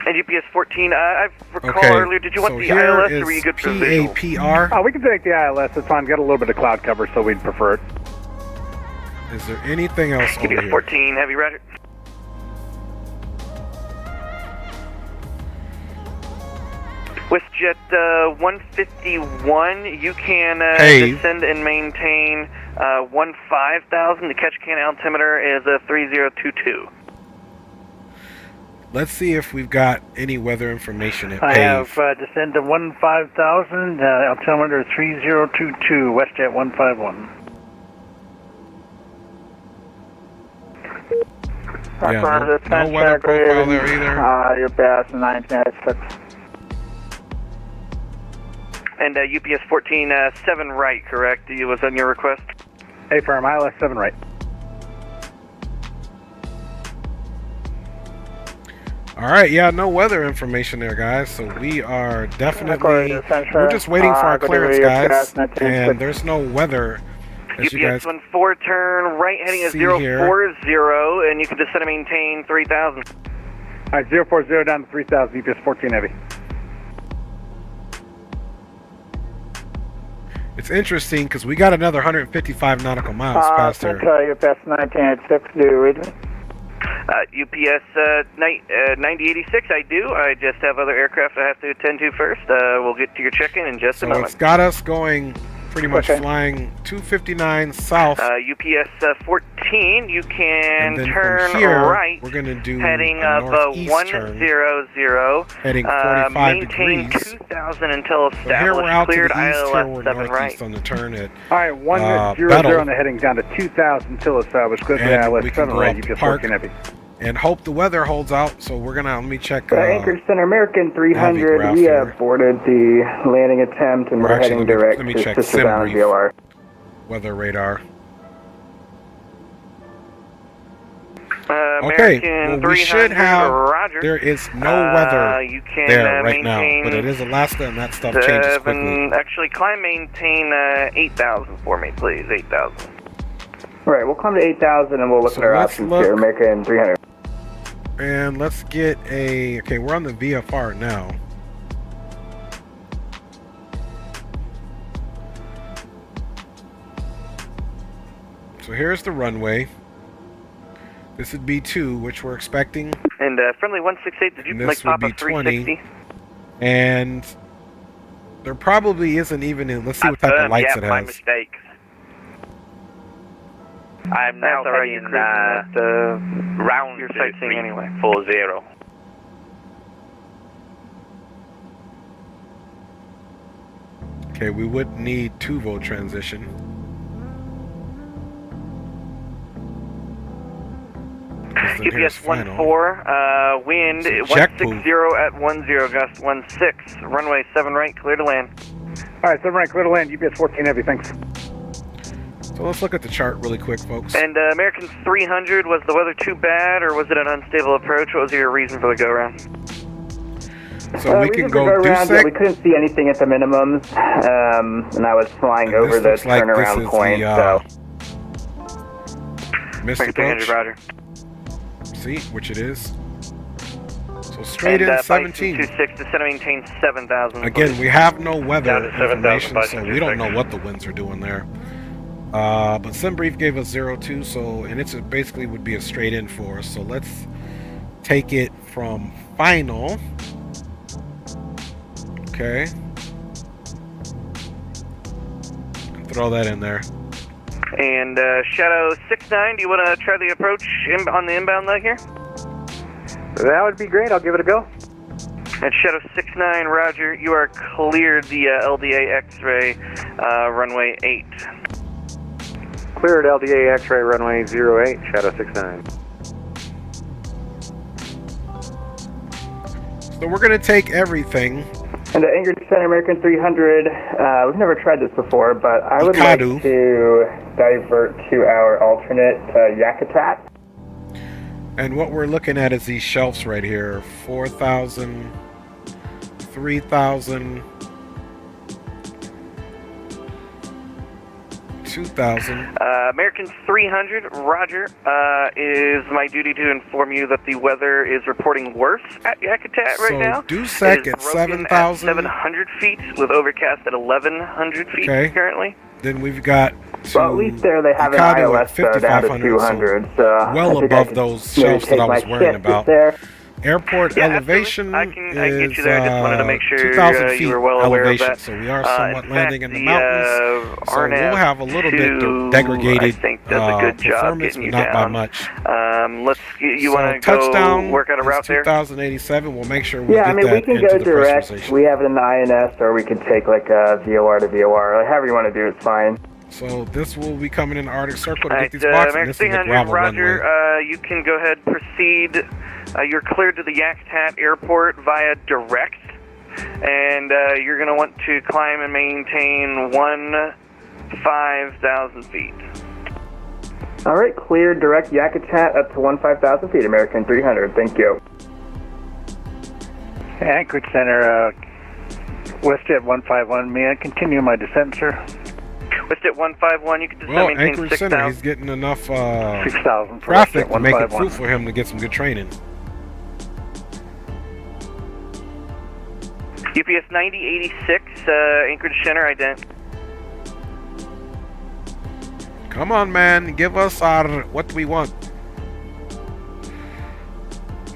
Speaker 2: And UPS 14, I recall
Speaker 1: Okay,
Speaker 2: earlier, did you want
Speaker 1: so
Speaker 2: the
Speaker 1: here
Speaker 2: ILS or were you
Speaker 1: is
Speaker 2: good for visual?
Speaker 1: PAPR.
Speaker 3: Oh, we can take the ILS. It's fine. Got a little bit of cloud cover, so we'd prefer it.
Speaker 1: Is there anything else over
Speaker 2: UPS
Speaker 1: here?
Speaker 2: 14 Heavy, roger. WestJet 151, you can descend and maintain 15,000. The catch can altimeter is 3022.
Speaker 1: Let's see if we've got any weather information at
Speaker 10: I
Speaker 1: PAVE.
Speaker 10: have descend to 15,000, altimeter 3022, WestJet 151.
Speaker 1: Yeah, no weather profile there either.
Speaker 9: Your pass 1996.
Speaker 2: And UPS 14, 7 right, correct? Was on your request?
Speaker 3: Hey, firm, ILS 7 right.
Speaker 1: All right, yeah, no weather information there, guys. So we are definitely, we're just waiting for our clearance, guys. And there's no weather. As you guys
Speaker 2: UPS 14, turn right, heading at
Speaker 1: see
Speaker 2: 040,
Speaker 1: here.
Speaker 2: and you can descend and maintain 3,000.
Speaker 3: All right, 040 down to 3,000, UPS 14 Heavy.
Speaker 1: It's interesting because we got another 155 nautical miles past there.
Speaker 9: UPS 1986, do you read me?
Speaker 2: UPS 9086, I do. I just have other aircraft I have to attend to first. We'll get to your check-in in just a
Speaker 1: So
Speaker 2: moment.
Speaker 1: it's got us going pretty much flying 259 south.
Speaker 2: UPS 14, you can
Speaker 1: And then
Speaker 2: turn
Speaker 1: from here,
Speaker 2: right,
Speaker 1: we're going to do
Speaker 2: heading
Speaker 1: a
Speaker 2: of
Speaker 1: northeast
Speaker 2: 100,
Speaker 1: turn, heading 45
Speaker 2: maintain
Speaker 1: degrees.
Speaker 2: 2,000 until
Speaker 1: So here we're
Speaker 2: established,
Speaker 1: out to
Speaker 2: cleared
Speaker 1: the east, here
Speaker 2: ILS
Speaker 1: we're
Speaker 2: 7
Speaker 1: northeast
Speaker 2: right.
Speaker 1: on the turn at
Speaker 3: All right, 100
Speaker 1: Battle.
Speaker 3: on the heading down to 2,000 until established. Clear for the
Speaker 1: And
Speaker 3: ILS
Speaker 1: we can
Speaker 3: 7
Speaker 1: go
Speaker 3: right,
Speaker 1: up to
Speaker 3: UPS
Speaker 1: Park.
Speaker 3: 14 Heavy.
Speaker 1: and hope the weather holds out. So we're gonna, let me check.
Speaker 9: Anchorage Center, American 300.
Speaker 1: graph
Speaker 9: We
Speaker 1: here.
Speaker 9: boarded the landing attempt and
Speaker 1: Or
Speaker 9: we're
Speaker 1: actually,
Speaker 9: heading
Speaker 1: let
Speaker 9: direct
Speaker 1: me
Speaker 9: to
Speaker 1: check
Speaker 9: Sister Bound
Speaker 1: SimBrief.
Speaker 9: VOR.
Speaker 1: Weather radar.
Speaker 2: American
Speaker 1: Okay, well,
Speaker 2: 300,
Speaker 1: we should have.
Speaker 2: Roger.
Speaker 1: There is no weather
Speaker 2: You can
Speaker 1: there right now,
Speaker 2: maintain
Speaker 1: but it is Alaska, and that stuff changes quickly.
Speaker 2: Actually, climb maintain 8,000 for me, please. 8,000.
Speaker 9: Right, we'll come to 8,000 and we'll look
Speaker 1: So
Speaker 9: at our
Speaker 1: let's
Speaker 9: options
Speaker 1: look.
Speaker 9: here. American 300.
Speaker 1: And let's get a. Okay, we're on the VFR now. So here's the runway. This would be 2, which we're expecting.
Speaker 2: And friendly 168, did you
Speaker 1: And this
Speaker 2: like pop
Speaker 1: would
Speaker 2: a
Speaker 1: be 20.
Speaker 2: 360?
Speaker 1: And there probably isn't even. Let's see what type of lights
Speaker 7: yeah,
Speaker 1: it
Speaker 7: my
Speaker 1: has.
Speaker 7: mistake. I'm now
Speaker 2: That's all right,
Speaker 7: heading
Speaker 2: you're cruising at,
Speaker 7: round
Speaker 2: you're
Speaker 7: to
Speaker 2: sightseeing anyway.
Speaker 7: 340.
Speaker 1: Okay, we would need 2-volt transition.
Speaker 2: UPS 14, wind
Speaker 1: Jack
Speaker 2: 160 at 10, gust 16, runway 7 right, clear to land.
Speaker 10: All right, 7 right, clear to land. UPS 14 Heavy, thanks.
Speaker 1: So let's look at the chart really quick, folks.
Speaker 2: And American 300, was the weather too bad or was it an unstable approach? What was your reason for the go-around?
Speaker 1: So we can go
Speaker 9: around.
Speaker 1: deuce.
Speaker 9: We couldn't see anything at the minimums, and I was flying
Speaker 1: And
Speaker 9: over
Speaker 1: this
Speaker 9: the
Speaker 1: looks like this
Speaker 9: turnaround
Speaker 1: is
Speaker 9: point.
Speaker 1: the,
Speaker 9: So
Speaker 1: missed
Speaker 2: American 300,
Speaker 1: approach.
Speaker 2: roger.
Speaker 1: See, which it is. So straight
Speaker 2: And
Speaker 1: in
Speaker 2: Bison
Speaker 1: 17.
Speaker 2: 26, descend and maintain 7,000.
Speaker 1: Again, we have no weather
Speaker 5: Down to 7,000,
Speaker 1: information, so
Speaker 5: Bison
Speaker 1: we don't
Speaker 5: 26.
Speaker 1: know what the winds are doing there. But SimBrief gave us 02, so, and it's basically would be a straight in for us. So let's take it from final. Okay. And throw that in there.
Speaker 2: And Shadow 69, do you want to try the approach on the inbound leg here?
Speaker 3: That would be great. I'll give it a go.
Speaker 2: And Shadow 69, roger, you are cleared the LDA X-ray runway 8.
Speaker 3: Cleared LDA X-ray runway 08, Shadow 69.
Speaker 1: So we're going to take everything.
Speaker 9: And the Anchorage Center, American 300. We've never tried this before, but I would
Speaker 1: Ikadu.
Speaker 9: like to divert to our alternate Yakutat.
Speaker 1: And what we're looking at is these shelves right here. 4,000, 3,000, 2,000.
Speaker 2: American 300, roger. Is my duty to inform you that the weather is reporting worse at Yakutat right now.
Speaker 1: So Dusek
Speaker 2: It is
Speaker 1: at
Speaker 2: broken
Speaker 1: 7,000.
Speaker 2: 700 feet with overcast at 1,100 feet
Speaker 1: Okay.
Speaker 2: currently.
Speaker 1: Then we've got
Speaker 9: Well, at least there they have an
Speaker 1: Ikadu at
Speaker 9: ILS down to
Speaker 1: 5,500,
Speaker 9: 200. So
Speaker 1: well
Speaker 9: I think
Speaker 1: above
Speaker 9: I could
Speaker 1: those
Speaker 9: maybe
Speaker 1: shelves that
Speaker 9: take
Speaker 1: I
Speaker 9: my
Speaker 1: was worrying
Speaker 9: shift
Speaker 1: about.
Speaker 9: There.
Speaker 1: Airport
Speaker 2: Yeah,
Speaker 1: elevation
Speaker 2: absolutely. I can
Speaker 1: is
Speaker 2: get you there. I just wanted to make sure
Speaker 1: 2,000 feet
Speaker 2: you were well aware of
Speaker 1: elevation,
Speaker 2: that.
Speaker 1: so we are somewhat
Speaker 2: In
Speaker 1: landing
Speaker 2: fact,
Speaker 1: in the mountains. So we'll have a little bit degraded
Speaker 2: I think does a good job
Speaker 1: performance,
Speaker 2: getting
Speaker 1: but
Speaker 2: you
Speaker 1: not by
Speaker 2: down.
Speaker 1: much.
Speaker 2: You
Speaker 1: So
Speaker 2: want to go
Speaker 1: touchdown
Speaker 2: work out a
Speaker 1: is
Speaker 2: route there?
Speaker 1: 2,087. We'll make sure we
Speaker 9: Yeah,
Speaker 1: get
Speaker 9: I mean, we
Speaker 1: that
Speaker 9: can
Speaker 1: into
Speaker 9: go
Speaker 1: the
Speaker 9: direct.
Speaker 1: pressurization.
Speaker 9: We have it in the INS, or we could take like a VOR to VOR. Like, however you want to do it's fine.
Speaker 1: So this will be coming in the Arctic Circle to
Speaker 2: Alright,
Speaker 1: get these boxes.
Speaker 2: American
Speaker 1: This is the
Speaker 2: 300,
Speaker 1: gravel
Speaker 2: roger.
Speaker 1: runway.
Speaker 2: You can go ahead, proceed. You're cleared to the Yakutat Airport via direct, and you're going to want to climb and maintain 5,000 feet.
Speaker 9: All right, cleared direct Yakutat up to 15,000 feet, American 300. Thank you.
Speaker 10: Anchorage Center, WestJet 151. May I continue my descent, sir?
Speaker 2: WestJet 151, you can just
Speaker 1: Well,
Speaker 2: maintain
Speaker 1: Anchorage Center,
Speaker 2: 6,000.
Speaker 1: he's getting enough
Speaker 10: 6,000 for
Speaker 1: traffic
Speaker 10: WestJet
Speaker 1: to make it
Speaker 10: 151.
Speaker 1: through for him to get some good training.
Speaker 2: UPS 9086, Anchorage Center, ident.
Speaker 1: Come on, man, give us our what we want.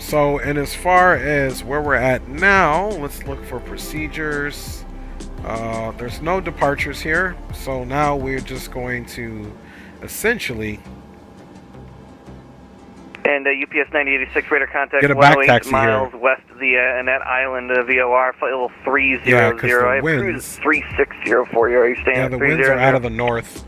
Speaker 1: So, and as far as where we're at now, let's look for procedures. There's no departures here, so now we're just going to essentially
Speaker 2: And UPS 9086, radar contact
Speaker 1: get a back
Speaker 2: 108
Speaker 1: taxi
Speaker 2: miles
Speaker 1: here.
Speaker 2: west of the Annette Island VOR, flight level 300.
Speaker 1: Yeah, 'cause the
Speaker 2: I have
Speaker 1: winds-
Speaker 2: cruise 360 for you. Are you staying
Speaker 1: Yeah,
Speaker 2: at
Speaker 1: the winds are
Speaker 2: 300?
Speaker 1: out of the north.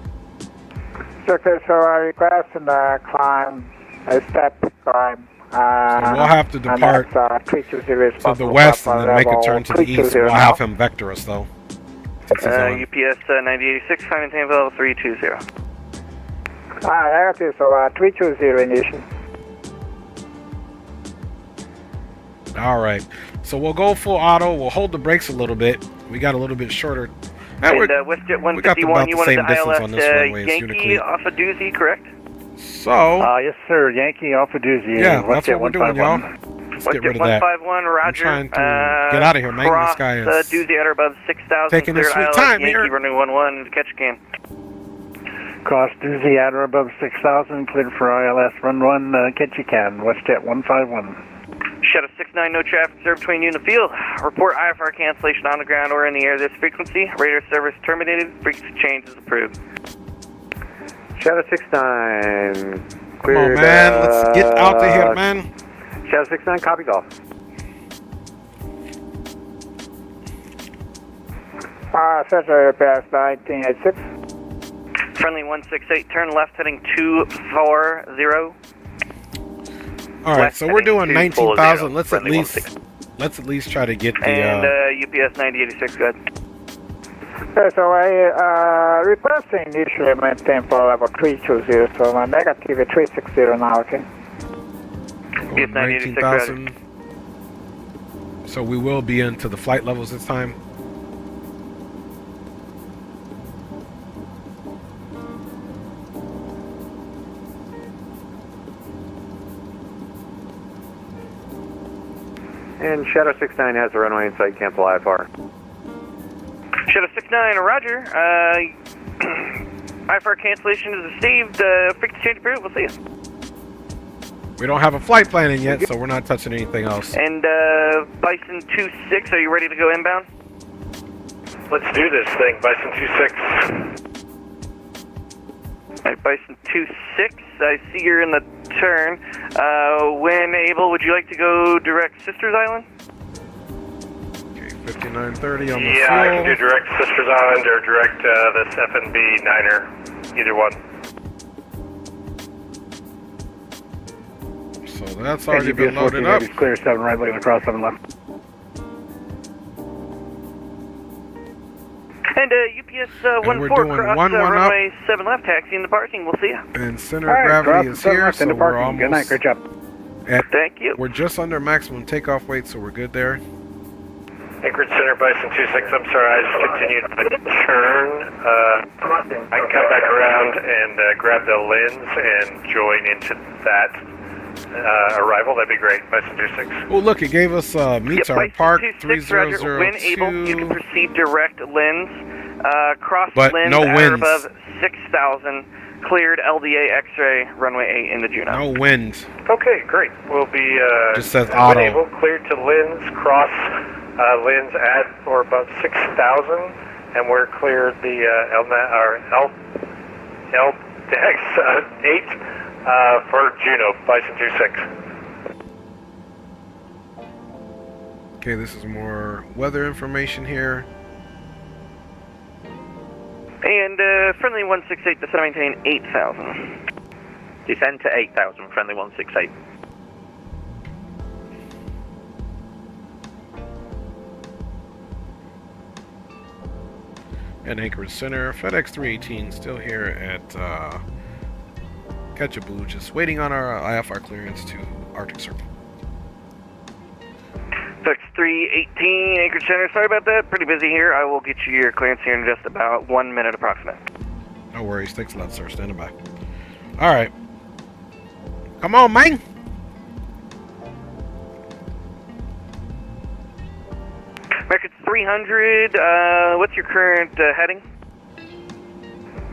Speaker 11: Okay, so I request and climb a step climb
Speaker 1: So we'll have to depart to the west and then make a turn to the east. We'll have him vector us though.
Speaker 2: UPS 9086, climb maintain level 320.
Speaker 10: Negative, so 320 initial.
Speaker 1: Alright, so we'll go full auto. We'll hold the brakes a little bit. We got a little bit shorter.
Speaker 2: And WestJet 151, you wanted the ILS Yankee off of Doozy, correct?
Speaker 1: So.
Speaker 10: Yes, sir. Yankee Alpha Doozy.
Speaker 1: Yeah, that's what we're doing, y'all. Let's get rid of that.
Speaker 2: 151, Roger.
Speaker 1: I'm trying to get out of here, man. This guy is
Speaker 2: Doozy at or above 6,000.
Speaker 1: taking his sweet time
Speaker 2: Yankee,
Speaker 1: here.
Speaker 2: running 11, catch can.
Speaker 10: Cross Doozy at or above 6,000, cleared for ILS run 1, catch you can. WestJet 151.
Speaker 2: Shadow 69, no traffic observed between you and the field. Report IFR cancellation on the ground or in the air this frequency. Radar service terminated. Frequency change is approved.
Speaker 3: Shadow 69. Cleared,
Speaker 1: Come on, man. Let's get out of here, man.
Speaker 3: Shadow 69, copy golf.
Speaker 10: Center past 1986.
Speaker 2: Friendly 168, turn left heading 240.
Speaker 1: All right, so we're doing 19,000. Let's at least try to get the.
Speaker 2: And UPS 9086, go ahead.
Speaker 10: So I requesting initially maintain for level 320, so my negative is 360 now, okay?
Speaker 2: UPS 9086,
Speaker 1: 19,000. So we will be into the flight levels this time.
Speaker 3: And Shadow 69 has a runway in sight, cancel IFR.
Speaker 2: Shadow 69, Roger. IFR cancellation is received. Frequency change approved. We'll see you.
Speaker 1: We don't have a flight planning yet, so we're not touching anything else.
Speaker 2: And Bison 26, are you ready to go inbound?
Speaker 5: Let's do this thing, Bison 26.
Speaker 2: Alright, Bison 26, I see you're in the turn. When able, would you like to go direct Sisters Island?
Speaker 1: Okay, 5930 on the
Speaker 5: Yeah,
Speaker 1: fuel.
Speaker 5: I can do direct Sisters Island or direct this FNB Niner, either one.
Speaker 1: So that's already been loaded up.
Speaker 10: Clear 7 right, looking across 7 left.
Speaker 2: And UPS 14 cross runway 7 left, taxi in the parking. We'll see you.
Speaker 1: And center of gravity is here, so we're almost.
Speaker 10: Good night, great job.
Speaker 2: Thank you.
Speaker 1: We're just under maximum takeoff weight, so we're good there.
Speaker 5: Anchorage Center, Bison 26, I'm sorry, I just continued to turn. I can come back around and grab the lens and join into that arrival. That'd be great, Bison 26.
Speaker 1: Oh, look, it gave us meets our park 3002.
Speaker 2: When able, you can proceed direct lens, cross
Speaker 1: but
Speaker 2: lens
Speaker 1: no
Speaker 2: at
Speaker 1: winds.
Speaker 2: above 6,000, cleared LDA X-ray, runway 8 in the Juno.
Speaker 1: No wind.
Speaker 5: Okay, great. We'll be
Speaker 1: just says
Speaker 5: when
Speaker 1: auto.
Speaker 5: able, cleared to lens, cross lens at or above 6,000, and we're cleared the LDX 8 for Juno, Bison 26.
Speaker 1: Okay, this is more weather information here.
Speaker 2: And friendly 168, descend maintain 8,000.
Speaker 7: Descend to 8,000, friendly 168.
Speaker 1: And Anchorage Center, FedEx 318 still here at Katsu, just waiting on our IFR clearance to Arctic Circle.
Speaker 2: FedEx 318, Anchorage Center, sorry about that. Pretty busy here. I will get you your clearance here in just about 1 minute approximate.
Speaker 1: No worries. Thanks a lot, sir. Standing by. All right. Come on, man.
Speaker 2: American 300, what's your current heading?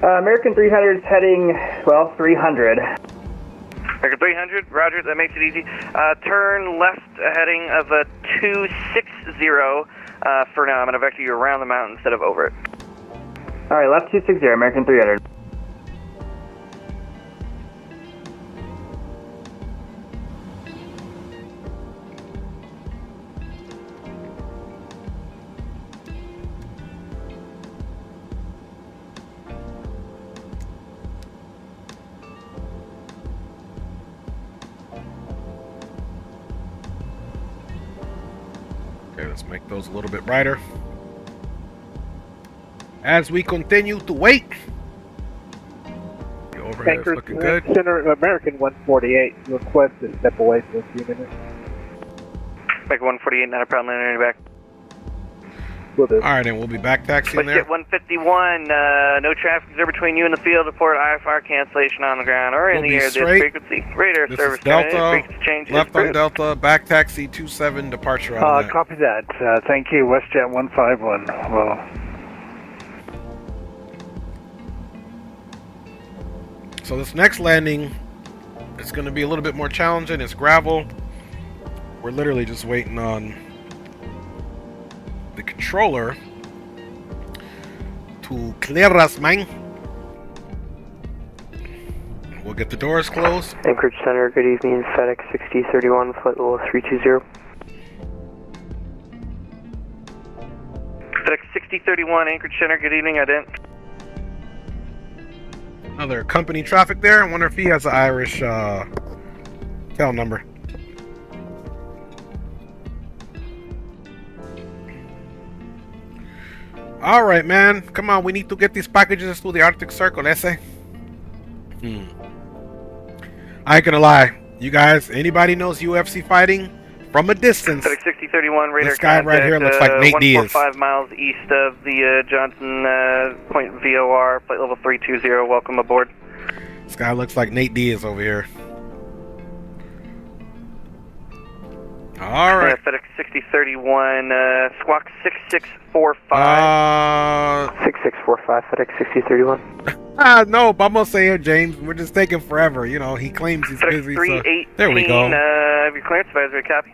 Speaker 9: American 300 is heading, well, 300.
Speaker 2: American 300, roger, that makes it easy. Turn left heading of 260 for now. I'm going to vector you around the mountain instead of over it.
Speaker 9: All right, left 260, American 300.
Speaker 1: Okay, let's make those a little bit brighter. As we continue to wait. The overhead is looking good.
Speaker 10: Center American 148, request to step away for a few minutes.
Speaker 2: Back 148, not a problem, landing back.
Speaker 1: Alright, and we'll be back taxiing there.
Speaker 2: Jet 151, no traffic is there between you and the field. Report IFR cancellation on the ground or in the air this frequency. Radar
Speaker 1: this
Speaker 2: service
Speaker 1: is Delta,
Speaker 2: frequency change
Speaker 1: left on Delta, back taxi 27, departure on that.
Speaker 10: Copy that. Thank you, WestJet 151. Well,
Speaker 1: so this next landing is going to be a little bit more challenging. It's gravel. We're literally just waiting on the controller to clear us, man. We'll get the doors closed.
Speaker 11: Anchorage Center, good evening. FedEx 6031, flight level 320.
Speaker 2: FedEx 6031, Anchorage Center, good evening.
Speaker 1: Another company traffic there. I wonder if he has an Irish tail number. All right, man. Come on, we need to get these packages to the Arctic Circle, ese. I ain't gonna lie. You guys, anybody knows UFC fighting? From a distance,
Speaker 2: FedEx 6031, radar
Speaker 1: this guy right here looks like Nate Diaz.
Speaker 2: 145 miles east of the Johnson Point VOR, flight level 320. Welcome aboard.
Speaker 1: This guy looks like Nate Diaz over here. All right.
Speaker 2: FedEx 6031, squawk 6645.
Speaker 11: 6645, FedEx 6031.
Speaker 1: No, I'm gonna say it, James. We're just taking forever. You know, he claims he's
Speaker 2: FedEx
Speaker 1: busy.
Speaker 2: 318,
Speaker 1: so there we go.
Speaker 2: Have your clearance advisory copy.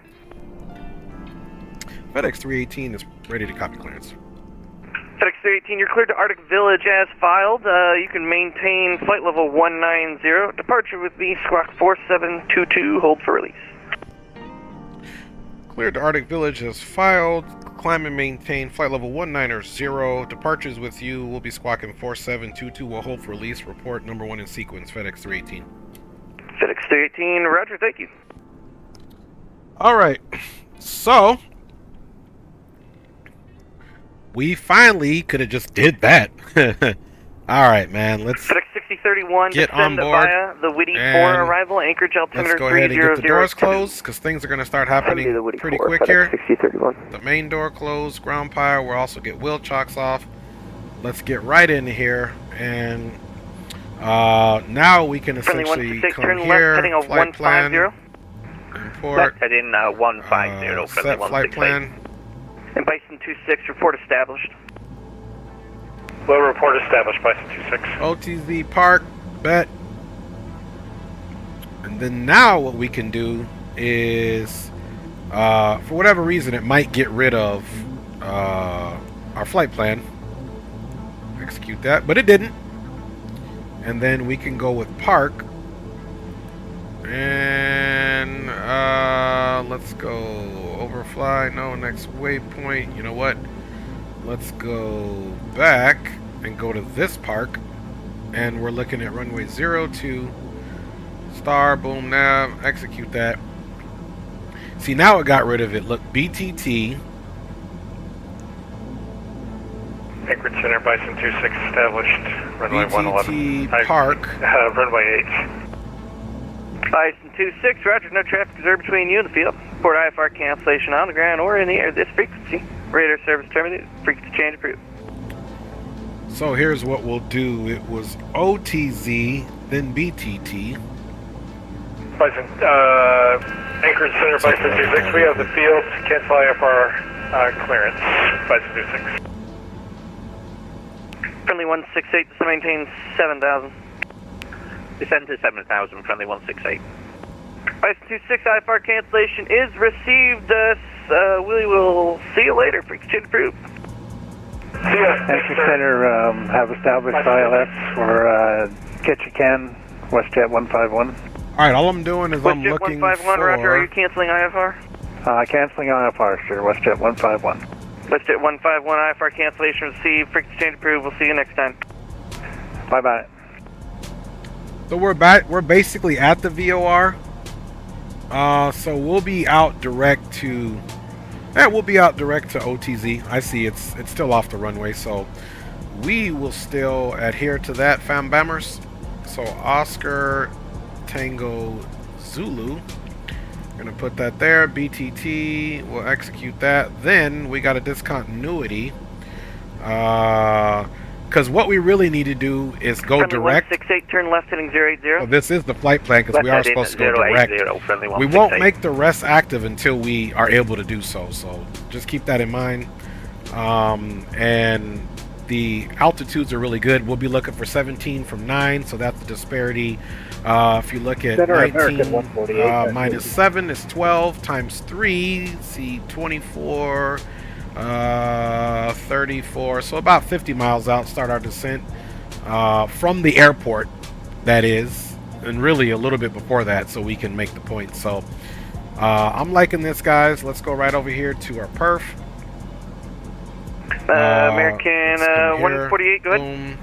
Speaker 1: FedEx 318 is ready to copy clearance.
Speaker 2: FedEx 318, you're cleared to Arctic Village as filed. You can maintain flight level 190. Departure with me, squawk 4722. Hold for release.
Speaker 1: Cleared to Arctic Village as filed. Climb and maintain flight level 190. Departures with you. We'll be squawking 4722. We'll hold for release. Report number 1 in sequence. FedEx 318.
Speaker 2: FedEx 318, roger, thank you.
Speaker 1: Alright. So, we finally could have just did that. Alright, man. Let's
Speaker 2: FedEx 6031,
Speaker 1: get on board
Speaker 2: via the Whitty 4 arrival, Anchorage altimeter 300.
Speaker 1: Let's go ahead and get the doors closed, because things are going to start happening pretty quick here.
Speaker 11: 6031.
Speaker 1: The main door closed, ground power. We'll also get wheel chocks off. Let's get right in here, and now we can essentially come here, flight plan, import,
Speaker 7: heading 150,
Speaker 1: set flight plan.
Speaker 2: And Bison 26, report established.
Speaker 5: Low report established, Bison 26.
Speaker 1: OTZ park, bet. And then now what we can do is, for whatever reason, it might get rid of our flight plan. Execute that, but it didn't. And then we can go with park. And let's go overfly. No, next waypoint. You know what? Let's go back and go to this park, and we're looking at runway 02 star, boom, nav, execute that. See, now it got rid of it. Look, BTT.
Speaker 5: Anchorage Center, Bison 26 established, runway
Speaker 1: BTT
Speaker 5: 111.
Speaker 1: park.
Speaker 5: Runway 8.
Speaker 2: Bison 26, roger, no traffic is there between you and the field. Report IFR cancellation on the ground or in the air this frequency. Radar service terminated. Frequency change approved.
Speaker 1: So here's what we'll do. It was OTZ, then BTT.
Speaker 5: Bison, Anchorage Center, Bison 26. We have the field. Cancel IFR clearance. Bison 26.
Speaker 2: Friendly 168, this maintains 7,000.
Speaker 7: Descend to 7,000, friendly 168.
Speaker 2: Bison 26, IFR cancellation is received. We will see you later. Frequency approved.
Speaker 10: Anchorage Center have established ILS for Ketchikan, WestJet 151.
Speaker 1: Alright, all I'm doing is I'm
Speaker 2: WestJet
Speaker 1: looking
Speaker 2: 151,
Speaker 1: for...
Speaker 2: roger, are you canceling IFR?
Speaker 10: Canceling IFR, sure, WestJet 151.
Speaker 2: WestJet 151, IFR cancellation received. Frequency change approved. We'll see you next time.
Speaker 10: Bye-bye.
Speaker 1: So we're back. We're basically at the VOR. So we'll be out direct to And we'll be out direct to OTZ. I see it's still off the runway, so we will still adhere to that, fam bammers. So Oscar Tango Zulu. Gonna put that there. BTT. We'll execute that. Then we got a discontinuity. Because what we really need to do is go direct.
Speaker 2: 168, turn left heading 080.
Speaker 1: Oh, this is the flight plan because we are supposed to go direct. We won't make the rest active until we are able to do so. So just keep that in mind. And the altitudes are really good. We'll be looking for 17 from 9, so that's the disparity. If you look at 19 minus 7 is 12 times 3. See 24. 34, so about 50 miles out, start our descent from the airport, that is, and really a little bit before that, so we can make the point. So I'm liking this, guys. Let's go right over here to our perf.
Speaker 2: American 148, go ahead.
Speaker 1: Boom.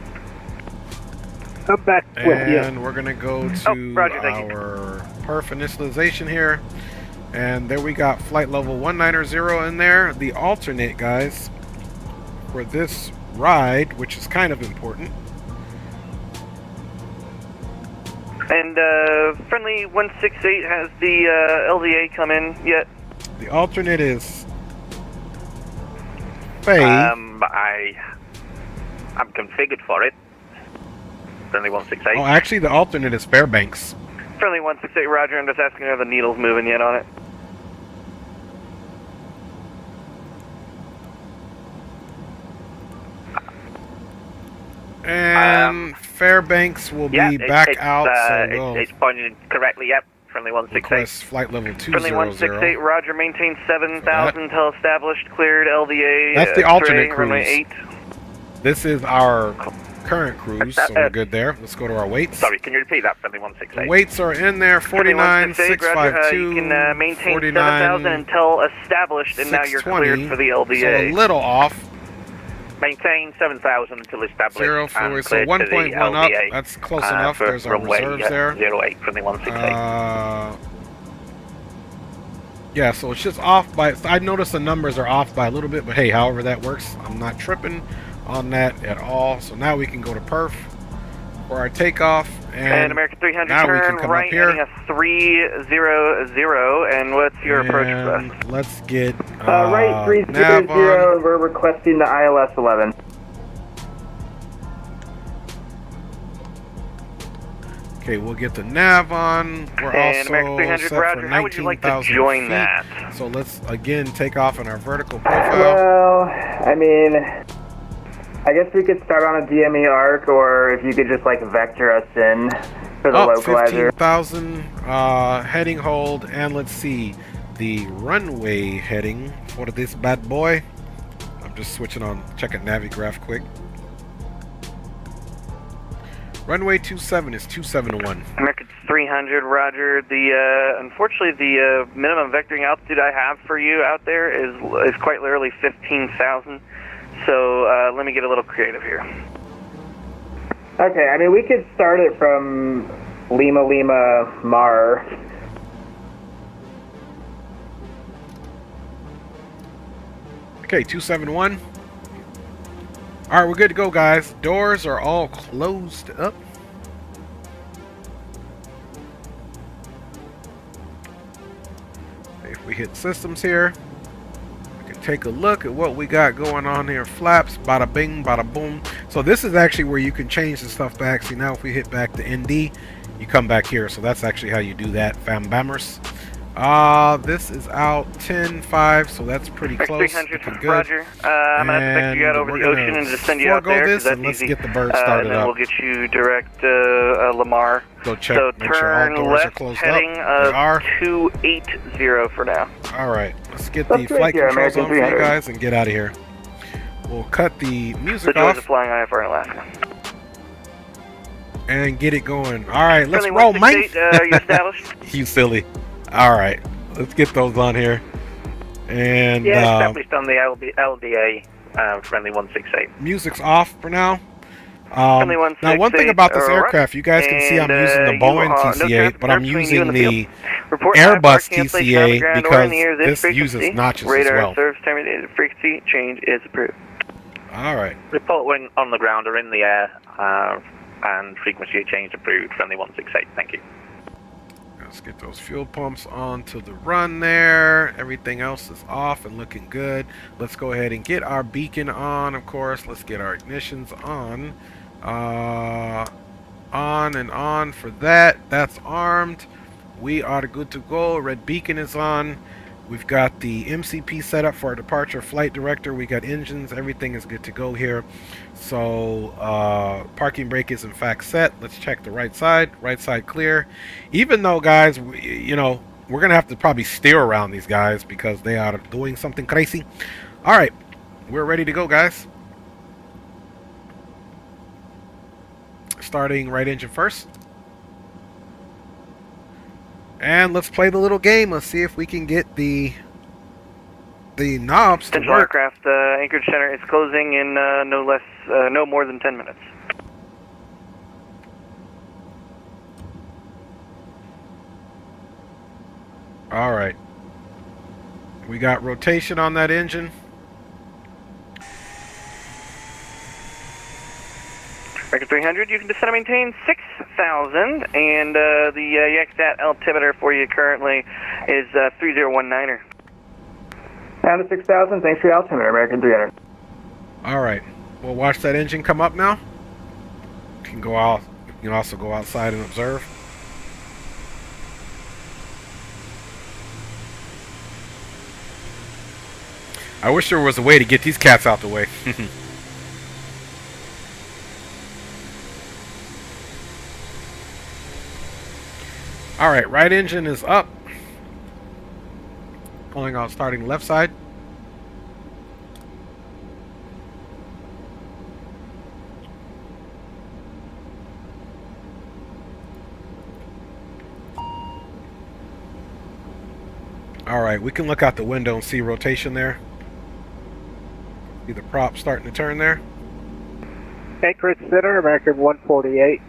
Speaker 10: Up back with you.
Speaker 1: And we're gonna go to our perf initialization here. And there we got flight level 190 in there. The alternate, guys, for this ride, which is kind of important.
Speaker 2: And friendly 168 has the LDA come in yet?
Speaker 1: The alternate is Faye.
Speaker 7: I'm configured for it. Friendly 168.
Speaker 1: Oh, actually, the alternate is Fairbanks.
Speaker 2: Friendly 168, roger. I'm just asking are the needles moving yet on it.
Speaker 1: And Fairbanks will be back out, so we'll
Speaker 7: it's pointing correctly, yep. Friendly 168.
Speaker 1: request flight level 200.
Speaker 2: Friendly 168, roger, maintain 7,000 until established, cleared, LDA.
Speaker 1: That's the alternate
Speaker 2: tray, runway
Speaker 1: cruise.
Speaker 2: 8.
Speaker 1: This is our current cruise, so we're good there. Let's go to our weights.
Speaker 7: Sorry, can you repeat that, Friendly 168?
Speaker 1: The weights are in there, 49, 652,
Speaker 2: you can maintain
Speaker 1: 49,
Speaker 2: 7,000 until established, and now you're cleared for the LDA.
Speaker 1: So a little off.
Speaker 7: Maintain 7,000 until established.
Speaker 1: 0, 4, so 1.1 up. That's close enough. There's our reserves there.
Speaker 7: 08, Friendly 168.
Speaker 1: Yeah, so it's just off by. I noticed the numbers are off by a little bit, but hey, however that works, I'm not tripping on that at all. So now we can go to perf for our takeoff, and
Speaker 2: American 300
Speaker 1: now
Speaker 2: turn
Speaker 1: we can come
Speaker 2: right
Speaker 1: up here.
Speaker 2: heading a 300. And what's your approach request?
Speaker 1: Let's get
Speaker 9: right 300,
Speaker 1: nav on.
Speaker 9: and we're requesting the ILS 11.
Speaker 1: Okay, we'll get the nav on. We're
Speaker 2: And
Speaker 1: also
Speaker 2: American 300,
Speaker 1: set
Speaker 2: roger.
Speaker 1: for
Speaker 2: How would you like to
Speaker 1: 19,000
Speaker 2: join
Speaker 1: feet.
Speaker 2: that?
Speaker 1: So let's again take off in our vertical profile.
Speaker 9: Well, I mean, I guess we could start on a DME arc, or if you could just like vector us in for the localizer.
Speaker 1: 15,000 heading hold, and let's see the runway heading for this bad boy. I'm just switching on, checking Navigraph quick. Runway 27 is 271.
Speaker 2: American 300, roger. The unfortunately the minimum vectoring altitude I have for you out there is quite literally 15,000. So let me get a little creative here.
Speaker 9: Okay, I mean we could start it from Lima Lima Mar.
Speaker 1: Okay, 271. All right, we're good to go, guys. Doors are all closed up. If we hit systems here, we can take a look at what we got going on here. Flaps, bada bing, bada boom. So this is actually where you can change the stuff back. See, now if we hit back to ND, you come back here. So that's actually how you do that, fam bammers. This is out 10-5, so that's pretty close.
Speaker 2: 300,
Speaker 1: good.
Speaker 2: roger. I'm going to expect you out over the ocean and just send you out there, because that's
Speaker 1: let's
Speaker 2: easy.
Speaker 1: get the bird started
Speaker 2: and then
Speaker 1: up.
Speaker 2: we'll get you direct Lamar.
Speaker 1: Go check,
Speaker 2: so
Speaker 1: make sure all
Speaker 2: turn
Speaker 1: doors are
Speaker 2: left
Speaker 1: closed
Speaker 2: heading
Speaker 1: up. They are.
Speaker 2: 280 for now.
Speaker 1: All right, let's get the flight controls on for you guys and get out of here. We'll cut the music
Speaker 2: The joys
Speaker 1: off
Speaker 2: of flying IFR in Alaska.
Speaker 1: and get it going. All right, let's
Speaker 2: Friendly
Speaker 1: roll, Mike.
Speaker 2: 168, are you established?
Speaker 1: You silly. All right, let's get those on here. And
Speaker 7: established on the LDA, Friendly 168.
Speaker 1: music's off for now. Now, one thing about this aircraft, you guys can see I'm using the Boeing TCA, but I'm using the Airbus TCA because this uses notches as well.
Speaker 2: Service terminated. Frequency change is approved.
Speaker 1: All right.
Speaker 7: Report when on the ground or in the air, and frequency change approved. Friendly 168. Thank you.
Speaker 1: Let's get those fuel pumps onto the run there. Everything else is off and looking good. Let's go ahead and get our beacon on, of course. Let's get our ignitions on. On and on for that. That's armed. We are good to go. Red beacon is on. We've got the MCP set up for our departure flight director. We got engines. Everything is good to go here. So parking brake is in fact set. Let's check the right side. Right side clear. Even though, guys, you know, we're going to have to probably steer around these guys because they are doing something crazy. All right. We're ready to go, guys. Starting right engine first. And let's play the little game. Let's see if we can get the knobs to
Speaker 2: Central
Speaker 1: work.
Speaker 2: aircraft Anchorage Center is closing in no more than 10 minutes.
Speaker 1: All right. We got rotation on that engine.
Speaker 2: Record 300, you can descend and maintain 6,000, and the YXAT altimeter for you currently is 3019er.
Speaker 9: Down to 6,000, thanks for your altimeter, American 300.
Speaker 1: All right. We'll watch that engine come up now. You can go out. You can also go outside and observe. I wish there was a way to get these cats out the way. All right, right engine is up. Pulling out, starting left side. All right, we can look out the window and see rotation there. See the prop starting to turn there.
Speaker 10: Anchorage Center, American 148.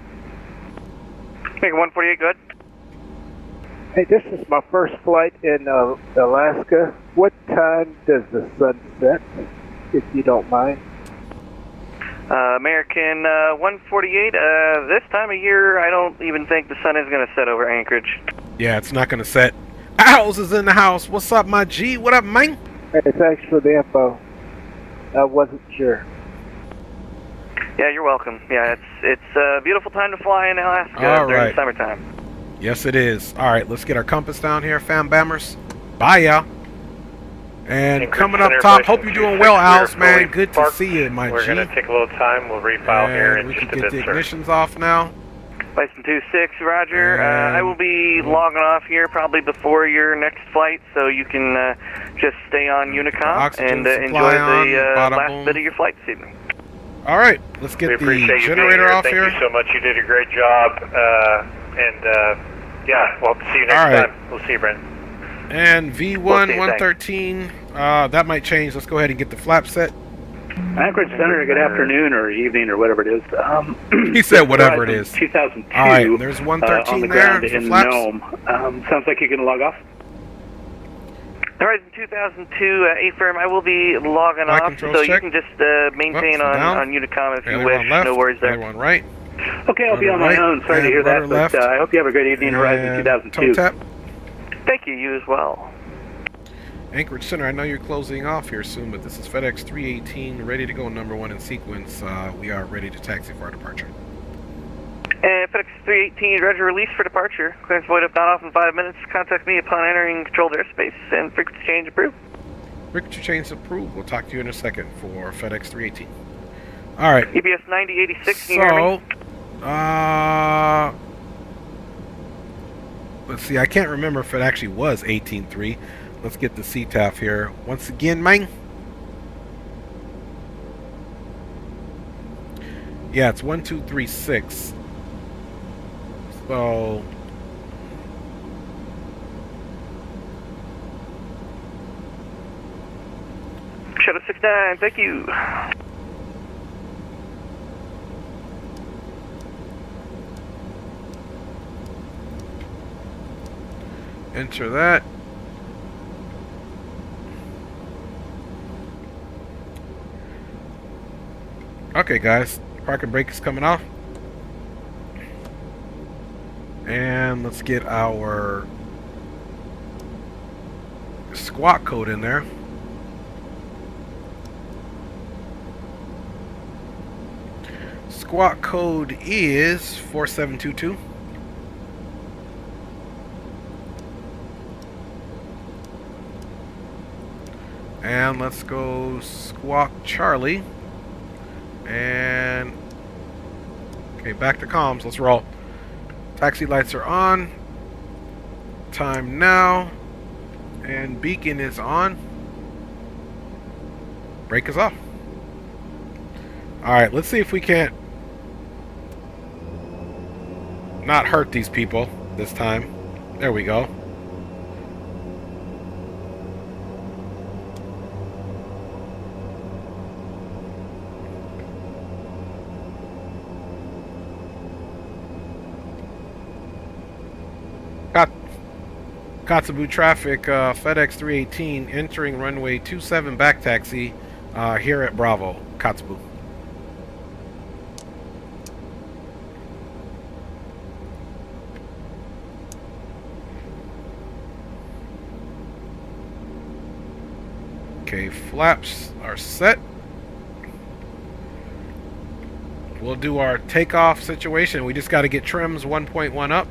Speaker 2: American 148, good.
Speaker 10: Hey, this is my first flight in Alaska. What time does the sun set, if you don't mind?
Speaker 2: American 148, this time of year, I don't even think the sun is going to set over Anchorage.
Speaker 1: Yeah, it's not going to set. Owls is in the house. What's up, my G? What up, man?
Speaker 10: Hey, thanks for the info. I wasn't sure.
Speaker 2: Yeah, you're welcome. Yeah, it's a beautiful time to fly in Alaska during summertime.
Speaker 1: Yes, it is. All right, let's get our compass down here, fam bammers. Bye, y'all. And coming up top, hope you're doing well, Owls, man. Good to see you, my G.
Speaker 5: We're going to take a little time. We'll refile here in just a bit,
Speaker 1: we can get the ignitions off now.
Speaker 2: Bison 26, Roger. I will be logging off here probably before your next flight, so you can just stay on Unicom and enjoy the last bit of your flight this evening.
Speaker 1: All right, let's get the generator off here.
Speaker 5: Thank you so much. You did a great job. Yeah, we'll see you next time. We'll see you, Brent.
Speaker 1: And V1 113, that might change. Let's go ahead and get the flap set.
Speaker 12: Anchorage Center, good afternoon or evening or whatever it is.
Speaker 1: He said whatever it is.
Speaker 12: 2002.
Speaker 1: All right, there's 113
Speaker 12: on the
Speaker 1: there.
Speaker 12: ground in Nome. Sounds like you're going to log off.
Speaker 2: All right, in 2002, A-firm, I will be logging off, so you can just maintain on Unicom if you wish. No worries there.
Speaker 1: One right.
Speaker 12: Okay, I'll be on my own. Sorry to hear that, but I hope you have a great evening. Horizon 2002.
Speaker 1: Tap.
Speaker 2: Thank you. You as well.
Speaker 1: Anchorage Center, I know you're closing off here soon, but this is FedEx 318, ready to go, #1 in sequence. We are ready to taxi for our departure.
Speaker 2: And FedEx 318, Roger, release for departure. Clearance void up, not off in 5 minutes. Contact me upon entering controlled airspace and frequency change approved.
Speaker 1: Frequency change approved. We'll talk to you in a second for FedEx 318. All right.
Speaker 2: EBS 9086, can you hear me?
Speaker 1: Let's see, I can't remember if it actually was 18.3. Let's get the CTAF here. Once again, man. Yeah, it's 1236. So
Speaker 2: Shadow 69, thank you.
Speaker 1: Enter that. Okay, guys. Parking brake is coming off. And let's get our squawk code in there. Squawk code is 4722. And let's go squawk Charlie. And okay, back to comms. Let's roll. Taxi lights are on. Time now. And beacon is on. Brake is off. Alright, let's see if we can't not hurt these people this time. There we go. Katsu traffic, FedEx 318 entering runway 27 back taxi here at Bravo, Katsu. Okay, flaps are set. We'll do our takeoff situation. We just got to get trims 1.1 up.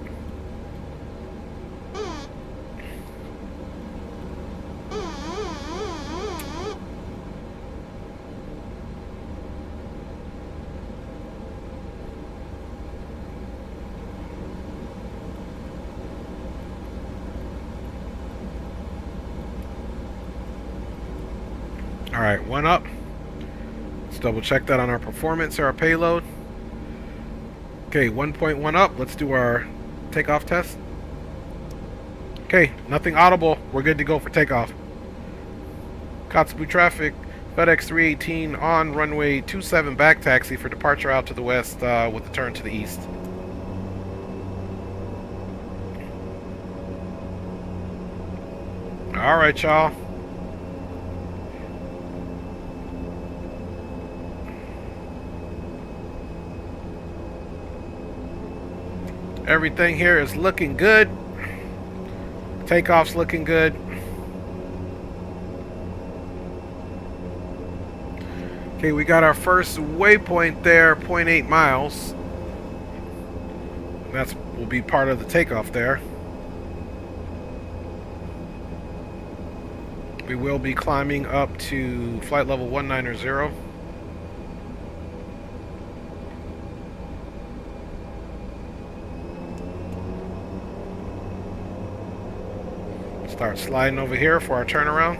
Speaker 1: Alright, one up. Let's double check that on our performance or our payload. Okay, 1.1 up. Let's do our takeoff test. Okay, nothing audible. We're good to go for takeoff. Katsu traffic, FedEx 318 on runway 27 back taxi for departure out to the west with a turn to the east. Alright, y'all. Everything here is looking good. Takeoff's looking good. Okay, we got our first waypoint there, 0.8 miles. That will be part of the takeoff there. We will be climbing up to flight level 190. Start sliding over here for our turnaround.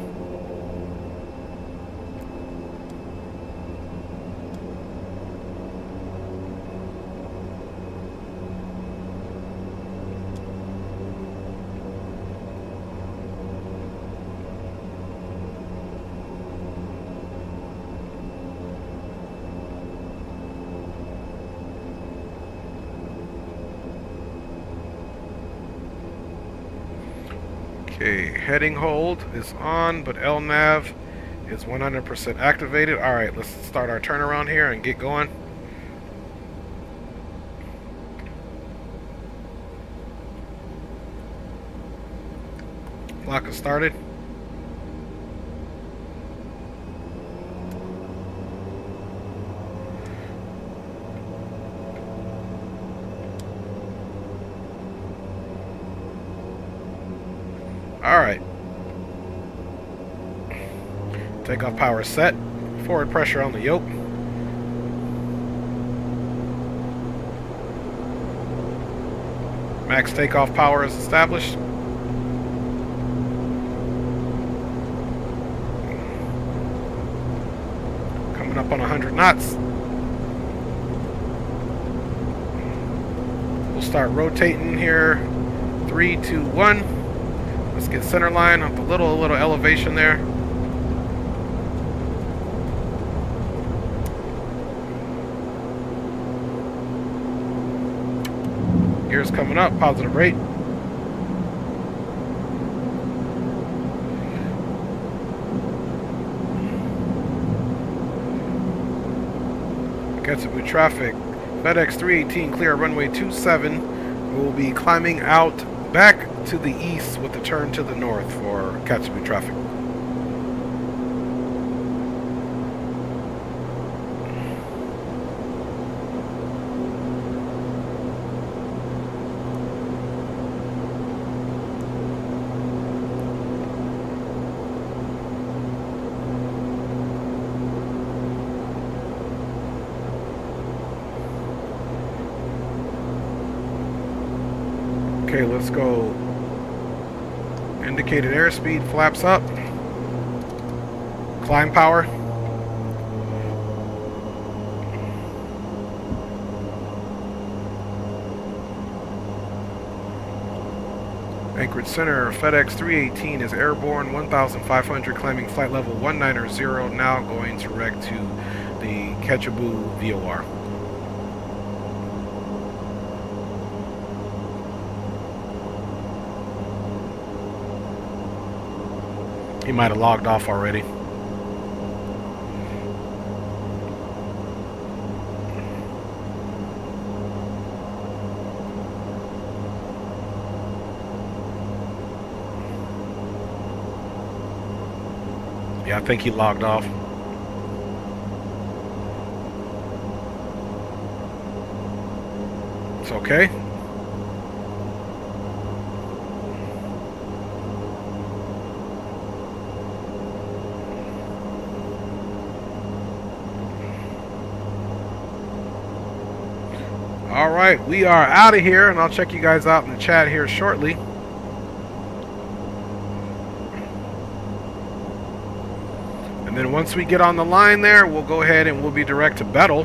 Speaker 1: Okay, heading hold is on, but LNAV is 100% activated. Alright, let's start our turnaround here and get going. Clock is started. Alright. Takeoff power set. Forward pressure on the yoke. Max takeoff power is established. Coming up on 100 knots. We'll start rotating here. 3, 2, 1. Let's get center line up a little elevation there. Gears coming up, positive rate. Katsu traffic. FedEx 318 clear runway 27. We'll be climbing out back to the east with a turn to the north for Katsu traffic. Okay, let's go. Indicated airspeed, flaps up. Climb power. Anchorage Center, FedEx 318 is airborne, 1,500, climbing flight level 190, now going direct to the Katsu VOR. He might have logged off already. Yeah, I think he logged off. It's okay. Alright, we are out of here, and I'll check you guys out in the chat here shortly. And then once we get on the line there, we'll go ahead and we'll be direct to Battle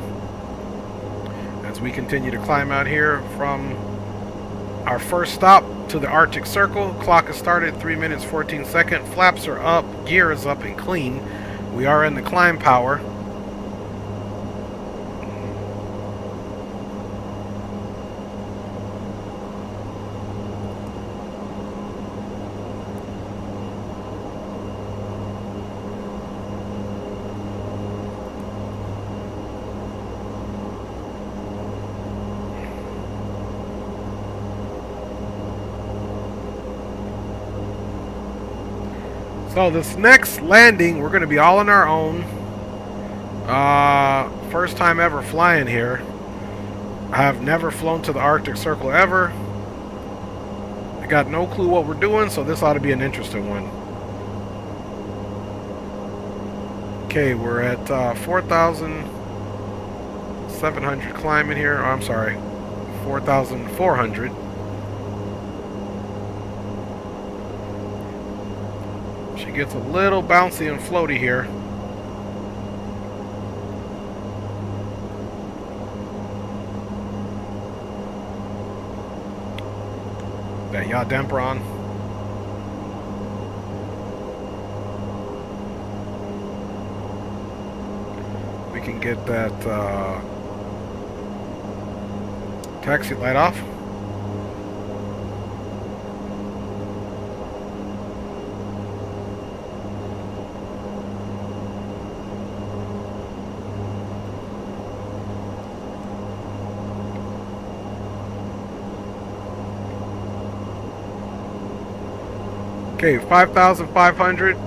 Speaker 1: as we continue to climb out here from our first stop to the Arctic Circle. Clock has started, 3 minutes 14 seconds. Flaps are up, gear is up and clean. We are in the climb power. So this next landing, we're going to be all on our own. First time ever flying here. I have never flown to the Arctic Circle ever. I got no clue what we're doing, so this ought to be an interesting one. Okay, we're at 4,700 climbing here. Oh, I'm sorry, 4,400. She gets a little bouncy and floaty here. That yaw damper on. We can get that taxi light off. Okay, 5,500.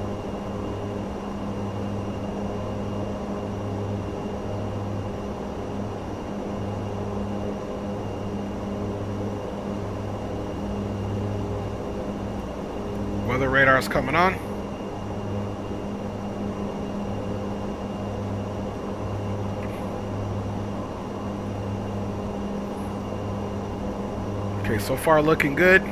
Speaker 1: Weather radar's coming on. Okay, so far looking good.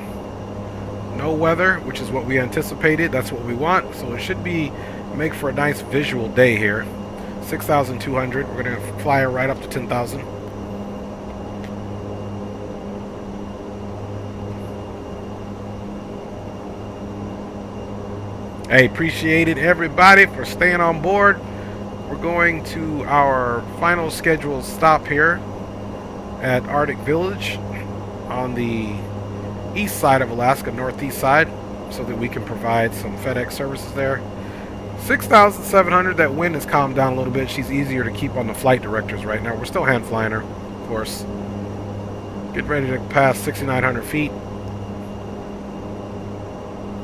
Speaker 1: No weather, which is what we anticipated. That's what we want. So it should be make for a nice visual day here. 6,200. We're going to fly her right up to 10,000. Hey, appreciate it everybody for staying on board. We're going to our final scheduled stop here at Arctic Village on the east side of Alaska, northeast side, so that we can provide some FedEx services there. 6,700. That wind has calmed down a little bit. She's easier to keep on the flight directors right now. We're still hand flying her, of course. Get ready to pass 6,900 feet.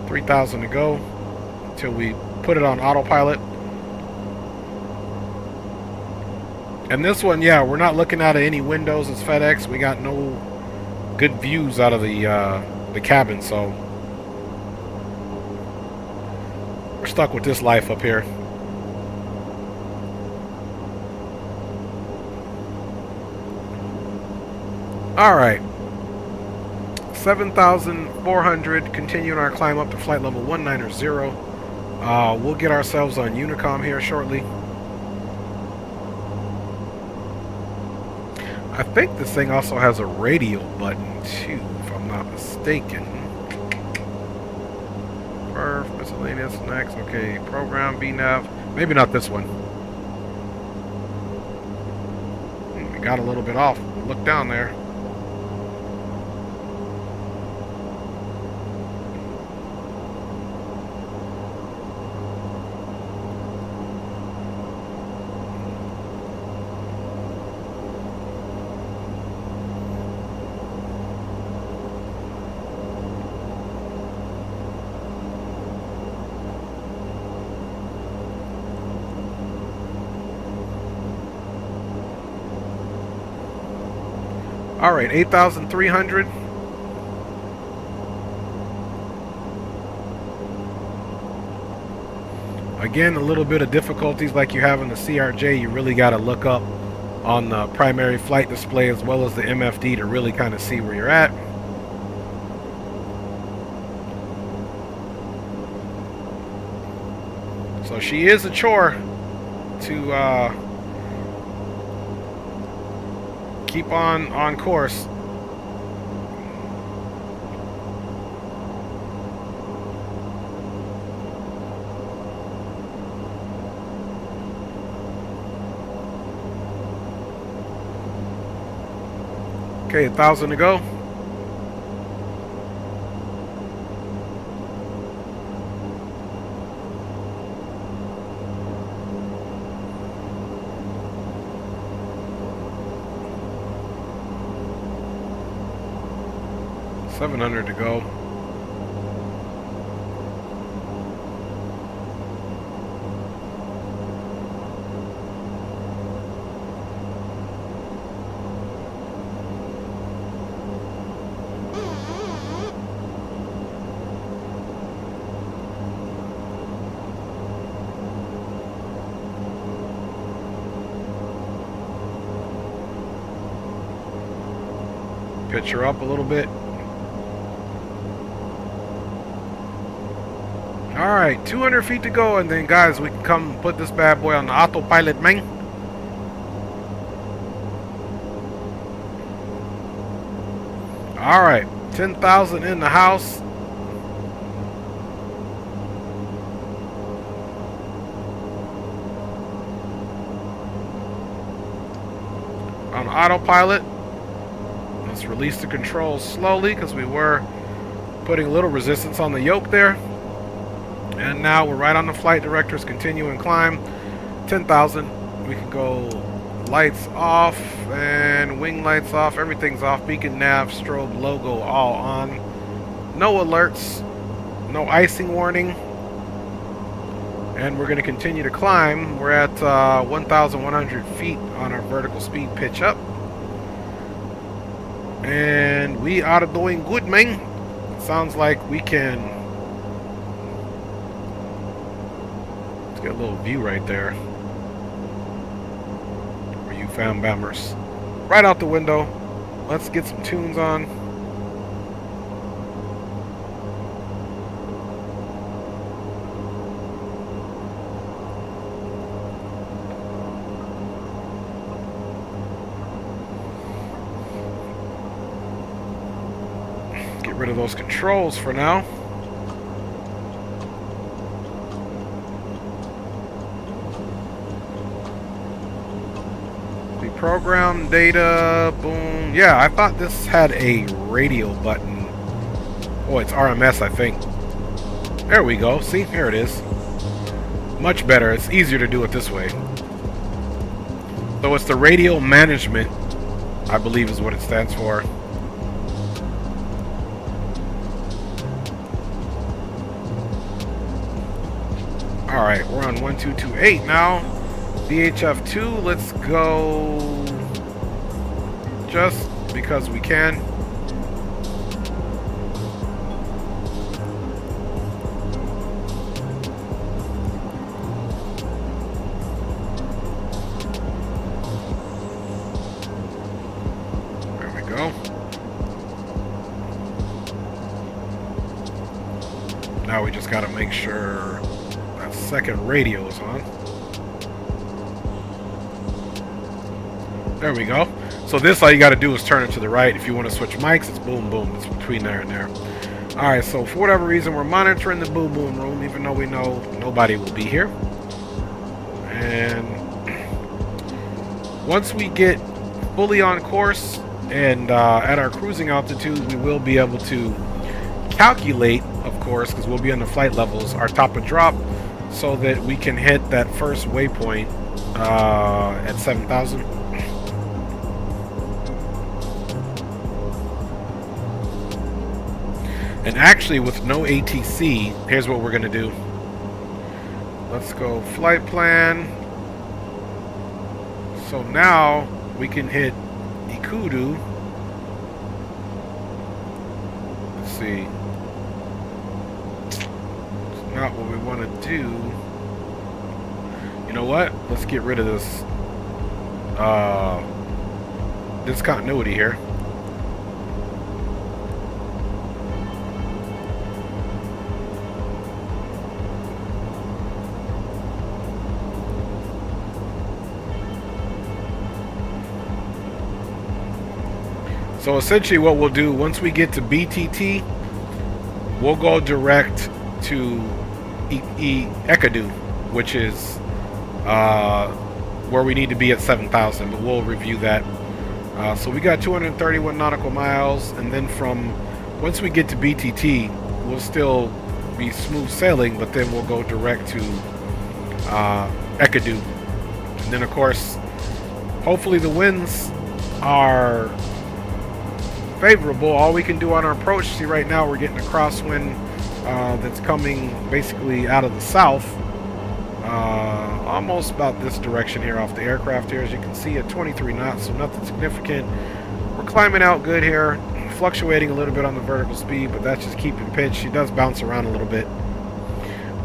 Speaker 1: 3,000 to go until we put it on autopilot. And this one, yeah, we're not looking out of any windows. It's FedEx. We got no good views out of the cabin, so we're stuck with this life up here. All right, 7,400. Continuing our climb up to flight level 190. We'll get ourselves on Unicom here shortly. I think this thing also has a radio button too, if I'm not mistaken. Perf, miscellaneous, next, okay, program, VNav, maybe not this one. We got a little bit off, look down there. All right, 8,300. Again, a little bit of difficulties like you have in the CRJ. You really got to look up on the primary flight display as well as the MFD to really kind of see where you're at. So she is a chore to keep on course. Okay, 1,000 to go. $700 to go. Pitch her up a little bit. Alright, 200 feet to go, and then guys, we can come put this bad boy on the autopilot, man. Alright, 10,000 in the house. On autopilot. Let's release the controls slowly because we were putting a little resistance on the yoke there. And now we're right on the flight directors, continue and climb. 10,000. We can go lights off and wing lights off. Everything's off. Beacon, nav, strobe, logo all on. No alerts. No icing warning. And we're going to continue to climb. We're at 1,100 feet on our vertical speed pitch up. And we are doing good, man. Sounds like we can... Get a little view right there for you fam bammers. Right out the window. Let's get some tunes on. Get rid of those controls for now. Program data, boom. Yeah, I thought this had a radio button. Oh, it's RMS, I think. There we go. See, here it is. Much better. It's easier to do it this way. So it's the radial management, I believe is what it stands for. Alright, we're on 1228 now. VHF2, let's go just because we can. There we go. Now we just got to make sure that second radio is on. There we go. So this, all you got to do is turn it to the right. If you want to switch mics, it's boom, boom. It's between there and there. All right, so for whatever reason, we're monitoring the boom, boom room, even though we know nobody will be here. And once we get fully on course and at our cruising altitude, we will be able to calculate, of course, because we'll be on the flight levels, our top of drop, so that we can hit that first waypoint at 7,000. And actually, with no ATC, here's what we're going to do. Let's go flight plan. So now we can hit Ikudu. Let's see. It's not what we want to do. You know what? Let's get rid of this discontinuity here. So essentially what we'll do, once we get to BTT, we'll go direct to Ekadu, which is where we need to be at 7,000, but we'll review that. So we got 231 nautical miles, and then once we get to BTT, we'll still be smooth sailing, but then we'll go direct to Ekadu. And then of course, hopefully the winds are favorable. All we can do on our approach, see right now we're getting a crosswind that's coming basically out of the south, almost about this direction here off the aircraft here, as you can see, at 23 knots, so nothing significant. We're climbing out good here, fluctuating a little bit on the vertical speed, but that's just keeping pitch. She does bounce around a little bit.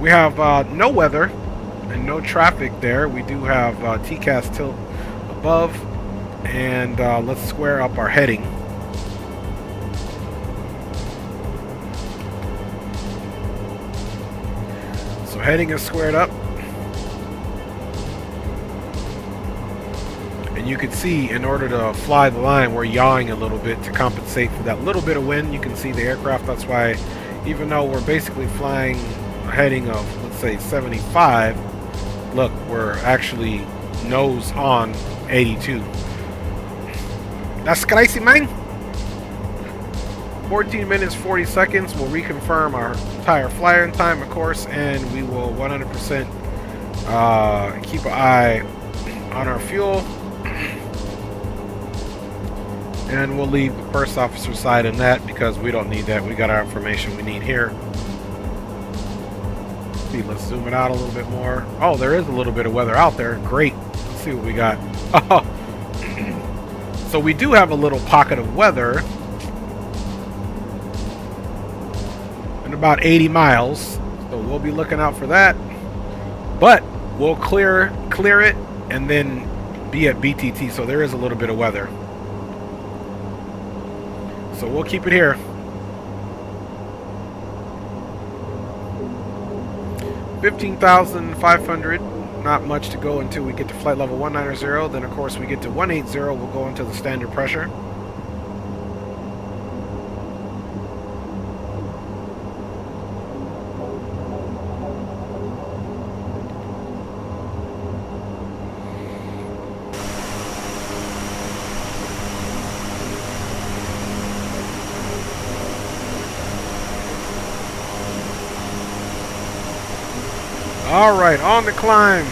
Speaker 1: We have no weather and no traffic there. We do have TCAS tilt above, and let's square up our heading. Heading is squared up, and you can see in order to fly the line we're yawing a little bit to compensate for that little bit of wind. You can see the aircraft. That's why even though we're basically flying a heading of, let's say, 75, look, we're actually nose on 82. That's crazy, man. 14 minutes 40 seconds. We'll reconfirm our entire flying time, of course, and we will 100% keep an eye on our fuel, and we'll leave the first officer side in that because we don't need that. We got our information we need here. See, let's zoom it out a little bit more. Oh, there is a little bit of weather out there. Great. Let's see what we got. So we do have a little pocket of weather about 80 miles, so we'll be looking out for that, but we'll clear it and then be at BTT, so there is a little bit of weather, so we'll keep it here. 15,500, not much to go until we get to flight level 190. Then of course we get to 180, we'll go into the standard pressure. All right, on the climb.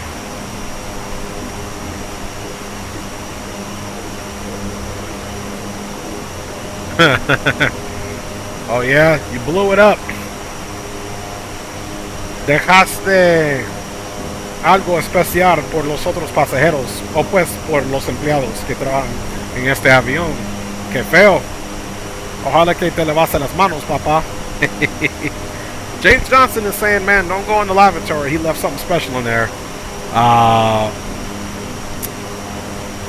Speaker 1: Oh yeah, you blew it up. Dejaste algo especial por los otros pasajeros, o pues por los empleados que trabajan en este avión. Qué feo. Ojalá que te levase las manos, papá. James Johnson is saying, man, don't go in the lavatory. He left something special in there.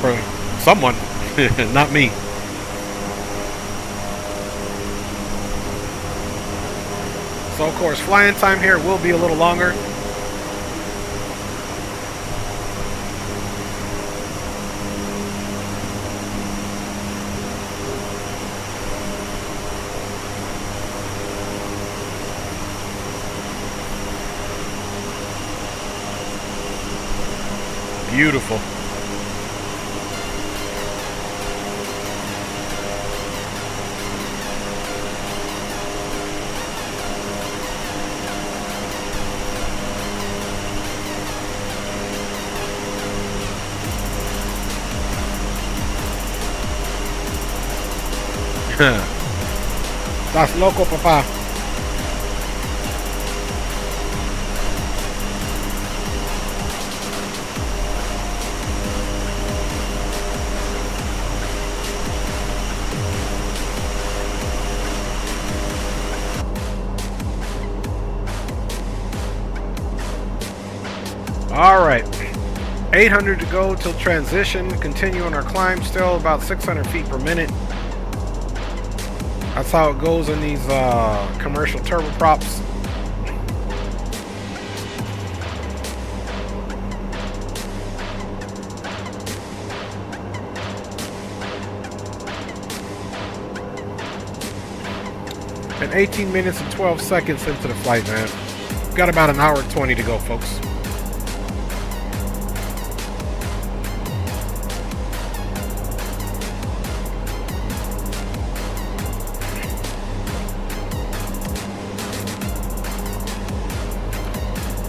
Speaker 1: For someone, not me. So, of course, flying time here will be a little longer. Beautiful. Estás loco, papá. All right, 800 to go till transition. Continue on our climb, still about 600 feet per minute. That's how it goes in these commercial turboprops. And 18 minutes and 12 seconds into the flight, man. Got about an hour and 20 to go, folks.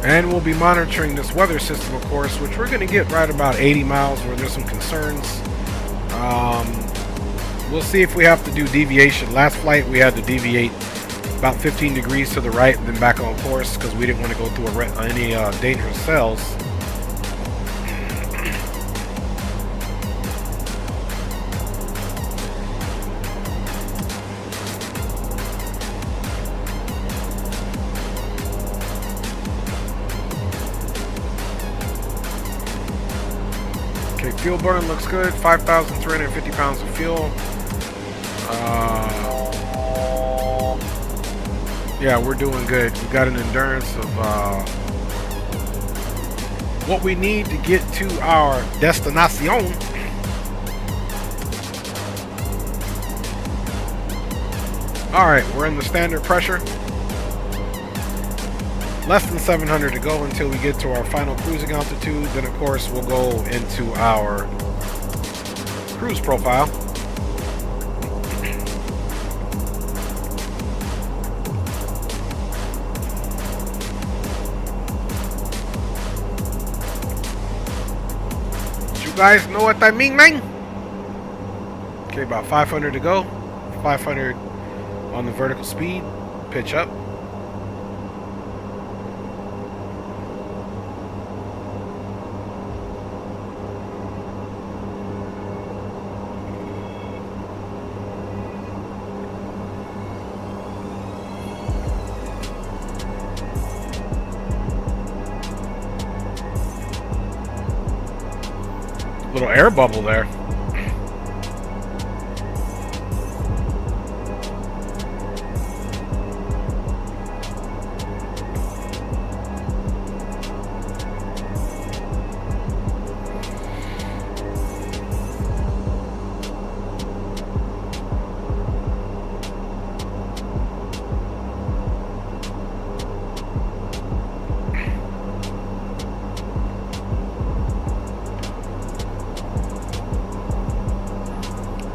Speaker 1: And we'll be monitoring this weather system, of course, which we're going to get right about 80 miles where there's some concerns. We'll see if we have to do deviation. Last flight, we had to deviate about 15 degrees to the right and then back on course because we didn't want to go through any dangerous cells. Fuel burn looks good, 5,350 pounds of fuel. Yeah, we're doing good. We've got an endurance of what we need to get to our destination. Alright, we're in the standard pressure. Less than 700 to go until we get to our final cruising altitude. Then, of course, we'll go into our cruise profile. You guys know what I mean, man? Okay, about 500 to go. 500 on the vertical speed. Pitch up. Little air bubble there.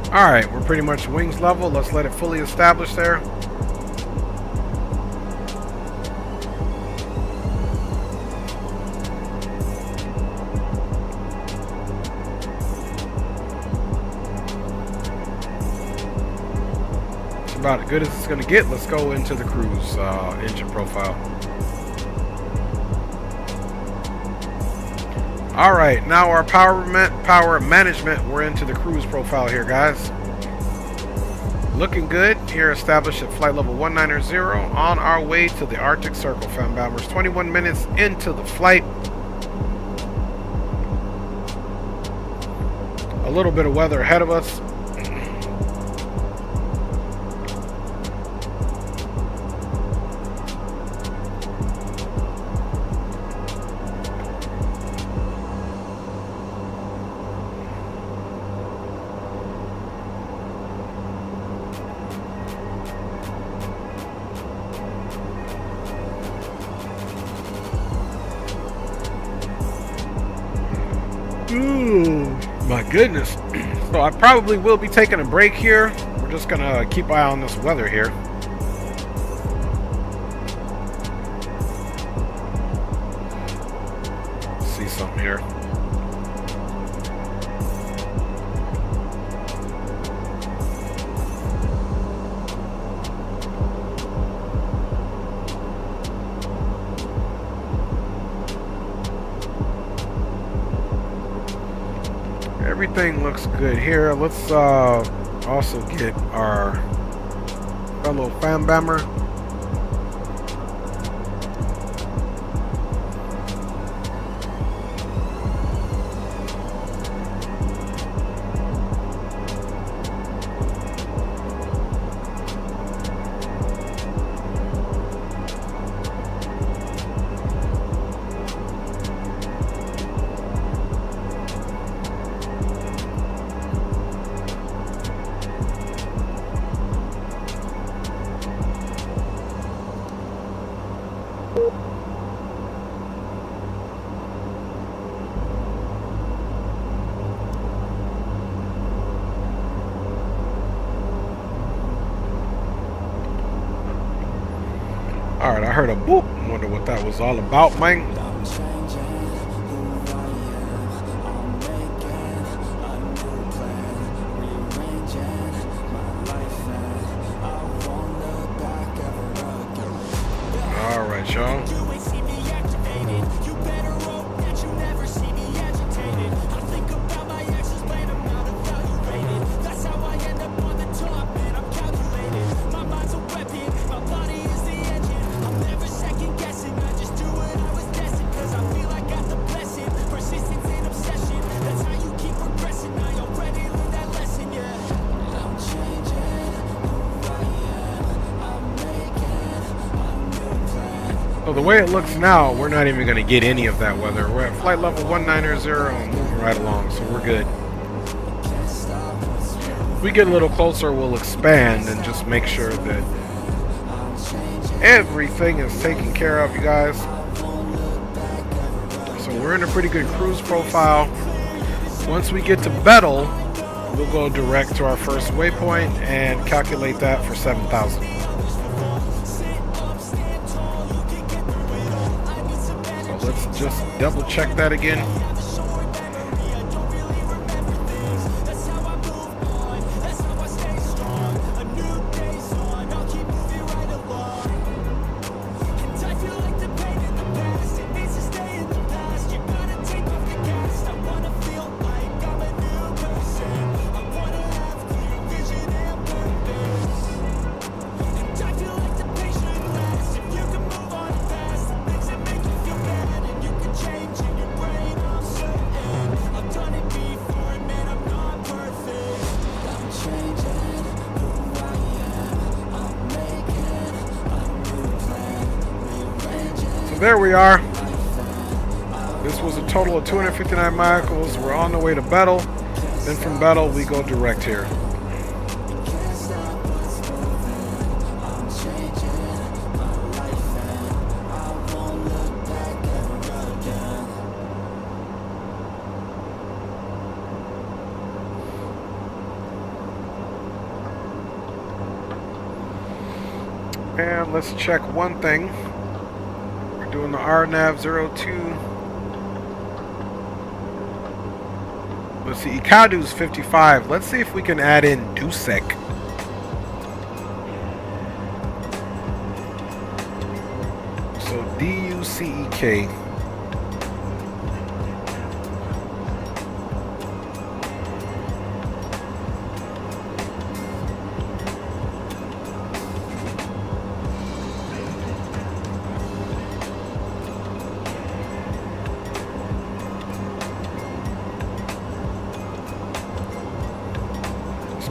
Speaker 1: Alright, we're pretty much wings level. Let's let it fully establish there. about as good as it's going to get. Let's go into the cruise engine profile. All right, now our power management. We're into the cruise profile here, guys. Looking good here, established at flight level 190, on our way to the Arctic Circle, fam bombers. 21 minutes into the flight. A little bit of weather ahead of us. Ooh, my goodness. So I probably will be taking a break here. We're just gonna keep an eye on this weather here. See something here. Everything looks good here. Let's also get our fellow fan bomber. Alright, I heard a boop. Wonder what that was all about, man. Alright, y'all. So the way it looks now, we're not even going to get any of that weather. We're at flight level 190 and moving right along, so we're good. If we get a little closer, we'll expand and just make sure that everything is taken care of, you guys. So we're in a pretty good cruise profile. Once we get to Bettel, we'll go direct to our first waypoint and calculate that for 7,000. Let's just double check that again. There we are. This was a total of 259 miles. We're on the way to Bettel. Then from Bettel, we go direct here. And let's check one thing. Doing the RNAV02. Let's see, Ikadu's 55. Let's see if we can add in Dusek. DUCEK.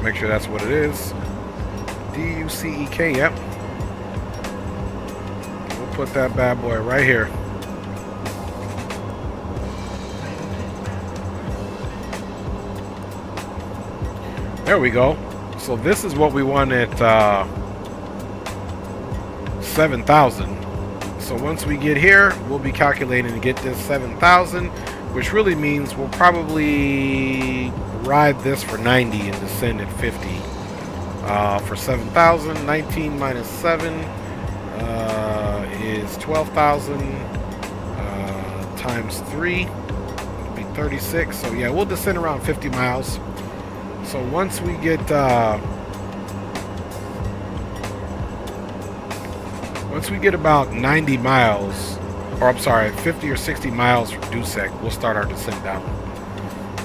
Speaker 1: Make sure that's what it is. DUCEK, yep. We'll put that bad boy right here. There we go. So this is what we want at 7,000. So once we get here, we'll be calculating to get this 7,000, which really means we'll probably ride this for 90 and descend at 50. For 7,000, 19 minus 7 is 12,000 times 3 will be 36. So yeah, we'll descend around 50 miles. So once we get about 90 miles, or I'm sorry, 50 or 60 miles from Dusek, we'll start our descent down,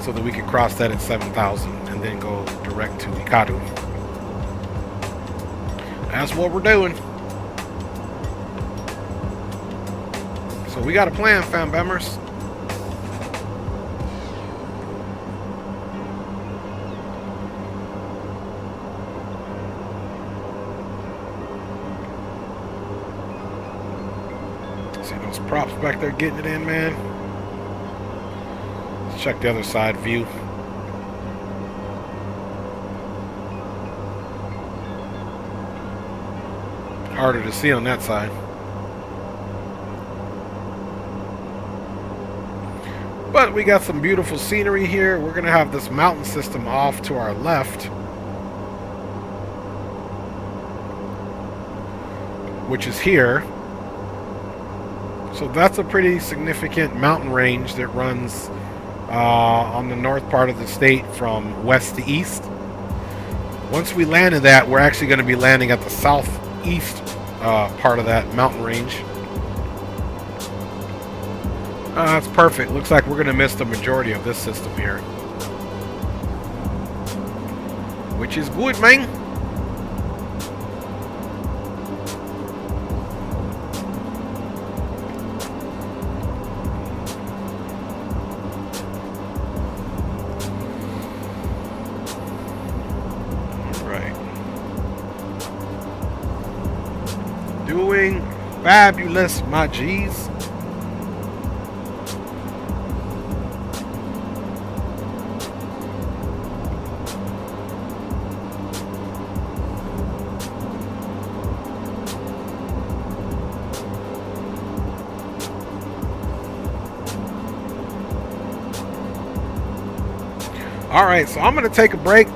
Speaker 1: so that we can cross that at 7,000 and then go direct to Ikadu. That's what we're doing. So we got a plan, fam bammers. See those props back there getting it in, man. Let's check the other side view. Harder to see on that side. But we got some beautiful scenery here. We're going to have this mountain system off to our left, which is here. So that's a pretty significant mountain range that runs on the north part of the state from west to east. Once we land in that, we're actually going to be landing at the southeast part of that mountain range. That's perfect. Looks like we're going to miss the majority of this system here, which is good, man. Doing fabulous, my G's. All right, so I'm going to take a break.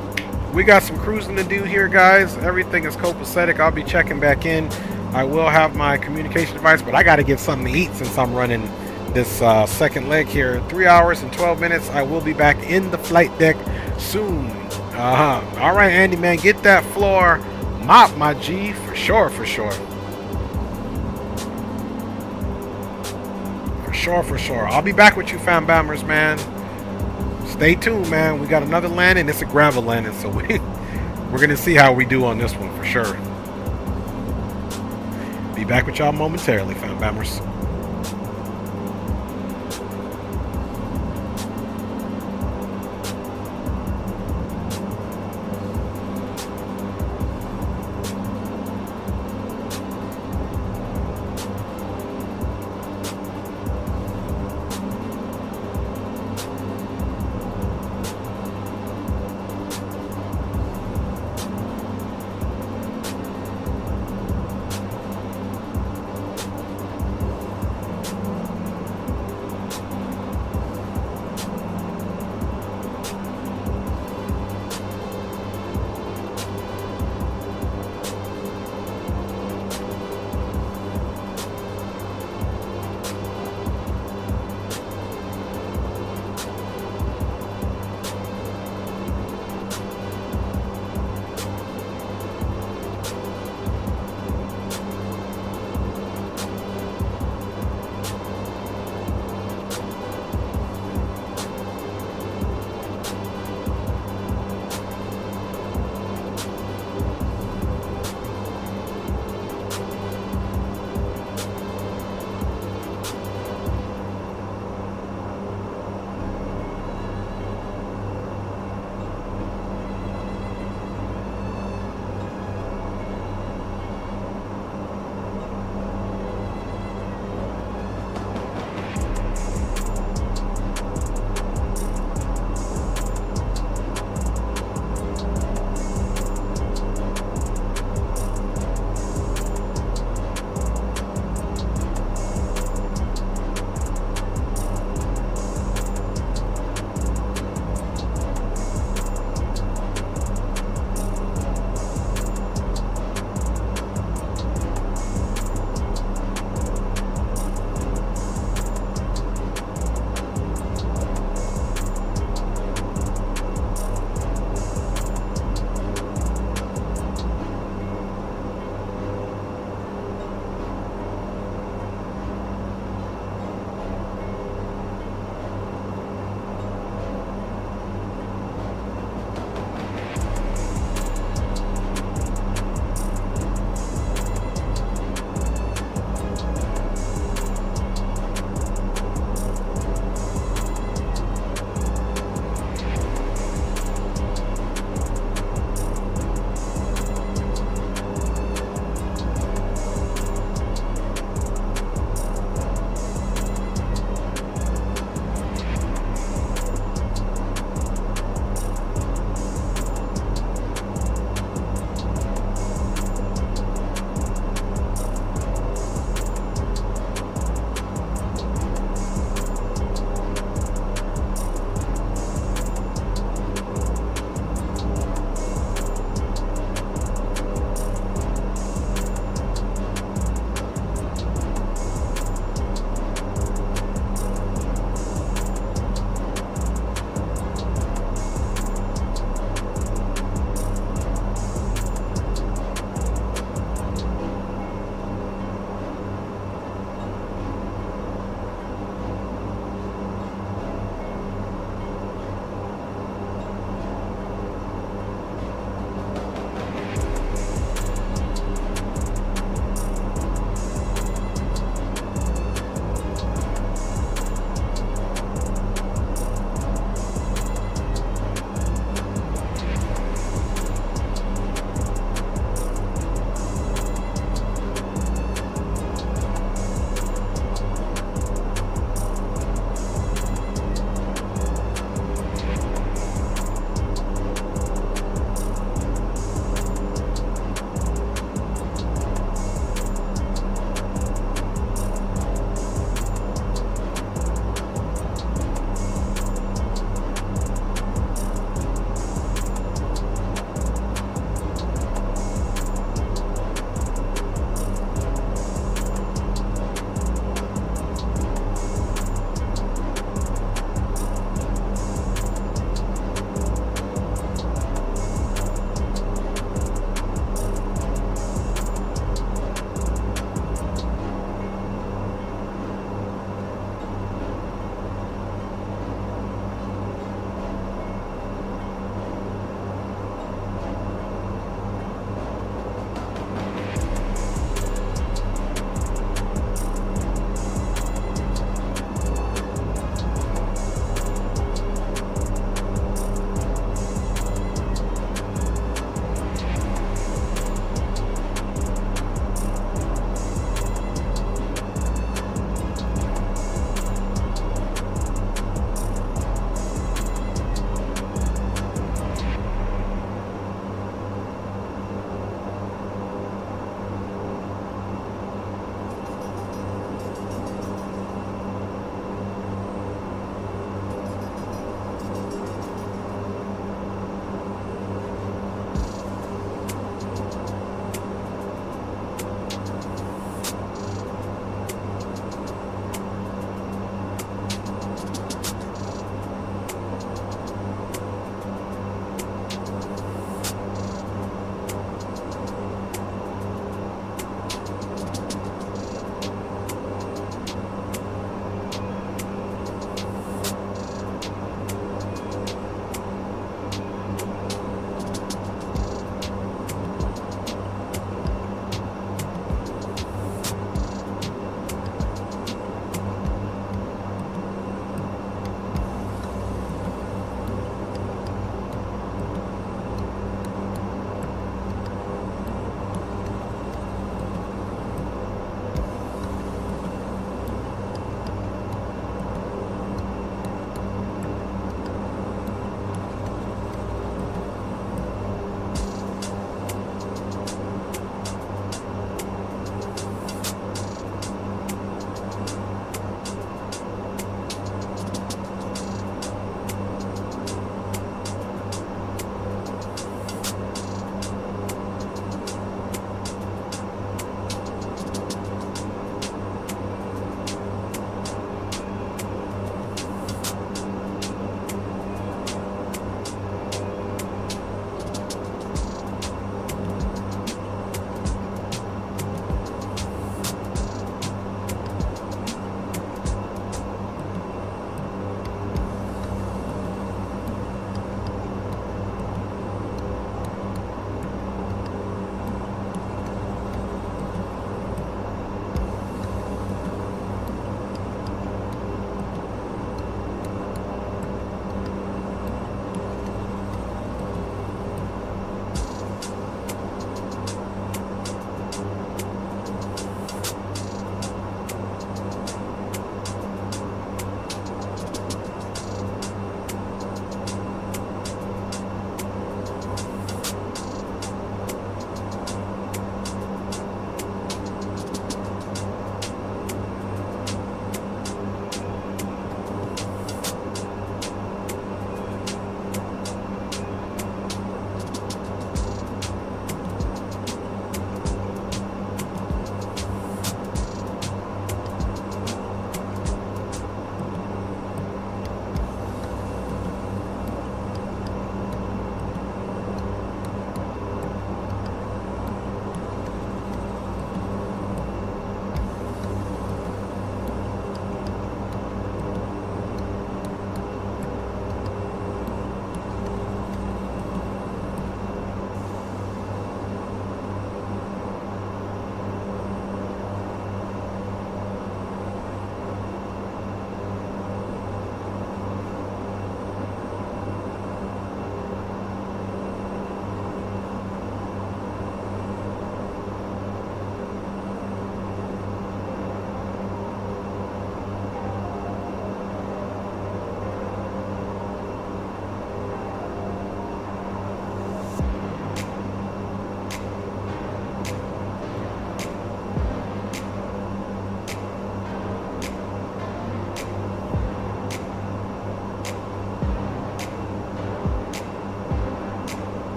Speaker 1: We got some cruising to do here, guys. Everything is copacetic. I'll be checking back in. I will have my communication device, but I got to get something to eat since I'm running this second leg here. 3 hours and 12 minutes. I will be back in the flight deck soon. All right, Andy, man, get that floor mop, my G, for sure, for sure. For sure. I'll be back with you, fam bammers, man. Stay tuned, man. We got another landing. It's a gravel landing, so we're going to see how we do on this one for sure. Be back with y'all momentarily, fam bammers.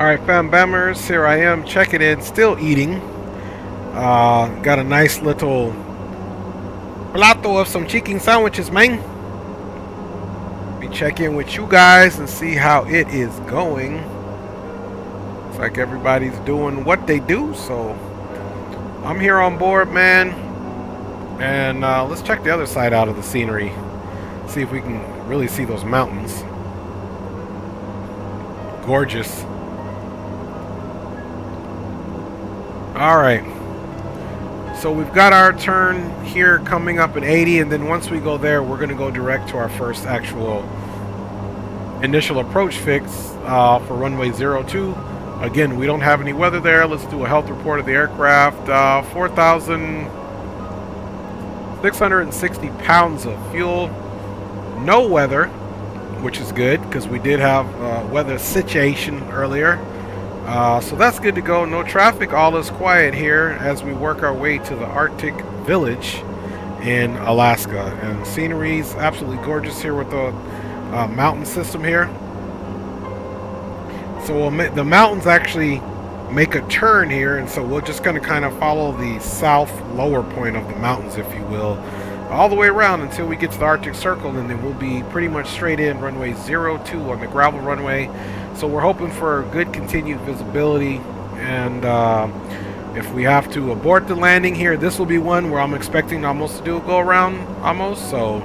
Speaker 1: Alright, fam bammers, here I am checking in, still eating. Got a nice little plato of some chicken sandwiches, man. Be check in with you guys and see how it is going. Looks like everybody's doing what they do, so I'm here on board, man. And let's check the other side out of the scenery. See if we can really see those mountains. Gorgeous. Alright. So we've got our turn here coming up at 80, and then once we go there, we're going to go direct to our first actual initial approach fix for runway 02. Again, we don't have any weather there. Let's do a health report of the aircraft. 4,660 pounds of fuel. No weather, which is good because we did have weather situation earlier. So that's good to go. No traffic. All is quiet here as we work our way to the Arctic Village in Alaska. And scenery is absolutely gorgeous here with the mountain system here. So the mountains actually make a turn here, and so we're just going to kind of follow the south lower point of the mountains, if you will, all the way around until we get to the Arctic Circle, and then we'll be pretty much straight in runway 02 on the gravel runway. So we're hoping for good continued visibility, and if we have to abort the landing here, this will be one where I'm expecting almost to do a go around almost. So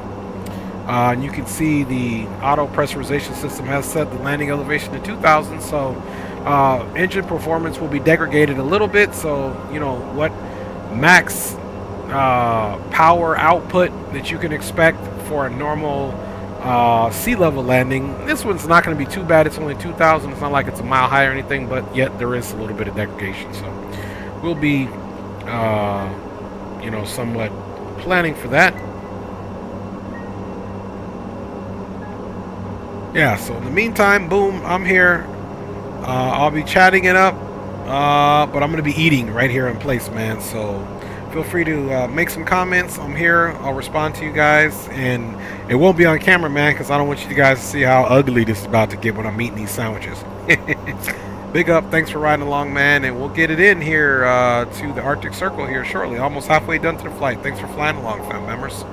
Speaker 1: and you can see the auto pressurization system has set the landing elevation to 2,000, so engine performance will be degraded a little bit. So you know what max power output that you can expect for a normal sea level landing. This one's not going to be too bad. It's only 2,000. It's not like it's a mile high or anything, but yet there is a little bit of degradation. So we'll be, you know, somewhat planning for that. Yeah. So in the meantime, boom, I'm here. I'll be chatting it up, but I'm going to be eating right here in place, man. So feel free to make some comments. I'm here. I'll respond to you guys. And it won't be on camera, man, because I don't want you guys to see how ugly this is about to get when I'm eating these sandwiches. Big up. Thanks for riding along, man. And we'll get it in here to the Arctic Circle here shortly. Almost halfway done to the flight. Thanks for flying along, fam members.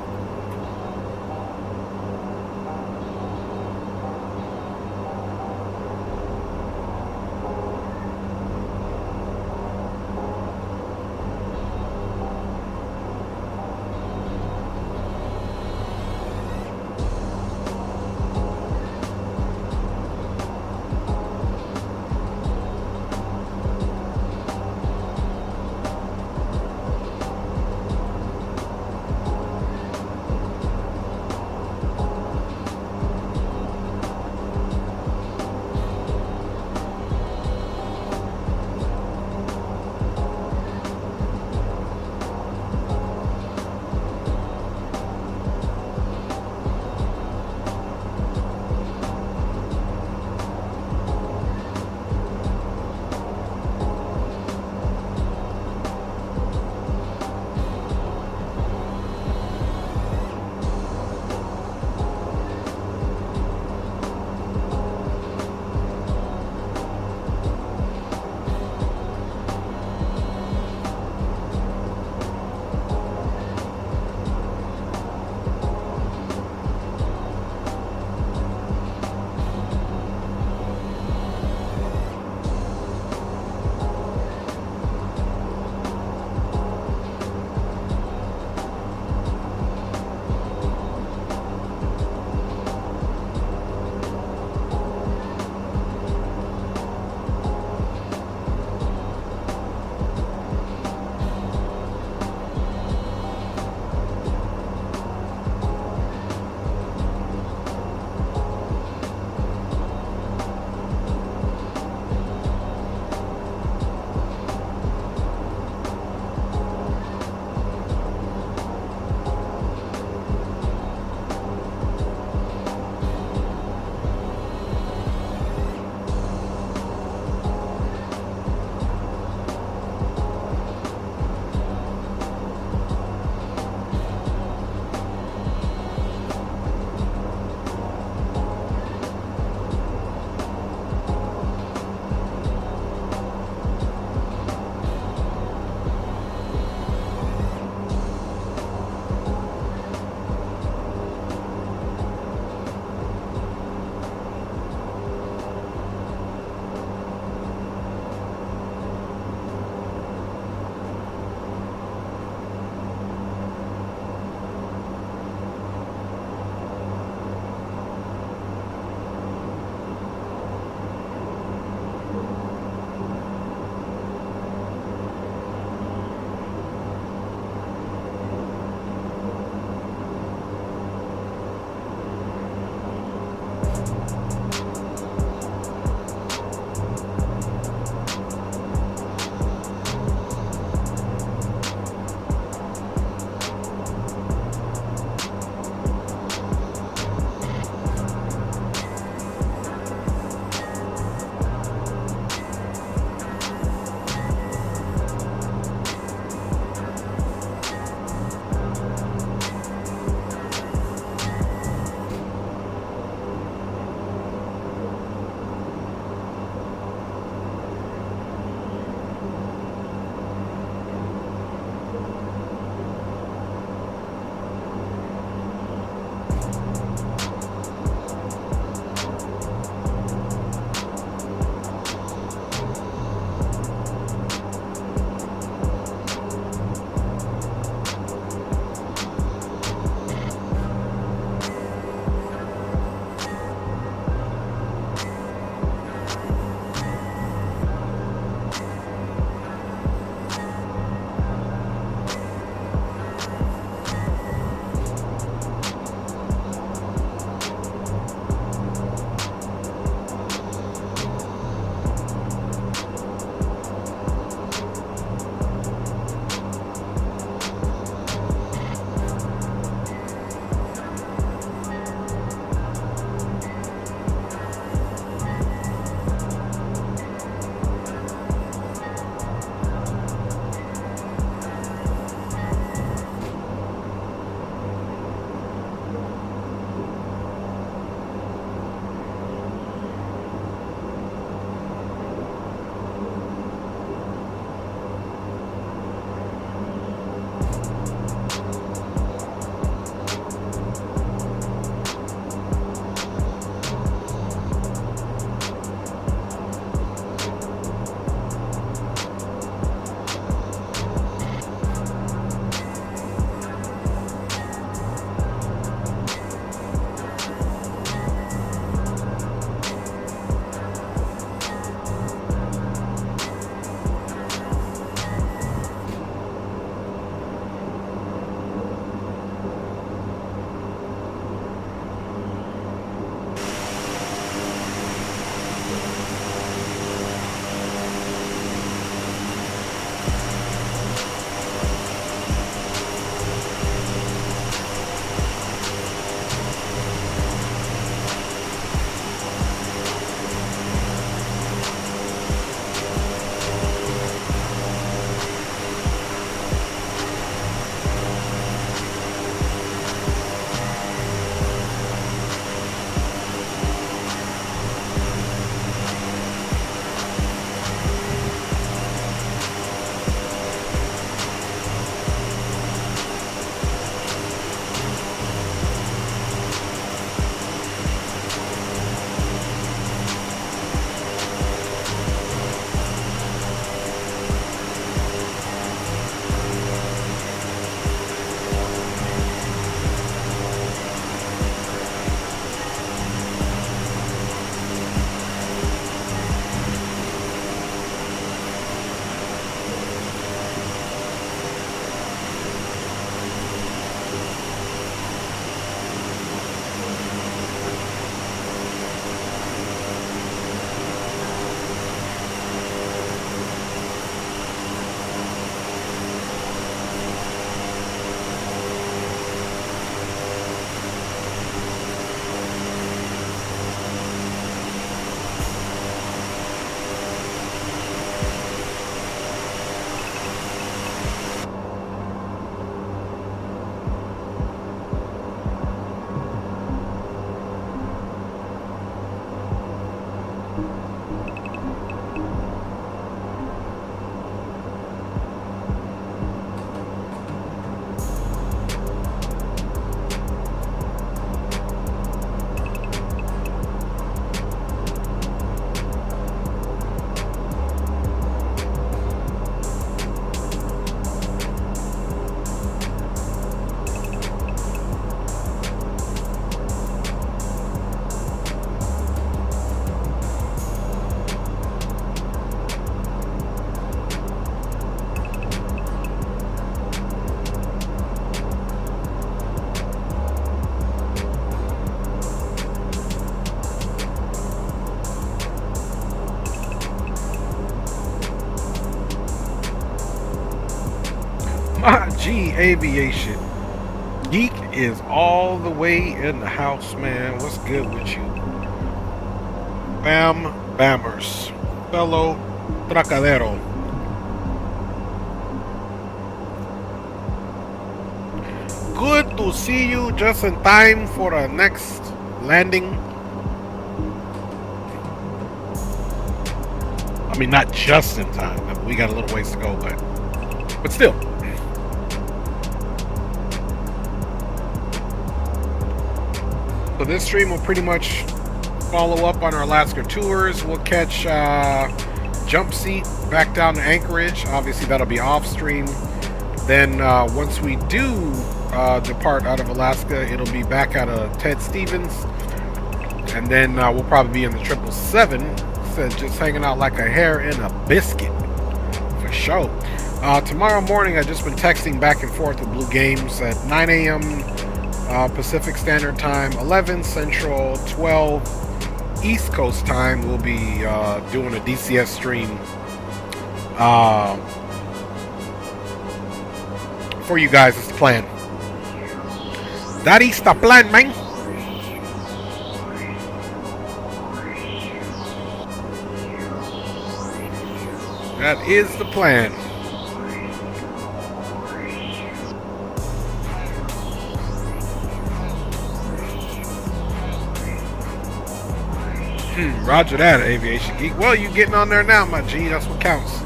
Speaker 1: My G Aviation Geek is all the way in the house, man. What's good with you? Bam Bammers. Fellow Tracadero. Good to see you just in time for the next landing. I mean, not just in time. We got a little ways to go, but still. So this stream will pretty much follow up on our Alaska tours. We'll catch Jump Seat back down to Anchorage. Obviously, that'll be off stream. Then once we do depart out of Alaska, it'll be back out of Ted Stevens. And then we'll probably be in the 777. Just hanging out like a hare in a biscuit. For sure. Tomorrow morning, I've just been texting back and forth with Blue Games at 9 a.m. Pacific Standard Time, 11 Central, 12 East Coast Time. We'll be doing a DCS stream for you guys. It's the plan. That is the plan, man. That is the plan. Roger that, Aviation Geek. Well, you getting on there now, my G. That's what counts.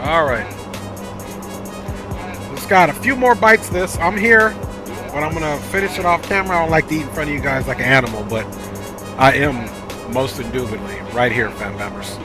Speaker 1: All right. Just got a few more bites of this. I'm here, but I'm going to finish it off camera. I don't like to eat in front of you guys like an animal, but I am most indubitably right here, fam members.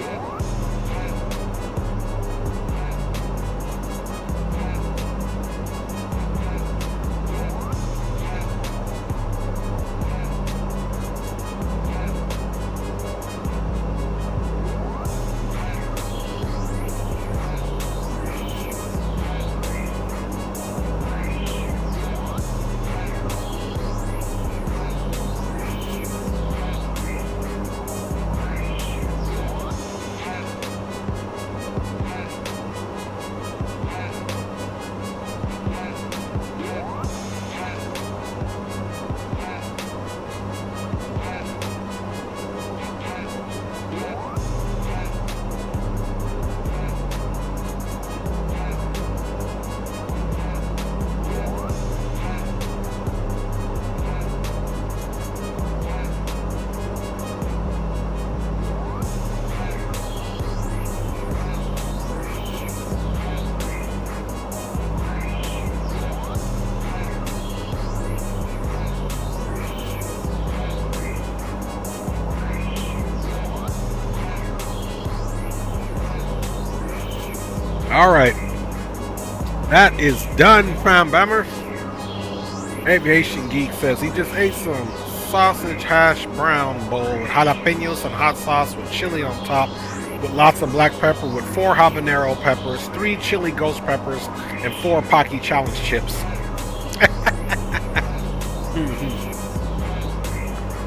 Speaker 1: Alright. That is done, Prime Bomber. Aviation Geek says he just ate some sausage hash brown bowl with jalapenos and hot sauce with chili on top with lots of black pepper with 4 habanero peppers, 3 chili ghost peppers, and 4 Pocky Challenge chips.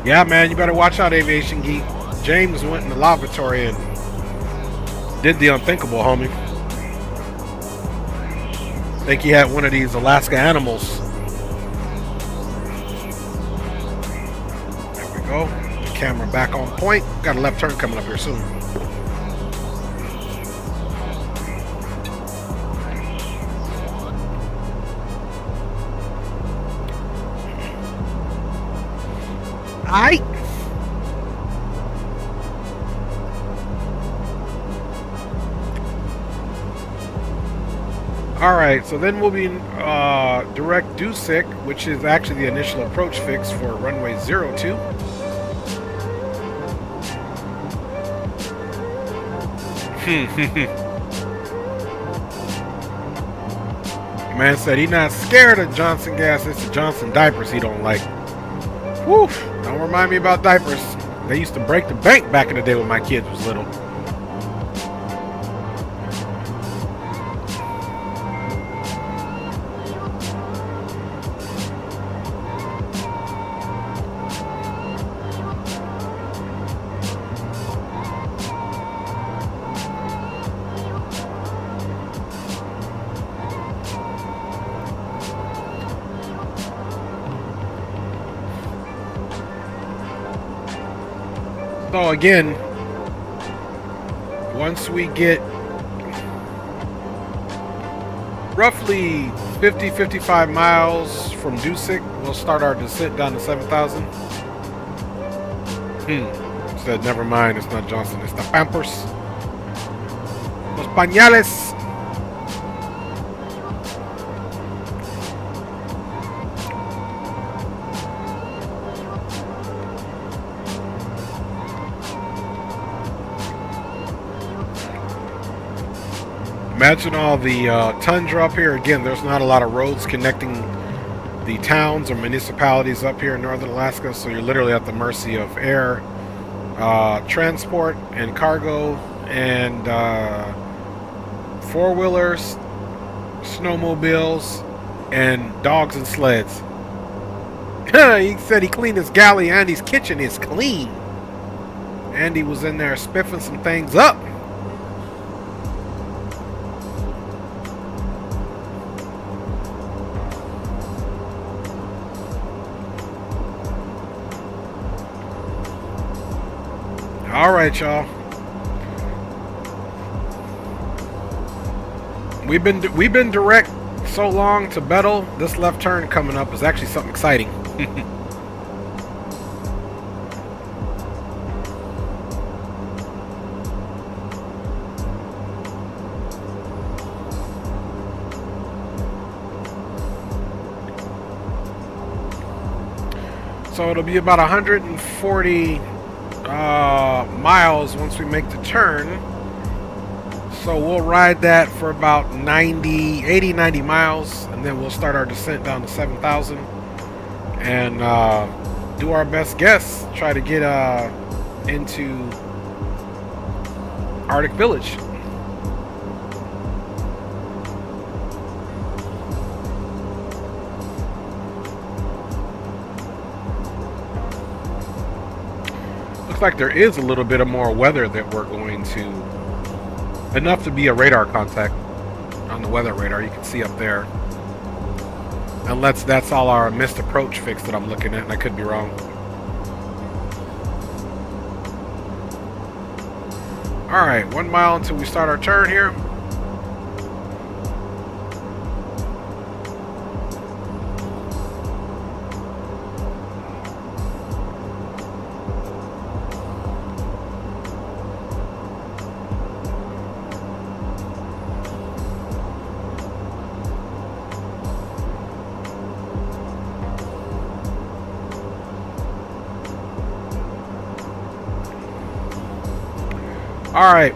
Speaker 1: Yeah, man, you better watch out, Aviation Geek. James went in the lavatory and did the unthinkable, homie. I think he had one of these Alaska animals. There we go. The camera back on point. Got a left turn coming up here soon. Aight. Alright, so then we'll be in direct Dusick, which is actually the initial approach fix for runway 02. Man said he's not scared of Johnson gas, it's the Johnson diapers he don't like. Woo! Don't remind me about diapers. They used to break the bank back in the day when my kids was little. So again, once we get roughly 50-55 miles from Joystick, we'll start our descent down to 7,000. Said never mind, it's not Johnson, it's the Pampers. Los pañales. Imagine all the tundra up here. Again, there's not a lot of roads connecting the towns or municipalities up here in northern Alaska, so you're literally at the mercy of air, transport, and cargo, and four-wheelers, snowmobiles, and dogs and sleds. He said he cleaned his galley. Andy's kitchen is clean. Andy was in there spiffing some things up. All right, y'all. We've been direct so long to Bettle. This left turn coming up is actually something exciting. So it'll be about 140 miles once we make the turn. So we'll ride that for about 80, 90 miles, and then we'll start our descent down to 7,000 and do our best guess, try to get into Arctic Village. Looks like there is a little bit of more weather that we're going to, enough to be a radar contact on the weather radar. You can see up there, unless that's all our missed approach fix that I'm looking at, and I could be wrong. All right, 1 mile until we start our turn here. Alright,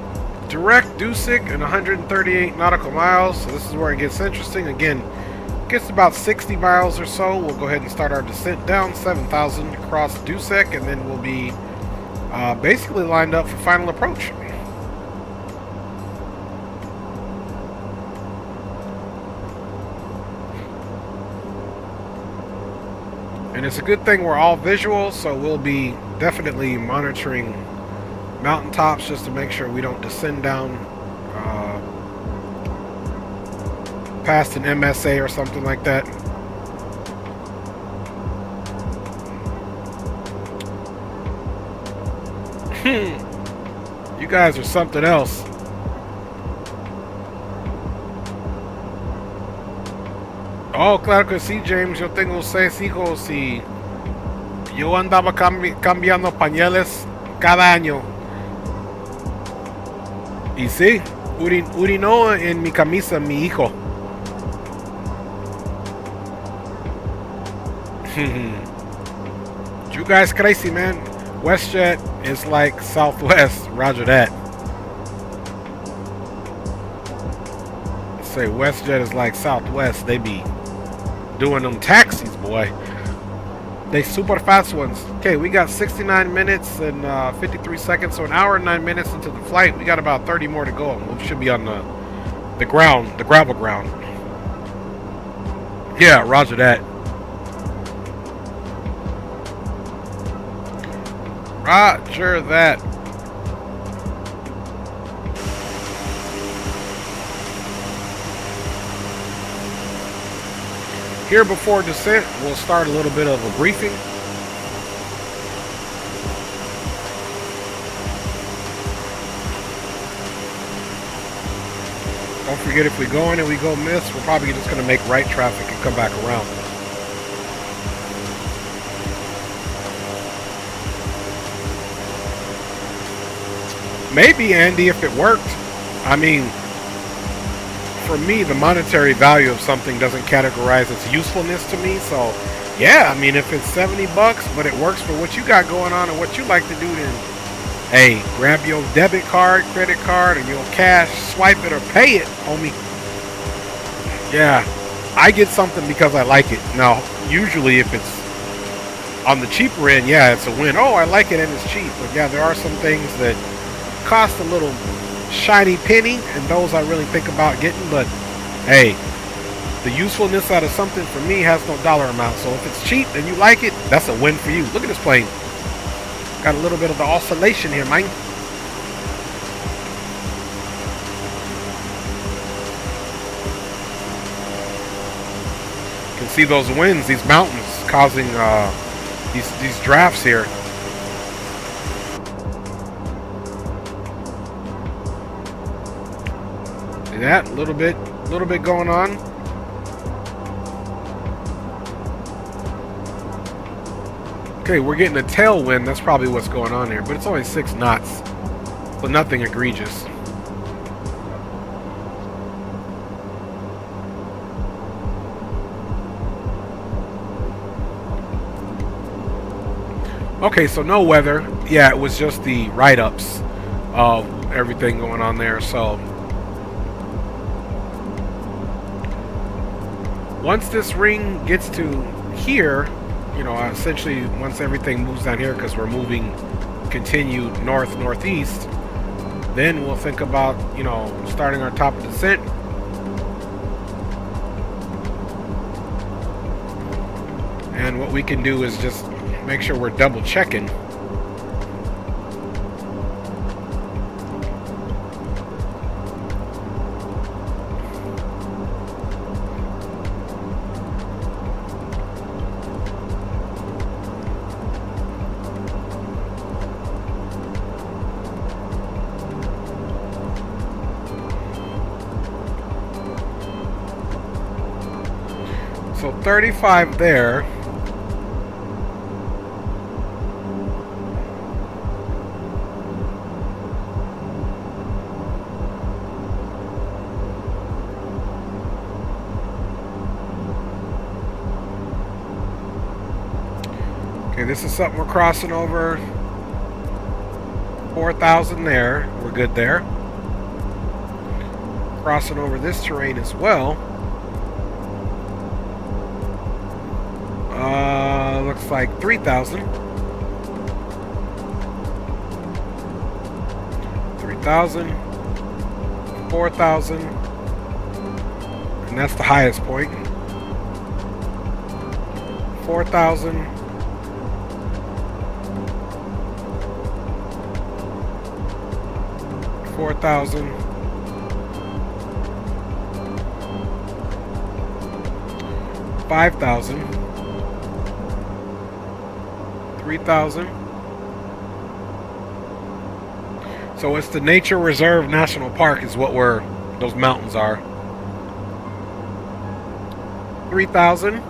Speaker 1: direct Joystick and 138 nautical miles. So this is where it gets interesting. Again, gets about 60 miles or so. We'll go ahead and start our descent down 7,000 across Joystick, and then we'll be basically lined up for final approach. And it's a good thing we're all visual, so we'll be definitely monitoring mountaintops just to make sure we don't descend down past an MSA or something like that. You guys are something else. Oh, claro que sí, James. Yo tengo 6 hijos y yo andaba cambiando pañales cada año. Y sí, urinó en mi camisa mi hijo. You guys crazy, man. WestJet is like Southwest. Roger that. Say WestJet is like Southwest. They be doing them taxis, boy. They super fast ones. Okay, we got 69 minutes and 53 seconds, so an hour and 9 minutes into the flight. We got about 30 more to go. We should be on the ground, the gravel ground. Yeah, roger that. Roger that. Here before descent, we'll start a little bit of a briefing. Don't forget, if we go in and we go miss, we're probably just going to make right traffic and come back around. Maybe, Andy, if it worked. I mean, for me, the monetary value of something doesn't categorize its usefulness to me. So, yeah, I mean, if it's $70, but it works for what you got going on and what you like to do, then, hey, grab your debit card, credit card, and your cash, swipe it or pay it, homie. Yeah, I get something because I like it. Now, usually if it's on the cheaper end, yeah, it's a win. Oh, I like it and it's cheap. But yeah, there are some things that cost a little shiny penny, and those I really think about getting. But hey, the usefulness out of something for me has no dollar amount. So if it's cheap and you like it, that's a win for you. Look at this plane. Got a little bit of the oscillation here, man. You can see those winds, these mountains causing these drafts here. See that? A little bit going on. Okay, we're getting a tailwind. That's probably what's going on here, but it's only 6 knots, so nothing egregious. Okay, so no weather. Yeah, it was just the write-ups of everything going on there. So once this ring gets to here, you know, essentially once everything moves down here, because we're moving continued north-northeast, then we'll think about, you know, starting our top of descent. And what we can do is just make sure we're double checking. So 35 there. Okay, this is something we're crossing over. 4,000 there. We're good there. Crossing over this terrain as well. Looks like 3,000. 3,000. 4,000. And that's the highest point. 4,000. 4,000. 5,000. 3,000. So it's the Nature Reserve National Park is what those mountains are. 3,000.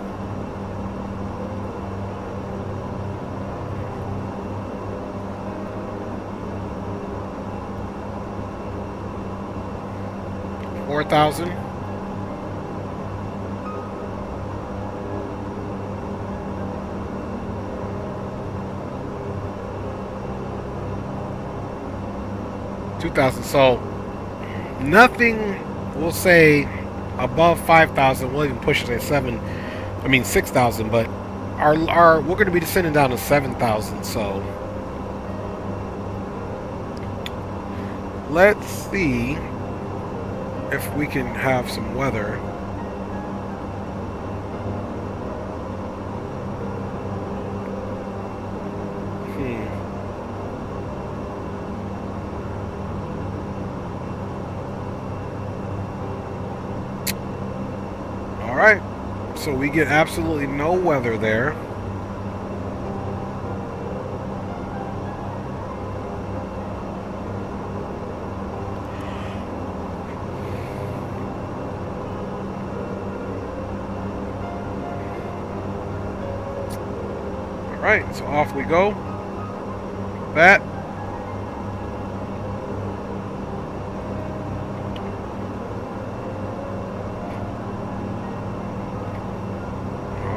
Speaker 1: 4,000. 2,000. So nothing, we'll say above 5,000. We'll even push it at 6,000. But we're going to be descending down to 7,000. So let's see if we can have some weather. Alright, so we get absolutely no weather there. right, so off we go. That.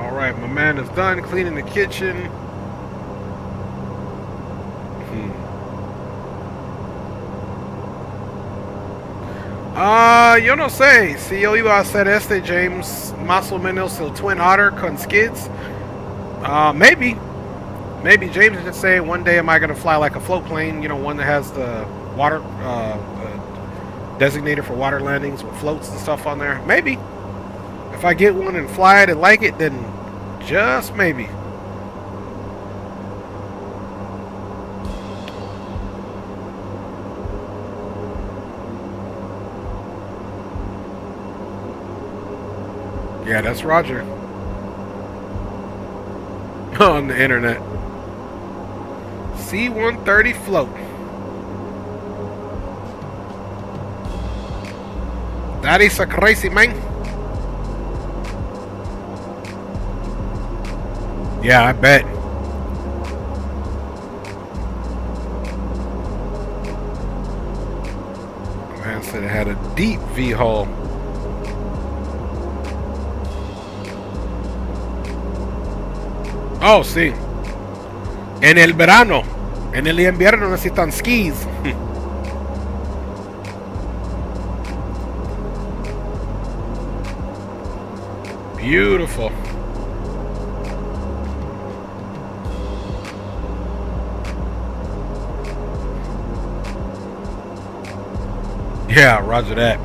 Speaker 1: All right, my man is done cleaning the kitchen. Yo no sé, si yo iba a hacer James, más o menos el Twin Otter con skids. Maybe James just say one day am I gonna fly like a float plane, you know, one that has the water designated for water landings with floats and stuff on there. Maybe if I get one and fly it and like it, then just maybe. Yeah, that's Roger on the internet. C-130 float. That is a crazy man. Yeah, I bet. Man said it had a deep V-hull. Oh, sí. En el verano. En el invierno necesitan skis. Beautiful. Yeah, roger that.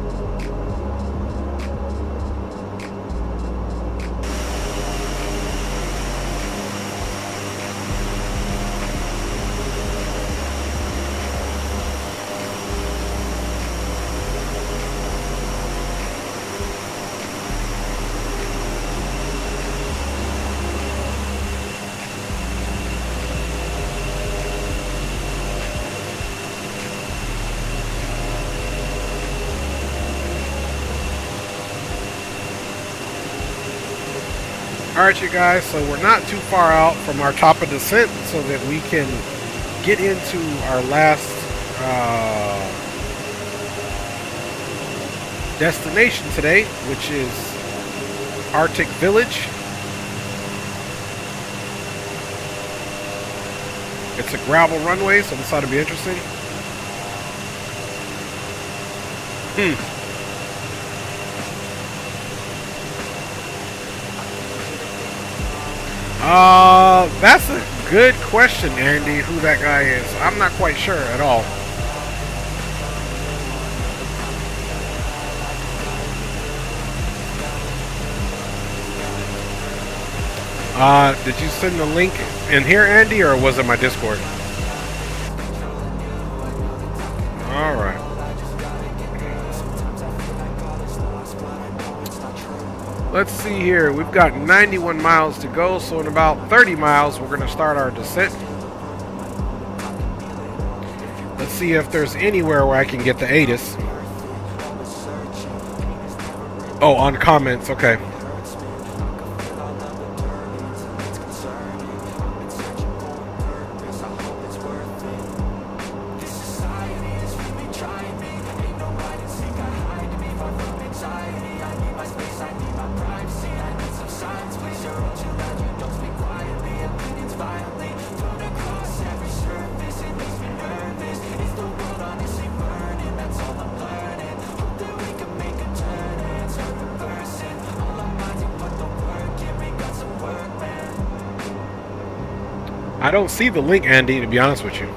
Speaker 1: Alright, you guys, so we're not too far out from our top of descent so that we can get into our last destination today, which is Arctic Village. It's a gravel runway, so this ought to be interesting. That's a good question, Andy, who that guy is. I'm not quite sure at all. Did you send the link in here, Andy, or was it my Discord? Alright. Let's see here. We've got 91 miles to go, so in about 30 miles, we're going to start our descent. Let's see if there's anywhere where I can get the ATIS. Oh, on comments. Okay. I don't see the link, Andy, to be honest with you.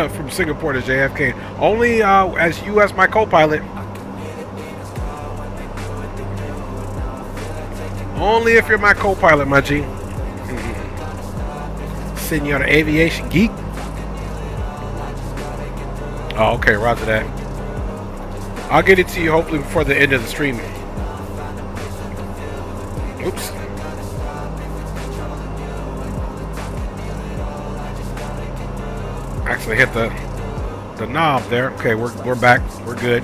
Speaker 1: From Singapore to JFK. Only as you as my co-pilot. Only if you're my co-pilot, my G. Senor Aviation Geek. Oh, okay, roger that. I'll get it to you hopefully before the end of the stream. Oops. Actually hit the knob there. Okay, we're back. We're good.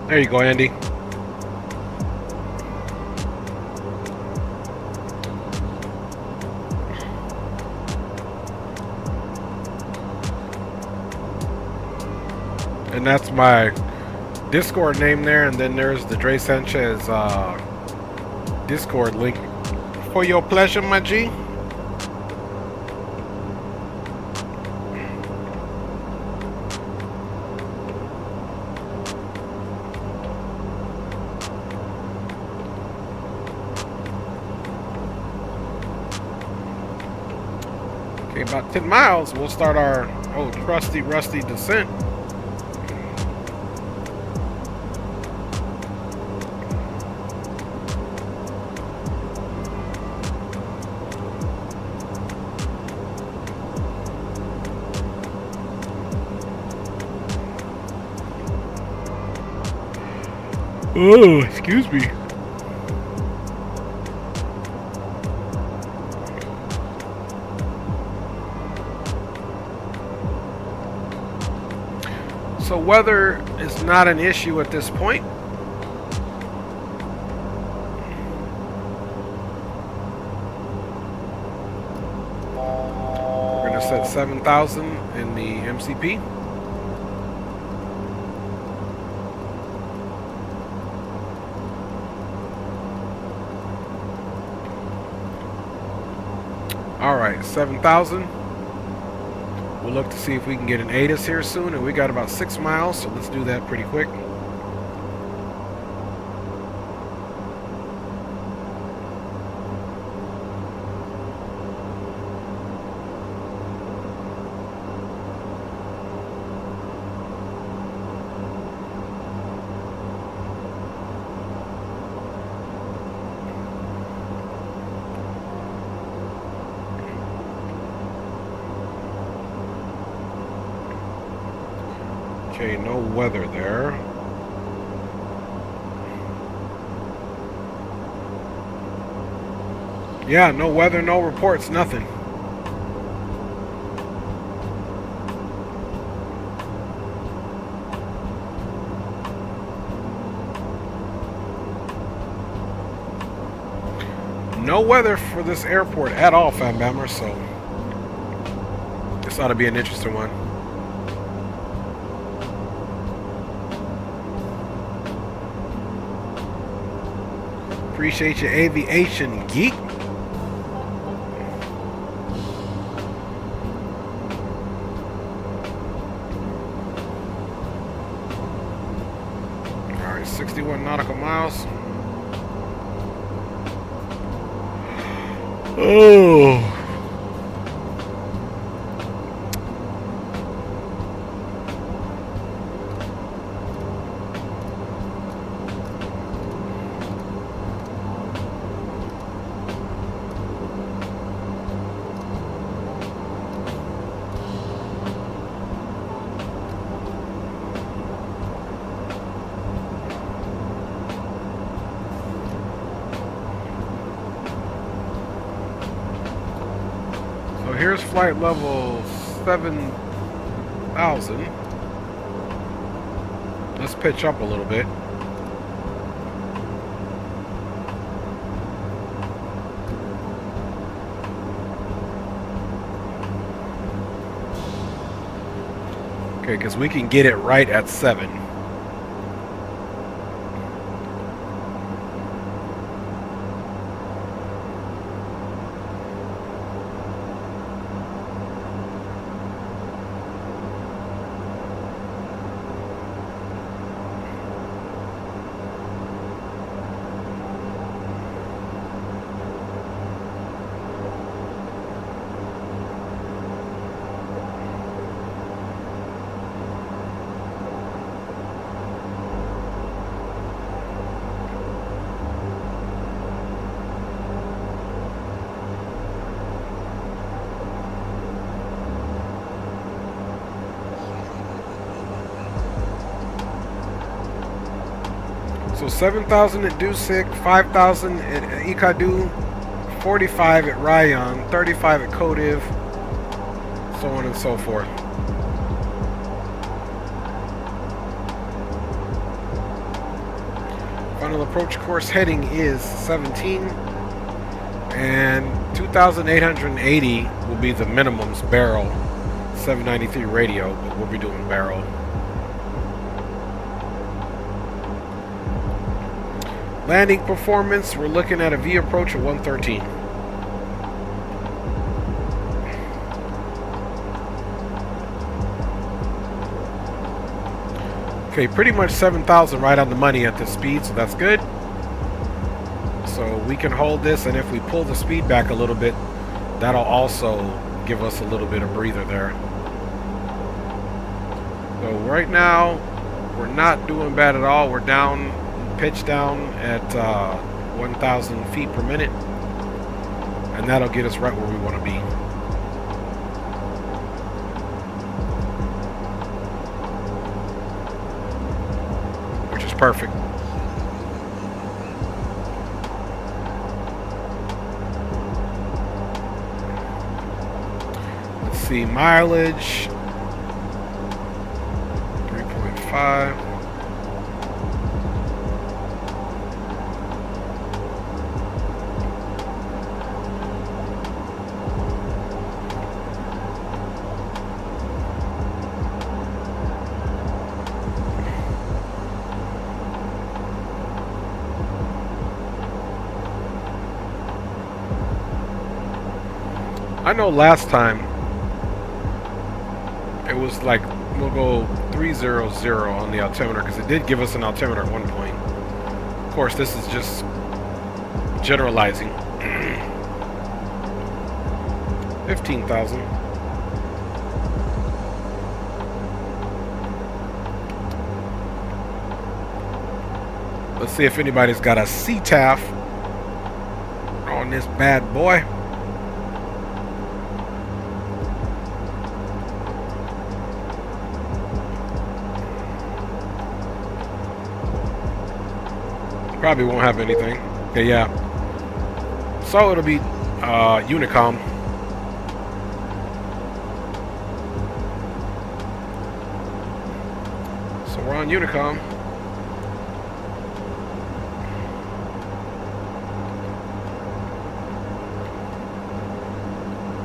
Speaker 1: There you go, Andy. And that's my Discord name there, and then there's the Dre Sanchez Discord link. For your pleasure, my G. Okay, about 10 miles, we'll start our trusty, rusty descent. Oh, excuse me. So weather is not an issue at this point. We're going to set 7,000 in the MCP. All right, 7,000. We'll look to see if we can get an ATIS here soon, and we got about 6 miles, so let's do that pretty quick. Okay, no weather there. Yeah, no weather, no reports, nothing. No weather for this airport at all, fam bammers, so this ought to be an interesting one. Appreciate your aviation, geek. Alright, 61 nautical miles. Oh. Here's flight level 7,000. Let's pitch up a little bit. Okay, because we can get it right at 7. So 7,000 at Dusik, 5,000 at Ikadu, 45 at Rayon, 35 at Kodiv, so on and so forth. Final approach course heading is 17, and 2,880 will be the minimums barrel. 793 radio, but we'll be doing barrel. Landing performance, we're looking at a V approach of 113. Okay, pretty much 7,000 right on the money at this speed, so that's good. So we can hold this, and if we pull the speed back a little bit, that'll also give us a little bit of breather there. So right now, we're not doing bad at all. We're down, pitch down at 1,000 feet per minute, and that'll get us right where we want to be. Which is perfect. Let's see, mileage 3.5. I know last time it was like, we'll go 300 on the altimeter, because it did give us an altimeter at one point. Of course, this is just generalizing. 15,000. Let's see if anybody's got a CTAF on this bad boy. Probably won't have anything. Okay, yeah. So it'll be Unicom. So we're on Unicom.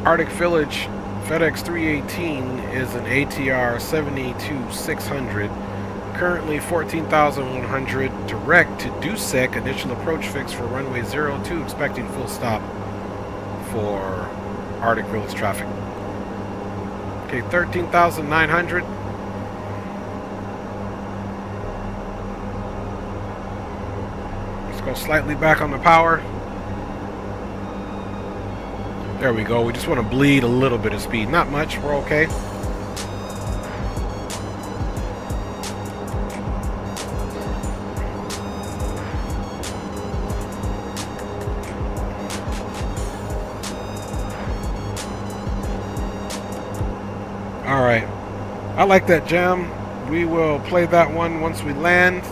Speaker 1: Arctic Village FedEx 318 is an ATR 72600. Currently 14,100 direct to Dusek, initial approach fix for runway 02, expecting full stop for Arctic Village traffic. Okay, 13,900. Let's go slightly back on the power. There we go. We just want to bleed a little bit of speed. Not much. We're okay. Alright. I like that jam. We will play that one once we land.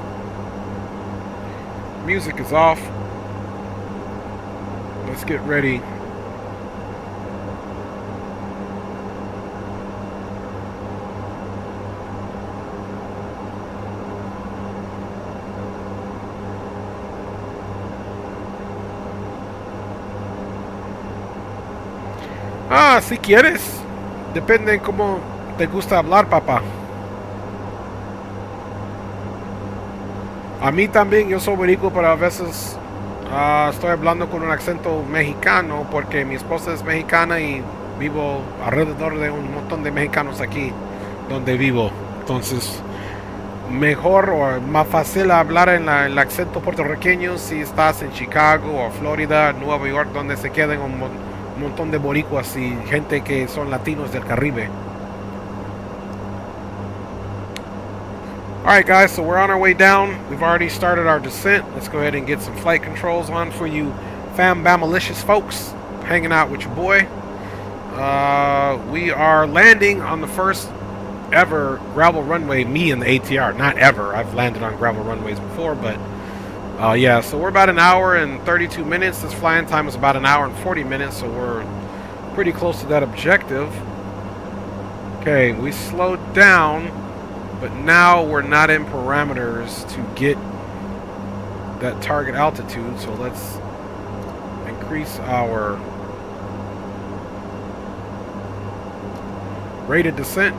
Speaker 1: Music is off. Let's get ready. Ah, si quieres. Depende en cómo te gusta hablar, papá. A mí también, yo soy boricua, pero a veces estoy hablando con un acento mexicano porque mi esposa es mexicana y vivo alrededor de un montón de mexicanos aquí donde vivo. Entonces, mejor o más fácil hablar en el acento puertorriqueño si estás en Chicago o Florida, Nueva York, donde se quedan un montón de boricuas y gente que son latinos del Caribe. Alright guys, so we're on our way down. We've already started our descent. Let's go ahead and get some flight controls on for you fam-bam-malicious folks hanging out with your boy. We are landing on the first ever gravel runway, me and the ATR. Not ever. I've landed on gravel runways before, but yeah, so we're about an hour and 32 minutes. This flying time is about an hour and 40 minutes, so we're pretty close to that objective. Okay, we slowed down, but now we're not in parameters to get that target altitude, so let's increase our rate of descent.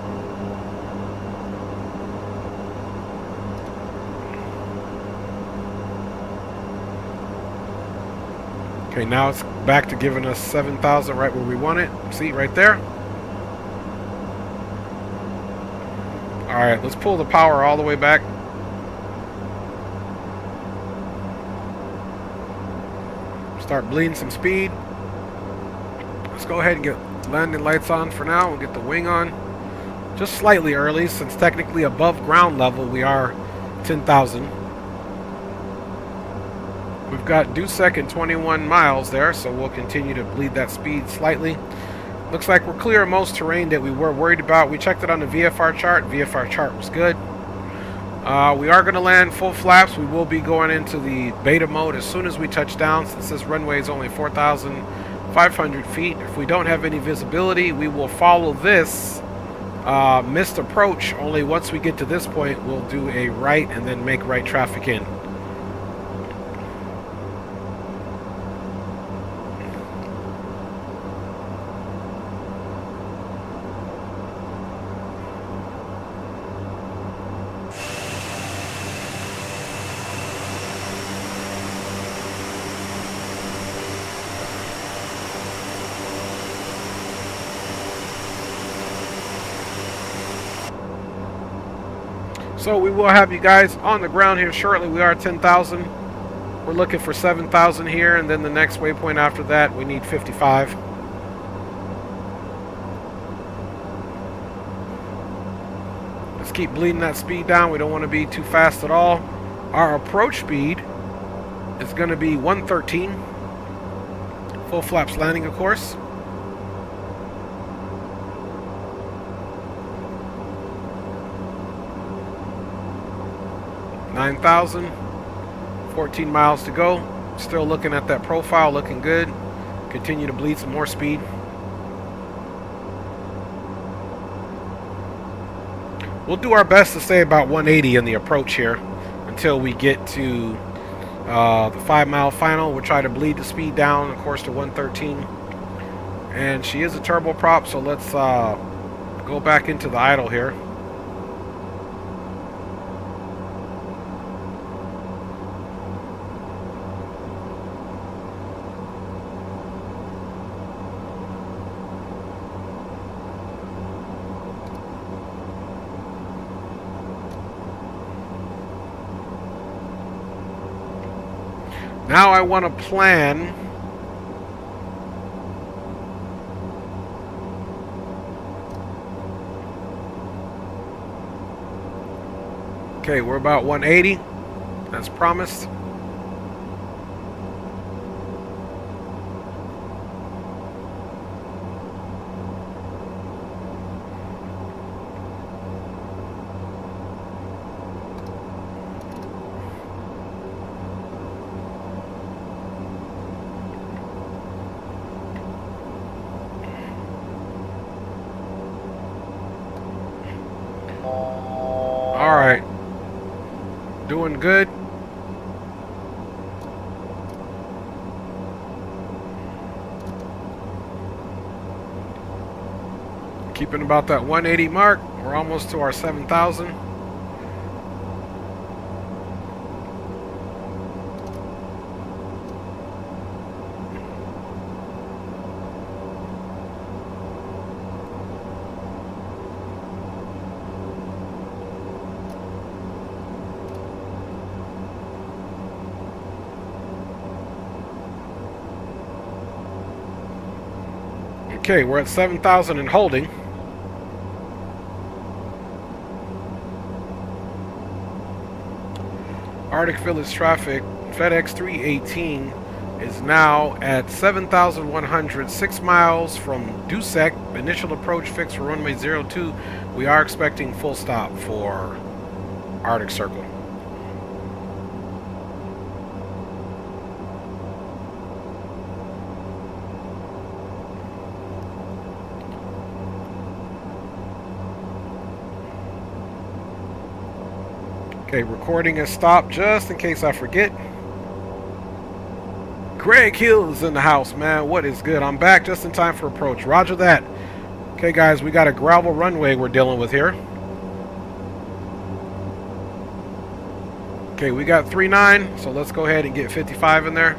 Speaker 1: Okay, now it's back to giving us 7,000 right where we want it. See, right there. Alright, let's pull the power all the way back. Start bleeding some speed. Let's go ahead and get landing lights on for now. We'll get the wing on. Just slightly early, since technically above ground level we are 10,000. We've got due second 21 miles there, so we'll continue to bleed that speed slightly. Looks like we're clear of most terrain that we were worried about. We checked it on the VFR chart. VFR chart was good. We are going to land full flaps. We will be going into the beta mode as soon as we touch down, since this runway is only 4,500 feet. If we don't have any visibility, we will follow this missed approach. Only once we get to this point, we'll do a right and then make right traffic in. So we will have you guys on the ground here shortly. We are 10,000. We're looking for 7,000 here, and then the next waypoint after that, we need 55. Let's keep bleeding that speed down. We don't want to be too fast at all. Our approach speed is going to be 113. Full flaps landing, of course. $9,000, 14 miles to go. Still looking at that profile, looking good. Continue to bleed some more speed. We'll do our best to stay about 180 in the approach here until we get to the 5-mile final. We'll try to bleed the speed down, of course, to 113. And she is a turboprop, so let's go back into the idle here. Now I want to plan Okay, we're about 180, as promised. All right, doing good. Keeping about that 180 mark. We're almost to our 7,000. Okay, we're at 7,000 and holding. Arctic Village traffic, FedEx 318 is now at 7,100, 6 miles from Dusek. Initial approach fixed for runway 02. We are expecting full stop for Arctic Circle. Okay, recording has stopped just in case I forget. Greg Hill is in the house, man. What is good? I'm back just in time for approach. Roger that. Okay, guys, we got a gravel runway we're dealing with here. Okay, we got 39, so let's go ahead and get 55 in there.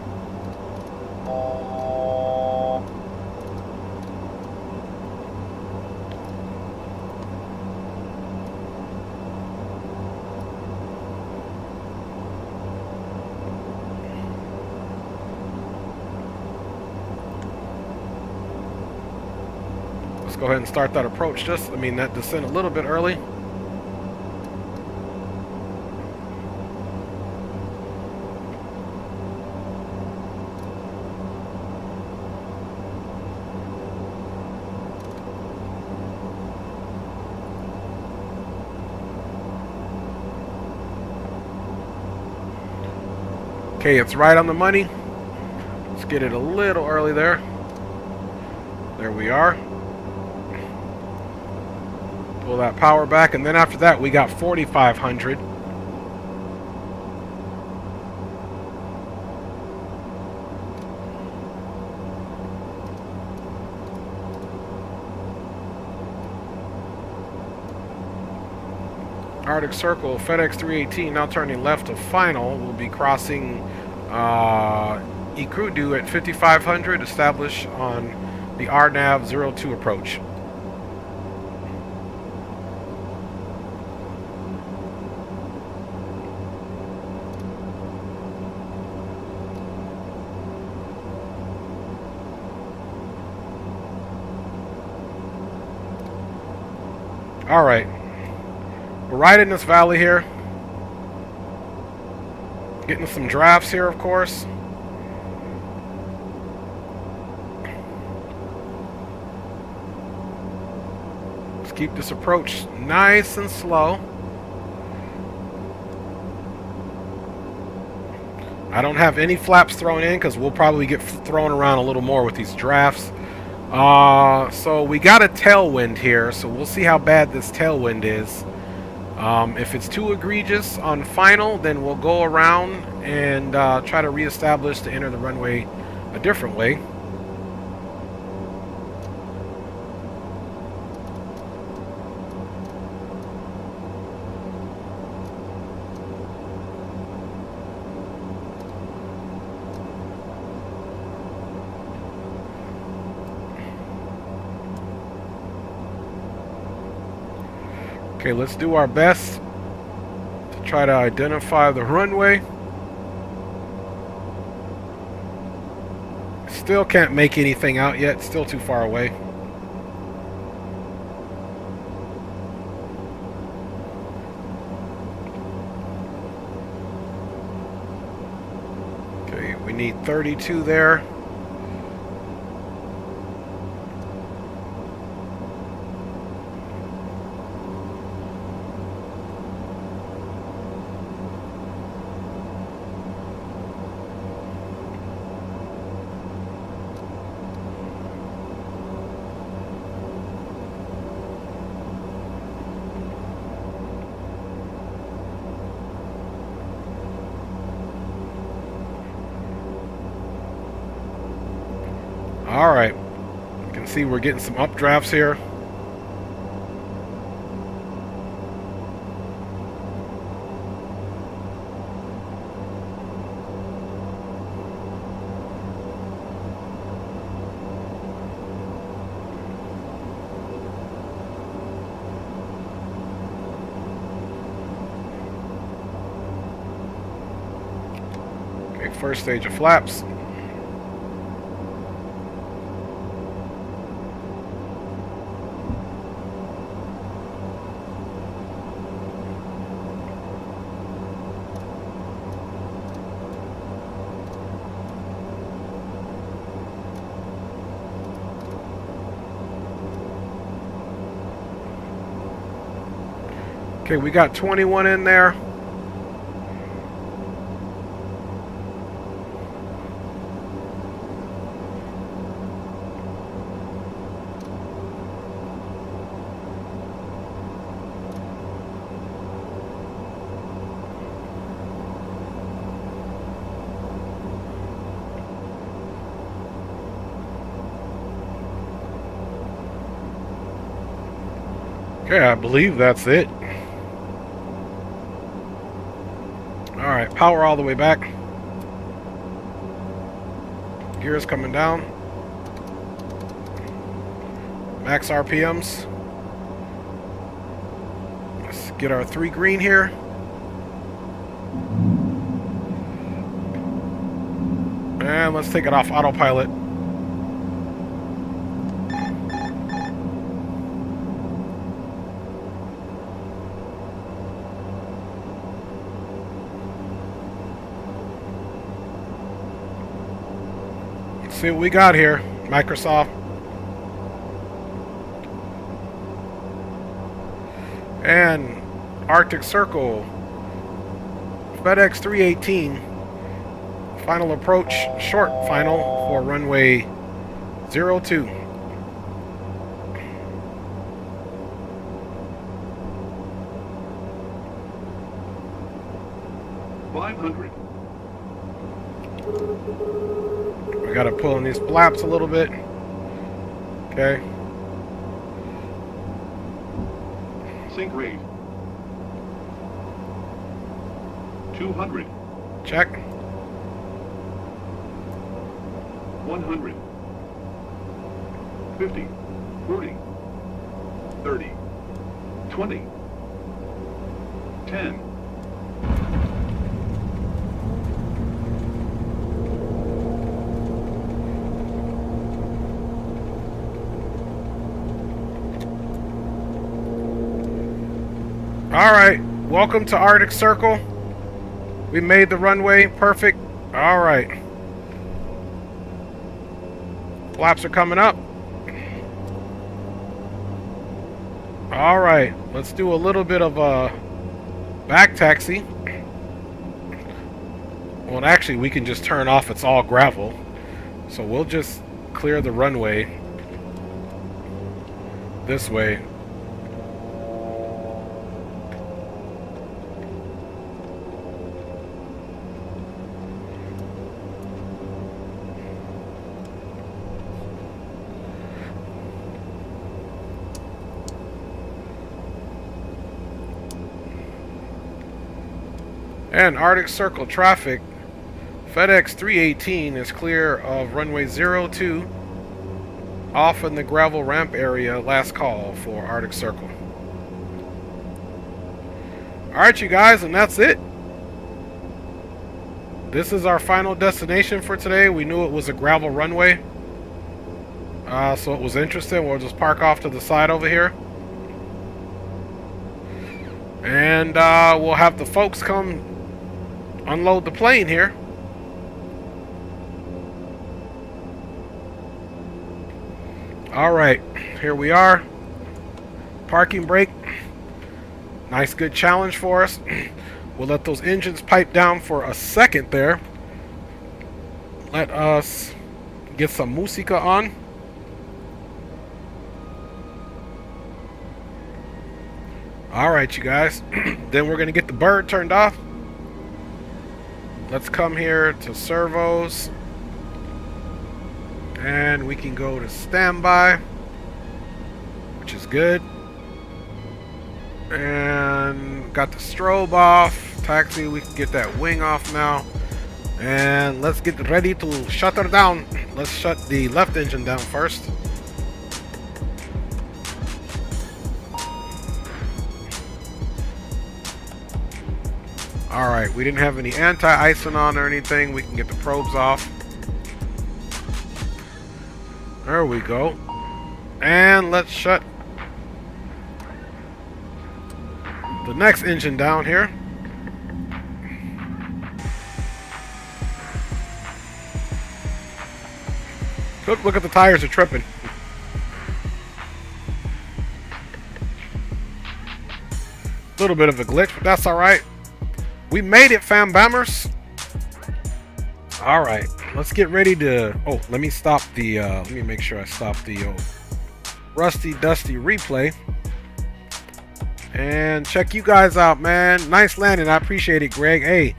Speaker 1: Go ahead and start that approach that descent a little bit early. Okay, it's right on the money. Let's get it a little early there. There we are. Pull that power back, and then after that we got 4,500. Arctic Circle, FedEx 318 now turning left to final. We'll be crossing Ikudu at 5,500, established on the RNAV 02 approach. All right, we're right in this valley here. Getting some drafts here, of course. Let's keep this approach nice and slow. I don't have any flaps thrown in because we'll probably get thrown around a little more with these drafts. So we got a tailwind here, so we'll see how bad this tailwind is. If it's too egregious on final, then we'll go around and try to reestablish to enter the runway a different way. Okay, let's do our best to try to identify the runway. Still can't make anything out yet, still too far away. need 32 there. All right, you can see we're getting some updrafts here. Okay, first stage of flaps. Okay, we got 21 in there. Okay, I believe that's it. Alright, power all the way back. Gears coming down. Max RPMs. Let's get our 3 green here. And let's take it off autopilot. See what we got here, Microsoft. And Arctic Circle, FedEx 318, final approach, short final for runway 02. We gotta pull in these flaps a little bit. Okay.
Speaker 6: Sync rate. 200.
Speaker 1: Check.
Speaker 6: 100. 50. 40. 30. 20. 10.
Speaker 1: Alright, welcome to Arctic Circle. We made the runway perfect. Alright. Flaps are coming up. Alright, let's do a little bit of a back taxi. Well, actually, we can just turn off. It's all gravel. So we'll just clear the runway this way. And Arctic Circle traffic, FedEx 318 is clear of runway 02, off in the gravel ramp area, last call for Arctic Circle. Alright, you guys, and that's it. This is our final destination for today. We knew it was a gravel runway, so it was interesting. We'll just park off to the side over here. And we'll have the folks come unload the plane here. All right, here we are. Parking brake. Nice, good challenge for us. We'll let those engines pipe down for a second there. Let us get some música on. All right, you guys. Then we're going to get the bird turned off. Let's come here to servos. And we can go to standby, which is good. And got the strobe off. Taxi, we can get that wing off now. And let's get ready to shut her down. Let's shut the left engine down first. Alright, we didn't have any anti-icing on or anything. We can get the probes off. There we go. And let's shut the next engine down here. Look at the tires are tripping. A little bit of a glitch, but that's alright. We made it, fam bammers. Alright, let's get ready to... Oh, let me stop the... let me make sure I stop the Rusty Dusty replay. And check you guys out, man. Nice landing. I appreciate it, Greg. Hey,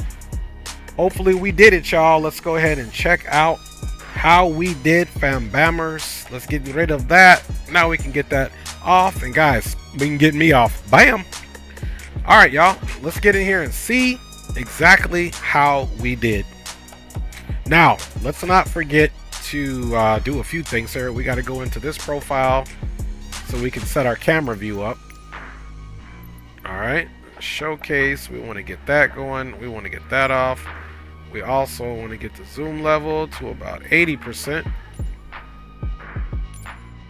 Speaker 1: hopefully we did it, y'all. Let's go ahead and check out how we did, fam bammers. Let's get rid of that. Now we can get that off. And guys, we can get me off. Bam. All right, y'all. Let's get in here and see exactly how we did. Now, let's not forget to do a few things here. We got to go into this profile so we can set our camera view up. All right, showcase. We want to get that going. We want to get that off. We also want to get the zoom level to about 80%.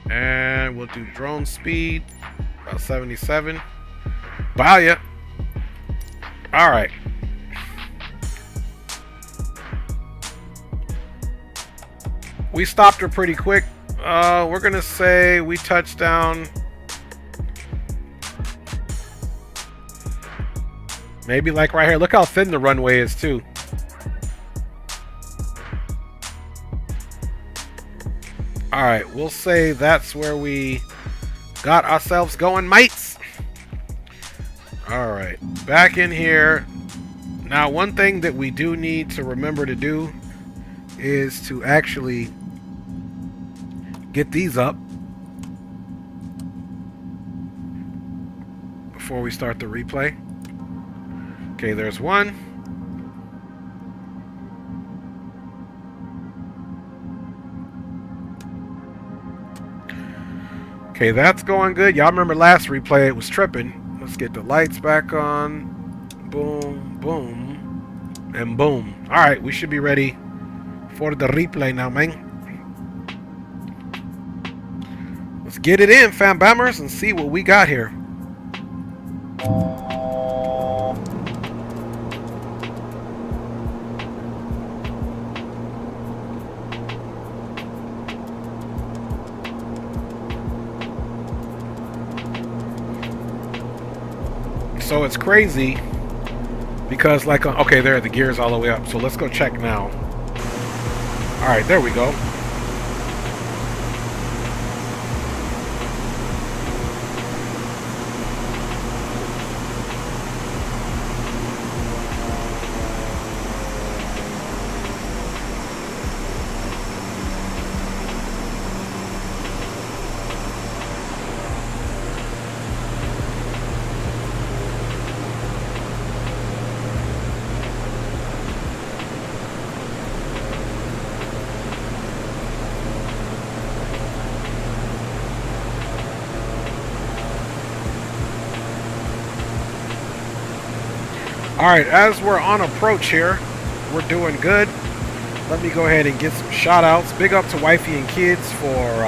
Speaker 1: And we'll do drone speed, about 77. Bye, ya. All right. We stopped her pretty quick. We're going to say we touched down. Maybe like right here. Look how thin the runway is too. All right, we'll say that's where we got ourselves going, mates. All right, back in here. Now, one thing that we do need to remember to do is to actually get these up before we start the replay. Okay, there's one. Okay, that's going good. Y'all remember last replay, it was tripping. Let's get the lights back on. Boom, boom, and boom. All right, we should be ready for the replay now, man. Let's get it in, fam bammers, and see what we got here. So it's crazy because like, okay, there are the gears all the way up. So let's go check now. All right, there we go. Alright, as we're on approach here, we're doing good. Let me go ahead and get some shout outs. Big up to wifey and kids for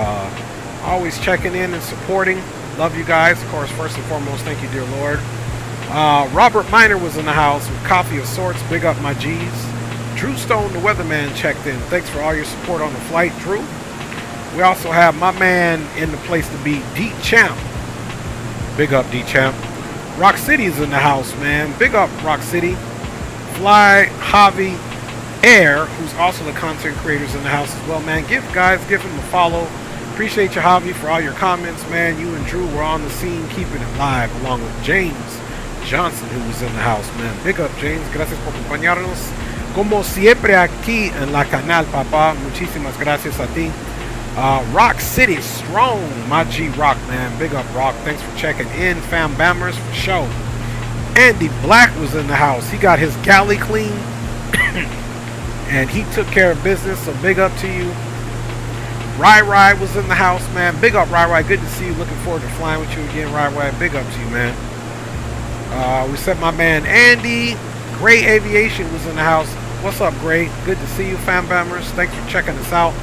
Speaker 1: always checking in and supporting. Love you guys. Of course, first and foremost, thank you, dear Lord. Robert Miner was in the house with coffee of sorts. Big up my G's. Drew Stone, the weatherman, checked in. Thanks for all your support on the flight, Drew. We also have my man in the place to be, D-Champ. Big up, D-Champ. Rock City is in the house, man. Big up, Rock City. Fly, Javi, Air, who's also the content creators in the house as well, man. Give him a follow. Appreciate you, Javi, for all your comments, man. You and Drew were on the scene, keeping it live, along with James Johnson, who was in the house, man. Big up, James. Gracias por acompañarnos. Como siempre aquí en la canal, papá. Muchísimas gracias a ti. Rock City Strong, my G Rock, man. Big up, Rock. Thanks for checking in. Fam Bammers for show. Andy Black was in the house. He got his galley clean. And he took care of business, so big up to you. Rai was in the house, man. Big up, Rai. Good to see you. Looking forward to flying with you again, Rai. Big up to you, man. We said my man Andy. Gray Aviation was in the house. What's up, Gray? Good to see you, Fam Bammers. Thanks for checking us out.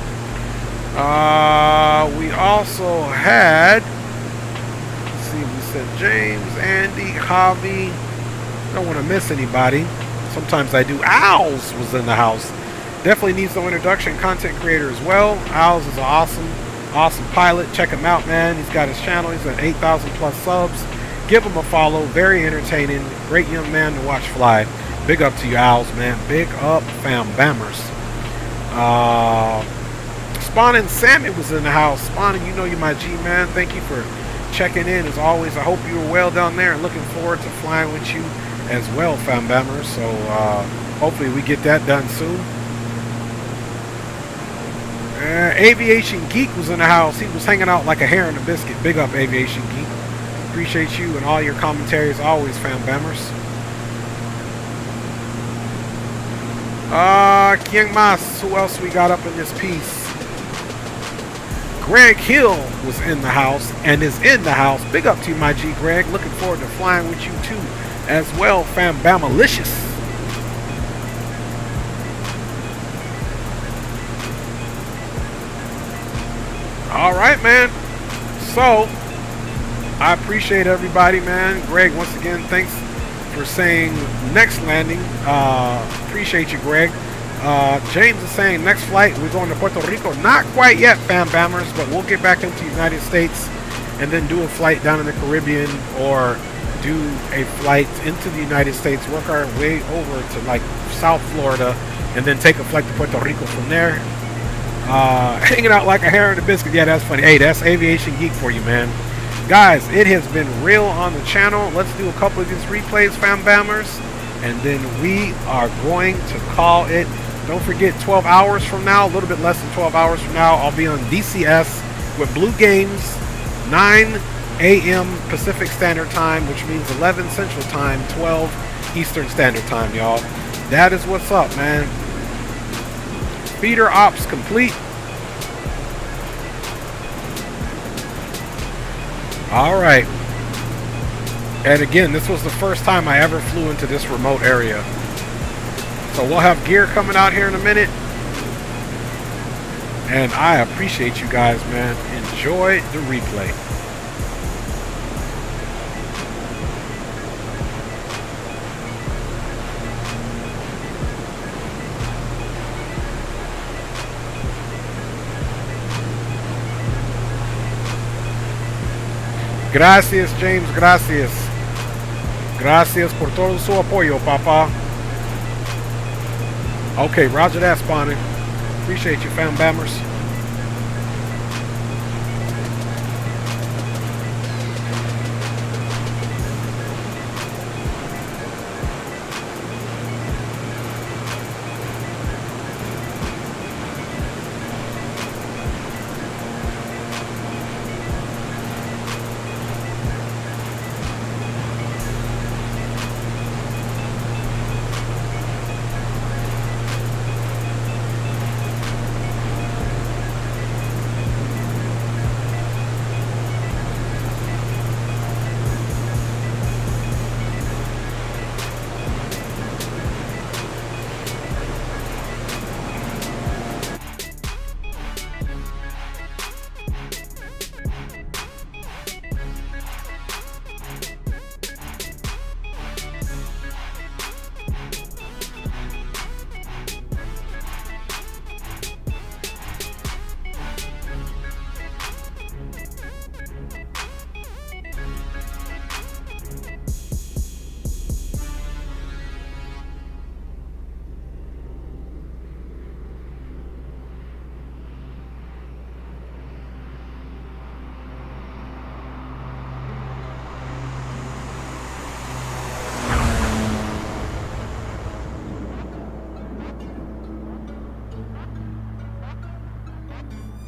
Speaker 1: We also had, let's see, we said James, Andy, Javi. Don't want to miss anybody. Sometimes I do. Owls was in the house. Definitely needs no introduction. Content creator as well. Owls is an awesome pilot. Check him out, man. He's got his channel. He's at 8,000 plus subs. Give him a follow. Very entertaining. Great young man to watch fly. Big up to you, Owls, man. Big up, Fam Bammers. Spawn Sammy was in the house. Spawn, you know you're my G, man. Thank you for checking in as always. I hope you were well down there and looking forward to flying with you as well, Fam Bammers. So hopefully we get that done soon. Aviation Geek was in the house. He was hanging out like a hare in a biscuit. Big up, Aviation Geek. Appreciate you and all your commentaries always, Fam Bammers. King Mas, who else we got up in this piece? Greg Hill was in the house and is in the house. Big up to you, my G Greg. Looking forward to flying with you too as well, Fam Bamalicious. All right, man. So I appreciate everybody, man. Greg, once again, thanks for saying next landing. Appreciate you, Greg. James is saying next flight we're going to Puerto Rico. Not quite yet, Fam Bammers, but we'll get back into the United States and then do a flight down in the Caribbean or do a flight into the United States, work our way over to like South Florida, and then take a flight to Puerto Rico from there. Hanging out like a hare in a biscuit. Yeah, that's funny. Hey, that's Aviation Geek for you, man. Guys, it has been real on the channel. Let's do a couple of these replays, Fam Bammers, and then we are going to call it. Don't forget, 12 hours from now, a little bit less than 12 hours from now, I'll be on DCS with Blue Games, 9 a.m. Pacific Standard Time, which means 11 Central Time, 12 Eastern Standard Time, y'all. That is what's up, man. Feeder ops complete. All right. And again, this was the first time I ever flew into this remote area. So we'll have gear coming out here in a minute. And I appreciate you guys, man. Enjoy the replay. Gracias, James, gracias. Gracias por todo su apoyo, papá. Okay, roger that, spawning. Appreciate you, Fam Bammers.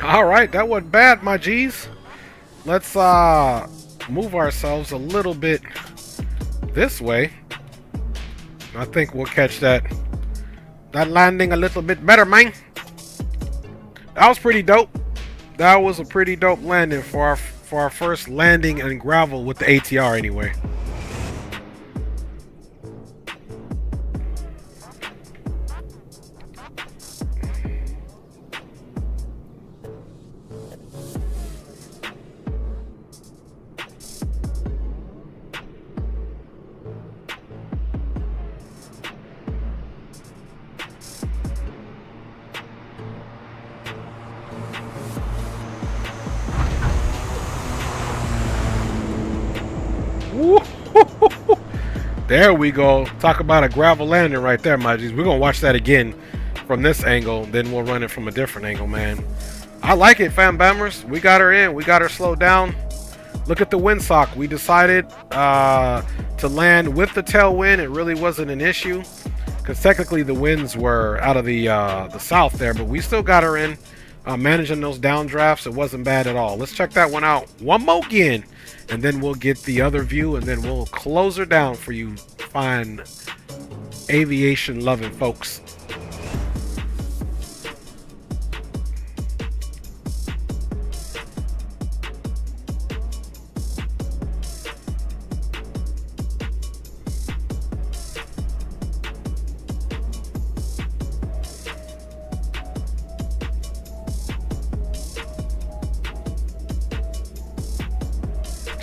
Speaker 1: All right, that wasn't bad, my G's. Let's move ourselves a little bit this way. I think we'll catch that landing a little bit better, man. That was pretty dope. That was a pretty dope landing for our first landing in gravel with the ATR anyway. There we go. Talk about a gravel landing right there, my G's. We're gonna watch that again from this angle, then we'll run it from a different angle, man. I like it, fam bammers. We got her in. We got her slowed down. Look at the windsock. We decided to land with the tailwind. It really wasn't an issue because technically the winds were out of the south there, but we still got her in. Managing those downdrafts, it wasn't bad at all. Let's check that one out one more again, and then we'll get the other view, and then we'll close her down for you fine aviation loving folks.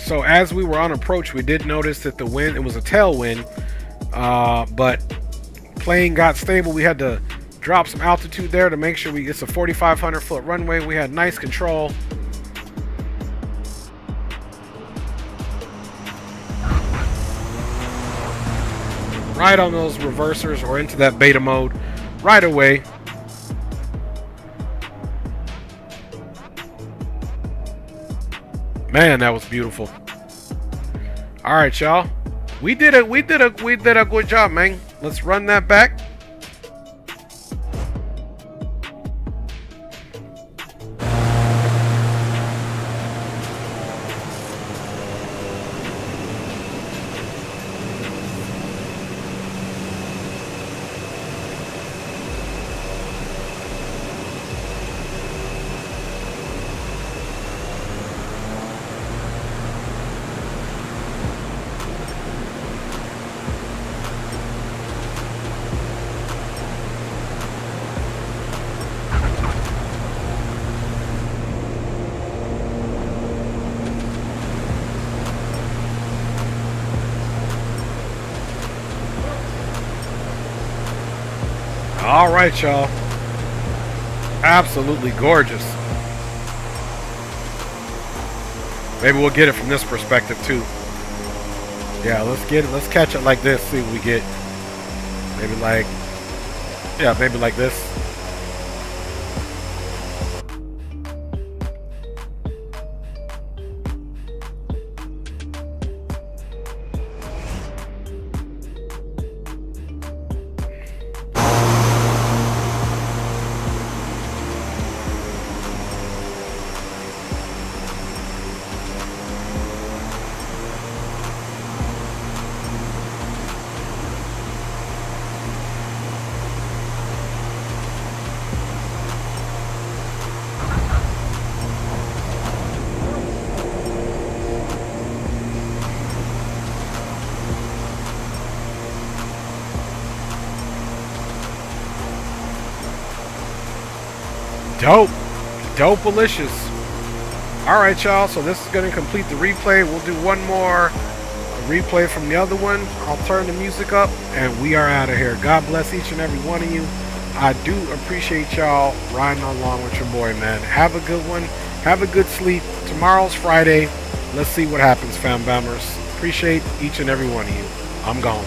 Speaker 1: So as we were on approach, we did notice that the wind, it was a tailwind, but plane got stable. We had to drop some altitude there to make sure it's a 4,500 foot runway. We had nice control. Right on those reversers or into that beta mode right away. Man, that was beautiful. All right, y'all. We did a good job, man. Let's run that back. All right, y'all. Absolutely gorgeous. Maybe we'll get it from this perspective too. Yeah, let's catch it like this, see what we get. Maybe like, yeah, maybe like this. Dope-alicious. Alright, y'all, so this is going to complete the replay. We'll do one more replay from the other one. I'll turn the music up, and we are out of here. God bless each and every one of you. I do appreciate y'all riding along with your boy, man. Have a good one. Have a good sleep. Tomorrow's Friday. Let's see what happens, fam bammers. Appreciate each and every one of you. I'm gone.